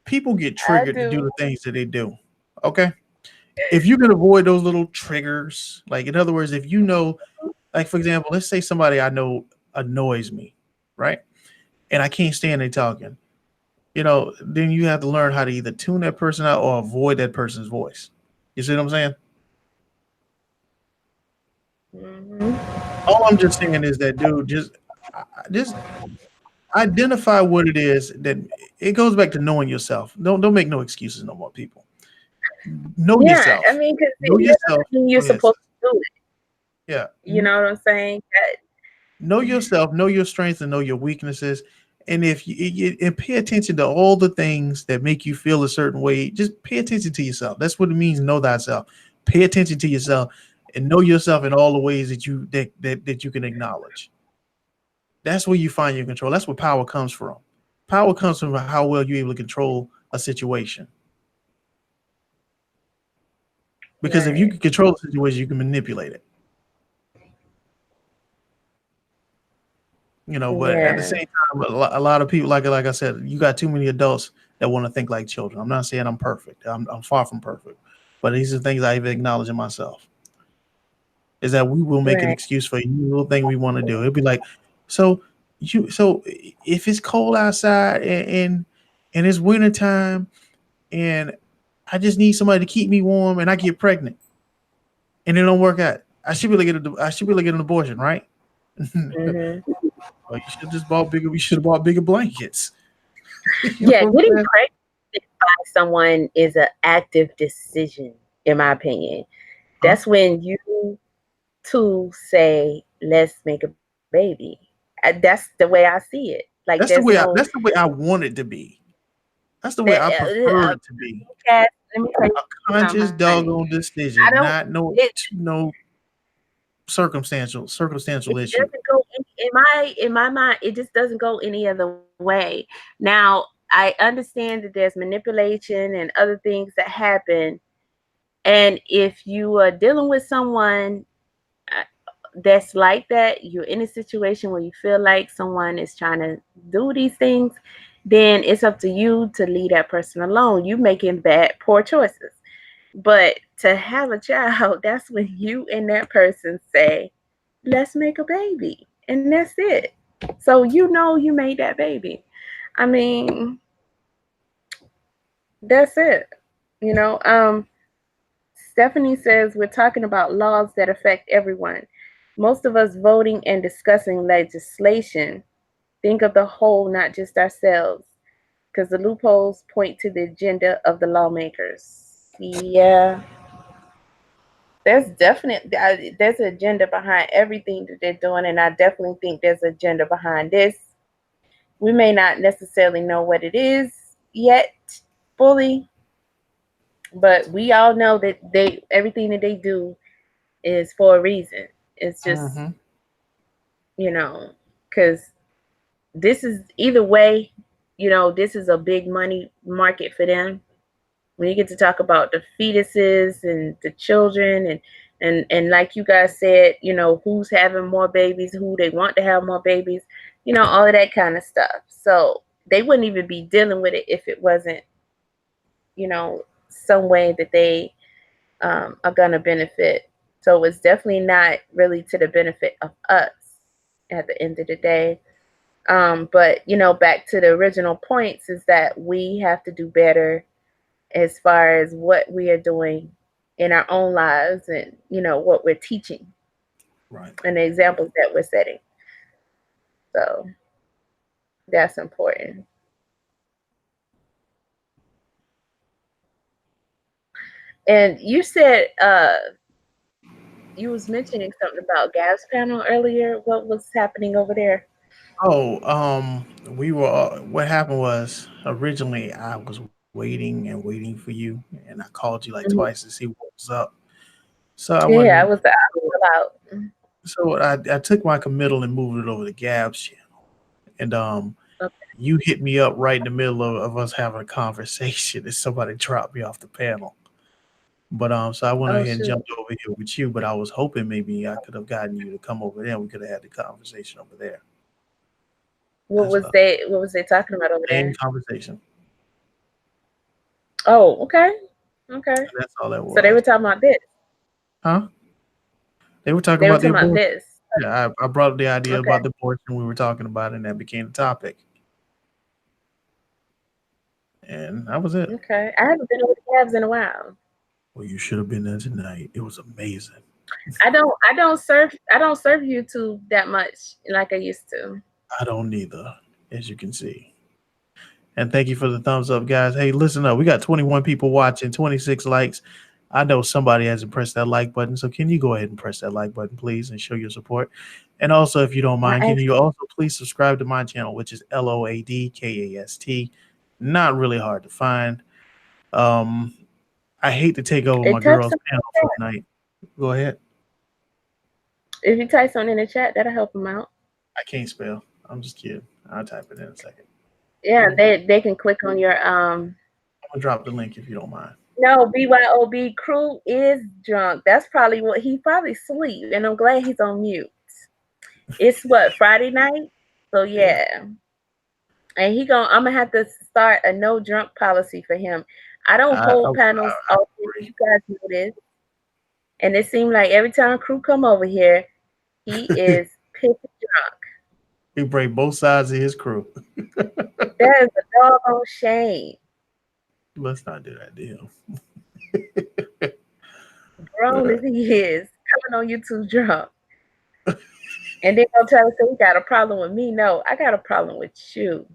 People get I triggered to do do. the things that they do. Okay, if you can avoid those little triggers, like in other words, if you know, like for example, let's say somebody I know annoys me, right, and I can't stand they talking, then you have to learn how to either tune that person out or avoid that person's voice. You see what I'm saying? Hmm. All I'm just saying is that, dude, just identify what it is that it goes back to knowing yourself. Don't make no excuses no more, people. Know Yeah, I yourself. mean, because Know that yourself. doesn't mean you're Go ahead, supposed sis. to do it. Yeah. You know what I'm saying? Know yourself, know your strengths, and know your weaknesses. And if and pay attention to all the things that make you feel a certain way, just pay attention to yourself. That's what it means. Know thyself. Pay attention to yourself and know yourself in all the ways that you can acknowledge. That's where you find your control. That's where power comes from. Power comes from how well you're able to control a situation. Because if you Right, can control the situation, you can manipulate it. But at the yeah, same time, a lot of people, like I said, you got too many adults that want to think like children. I'm not saying I'm perfect. I'm far from perfect, but these are things I even acknowledge in myself. Is that we will make an right. excuse for any little thing we want to do. It'll be like, so so if it's cold outside and it's winter time and I just need somebody to keep me warm and I get pregnant and it don't work out, I should be able to get an abortion, right? Hmm. Well, you should have bought bigger blankets. You know Yeah, what I'm getting saying? pregnant by someone is an active decision, in my opinion. Huh? That's when you two say, "Let's make a baby." That's the way I see it. Like, there's no That's the way I want it to be. That's the way that. I prefer it to be. Cass, let me tell you A something, conscious honey. doggone I decision, don't. not It no circumstantial it issue. doesn't go in my mind. It just doesn't go any other way. Now, I understand that there's manipulation and other things that happen, and if you are dealing with someone, that's like that, you're in a situation where you feel like someone is trying to do these things, then it's up to you to leave that person alone. You making poor choices. But to have a child, that's when you and that person say, let's make a baby. And that's it. So you know you made that baby. I mean, that's it. You know, Stephanie says we're talking about laws that affect everyone. Most of us voting and discussing legislation think of the whole, not just ourselves, because the loopholes point to the agenda of the lawmakers. Yeah, there's an agenda behind everything that they're doing, and I definitely think there's an agenda behind this. We may not necessarily know what it is yet fully, but we all know that they everything that they do is for a reason. It's just, Mm-hmm. you know, because this is either way, this is a big money market for them. When you get to talk about the fetuses and the children and like you guys said, who's having more babies, who they want to have more babies, all of that kind of stuff. So they wouldn't even be dealing with it if it wasn't, some way that they are gonna benefit. So it's definitely not really to the benefit of us at the end of the day. But back to the original points is that we have to do better as far as what we are doing in our own lives and what we're teaching Right. and the examples that we're setting. So that's important. And you said you was mentioning something about gas panel earlier. What was happening over there? Oh, we were. What happened was originally I was waiting and waiting for you, and I called you like twice Mhm. to see what was up. So I Yeah, wanted. I was out. So I took my committal and moved it over to Gab's channel, and Okay. you hit me up right in the middle of us having a conversation, and somebody dropped me off the panel. But so I went Oh ahead and shoot. jumped over here with you. But I was hoping maybe I could have gotten you to come over there. And we could have had the conversation over there. What That's was what I, they what was they talking about over same there? conversation. Oh, okay. Okay. And that's all that So they were was. talking about this. Huh? They were talking They were about the talking about abortion. this. Yeah, I brought up the idea Okay. about the abortion we were talking about, and that became the topic. And that was it. Okay. I haven't been over the cabs in a while. Well, you should have been there tonight. It was amazing. I don't surf YouTube that much like I used to. I don't neither, as you can see. And thank you for the thumbs up, guys. Hey, listen up. We got 21 people watching, 26 likes. I know somebody hasn't pressed that like button. So can you go ahead and press that like button, please, and show your support? And also, if you don't I mind, can you actually also please subscribe to my channel, which is LOADKAST. Not really hard to find. Um, I hate to take over it my type girl's something panel in for the the night. Go ahead. chat. If you type something in the chat, that'll help them out. I can't spell. I'm just kidding. I'll type it in a second. Yeah, they can click on your I'm gonna drop the link if you don't mind. no, BYOB crew is drunk. That's probably what he probably sleep, and I'm glad he's on mute. It's what, Friday night? So Yeah. yeah. And I'm gonna have to start a no drunk policy for him. I don't hold panels I often, agree. you guys know this. And it seems like every time crew come over here, he is pissed drunk. He bring both sides of his crew. That is a doggone shame. Let's not do that to him. Grown as he is, coming on YouTube drunk. And then gonna try to say he got a problem with me. No, I got a problem with you.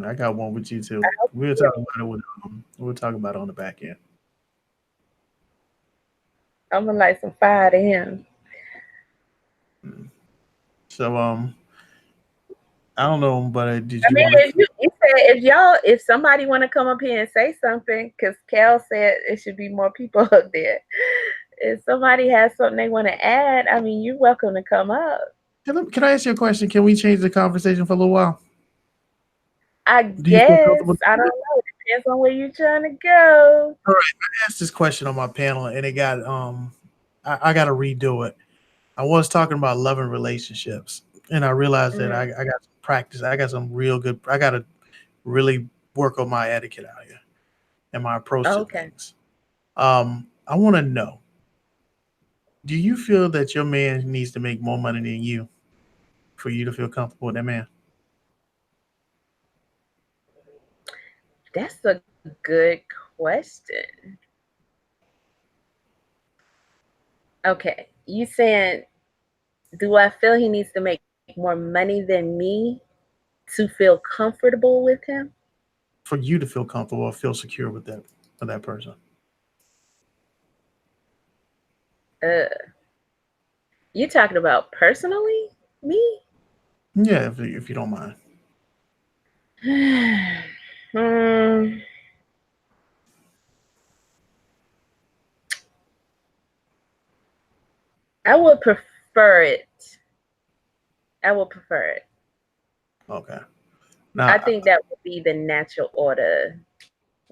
I got one with you I too. hope We'll you talk know. about it we'll talk about it on the back end. I'm gonna light some fire to him. Mm. So I don't know, but did I you mean, want to? if somebody want to come up here and say something, because Cal said it should be more people up there. If somebody has something they want to add, I mean, you're welcome to come up. Can I ask you a question? Can we change the conversation for a little while? I Do you feel guess comfortable I doing don't it? know. It depends on where you're trying to go. All right, I asked this question on my panel, and it got I got to redo it. I was talking about loving relationships, and I realized that Hmm. I got some practice. I got some real good. I got to really work on my etiquette out here and my approach to Okay. things. I want to know: do you feel that your man needs to make more money than you for you to feel comfortable with that man? That's a good question. Okay. You saying, do I feel he needs to make more money than me to feel comfortable with him? For you to feel comfortable or feel secure with that person? Uh, you talking about personally? Me? Yeah, if you don't mind. Hmm, I would prefer it. I would prefer it. Okay. I Now, think that would be the natural order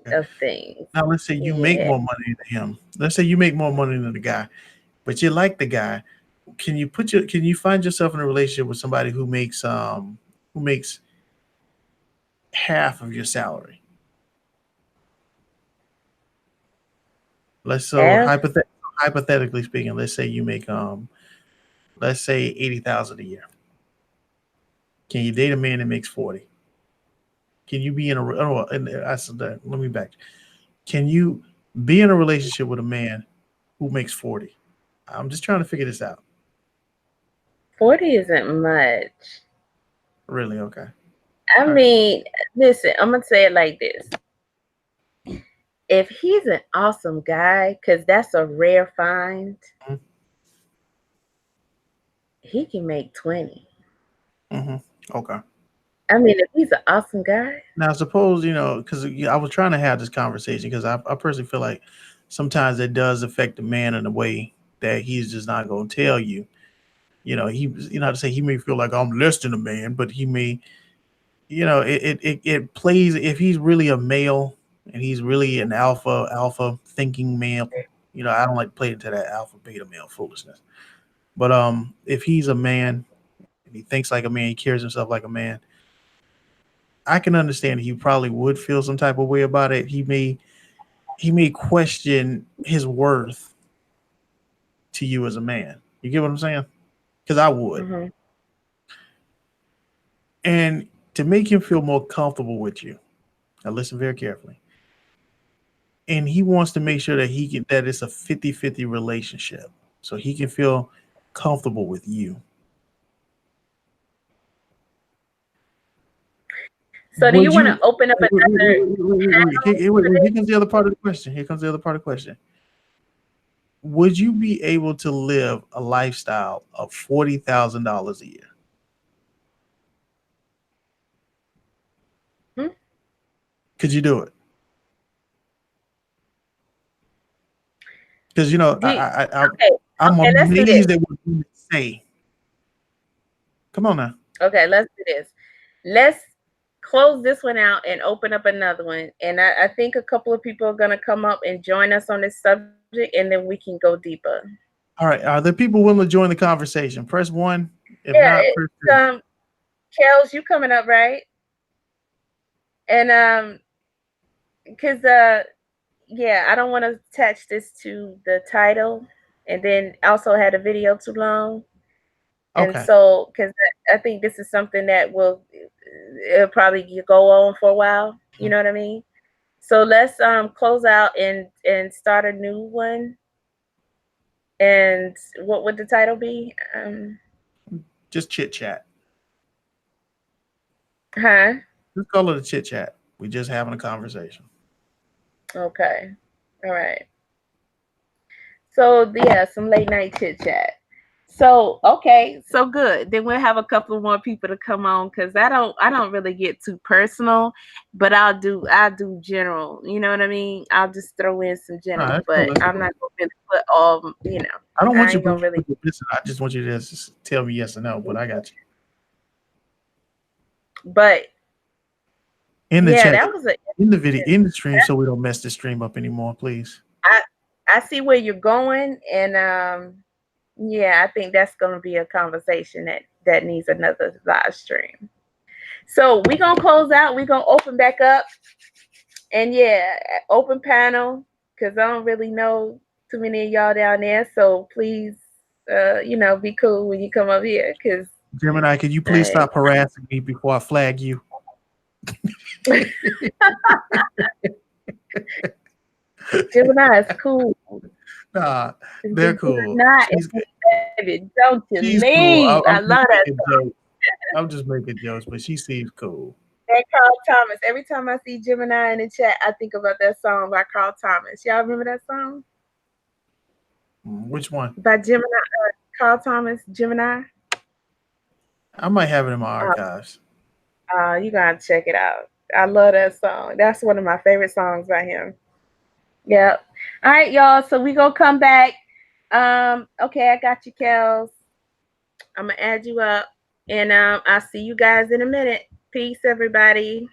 okay. of things. Now let's say you make Yeah. more money than him. Let's say you make more money than the guy, but you like the guy. Can you find yourself in a relationship with somebody who makes half of your salary? Let's so F. hypothetically speaking, let's say you make let's say 80,000 a year. Can you date a man that makes 40? Can you be in a oh, and I said that, let me back. Can you be in a relationship with a man who makes 40? I'm just trying to figure this out. 40 isn't much. Really? Okay. I All right. mean, listen, I'm going to say it like this. If he's an awesome guy, because that's a rare find, he can make 20. Mm-hmm. Okay. I mean, if he's an awesome guy, Now, suppose, because I was trying to have this conversation because I personally feel like sometimes it does affect the man in a way that he's just not going to tell you. To say he may feel like I'm less than a man, but he may, it plays if he's really a male and he's really an alpha thinking male. I don't like to play into that alpha beta male foolishness. But if he's a man and he thinks like a man, he carries himself like a man, I can understand he probably would feel some type of way about it. He may question his worth to you as a man. You get what I'm saying? Because I would. hmm, And to make him feel more comfortable with you, now listen very carefully. And he wants to make sure that it's a 50-50 relationship. So he can feel comfortable with you. so do you Would want to you open up another for Here this? comes the other part of the question. Here comes the other part of the question. Would you be able to live a lifestyle of $40,000 a year? Hmm? Could you do it? Because Okay, I'm okay, let's do this. amazed at what you say. Come on now. Okay, let's do this. Let's close this one out and open up another one. And I think a couple of people are going to come up and join us on this subject, and then we can go deeper. All right. Are there people willing to join the conversation? Press one. If Yeah, not, press two. Kels, you coming up, right? And because yeah, I don't want to attach this to the title, and then also had a video too long. And Okay. so, because I think this is something that it'll probably go on for a while. You know what I mean? So let's close out and start a new one. And what would the title be? Just chit chat. Huh? Just call it a chit chat. We just having a conversation. Okay. All right. So yeah, some late night chit chat. So okay, so good. Then we'll have a couple more people to come on because I don't really get too personal, but I'll do general. You know what I mean? I'll just throw in some All right, general, that's cool. but That's I'm cool. not gonna really put all. I don't want I you ain't to gonna really. listen. I just want you to just tell me yes or no. But I got you But in the yeah, chat, that was a. in the video, in the stream, so we don't mess the stream up anymore, please. I I see where you're going, and Yeah, I think that's going to be a conversation that needs another live stream. So we're going to close out. We're going to open back up. And yeah, open panel, because I don't really know too many of y'all down there. So please, be cool when you come up here, because Gemini, could you please stop harassing me before I flag you? Gemini is cool. Nah, they're cool. Don't you She's leave. cool. I love that. I'm just making jokes, but she seems cool. That Carl Thomas. Every time I see Gemini in the chat, I think about that song by Carl Thomas. Y'all remember that song? Which one? By Gemini, Carl Thomas, Gemini. I might have it in my archives. You gotta check it out. I love that song. That's one of my favorite songs by him. Yep. All right, y'all. So we gonna come back. Okay, I got you, Kels. I'm gonna add you up, and I'll see you guys in a minute. Peace, everybody.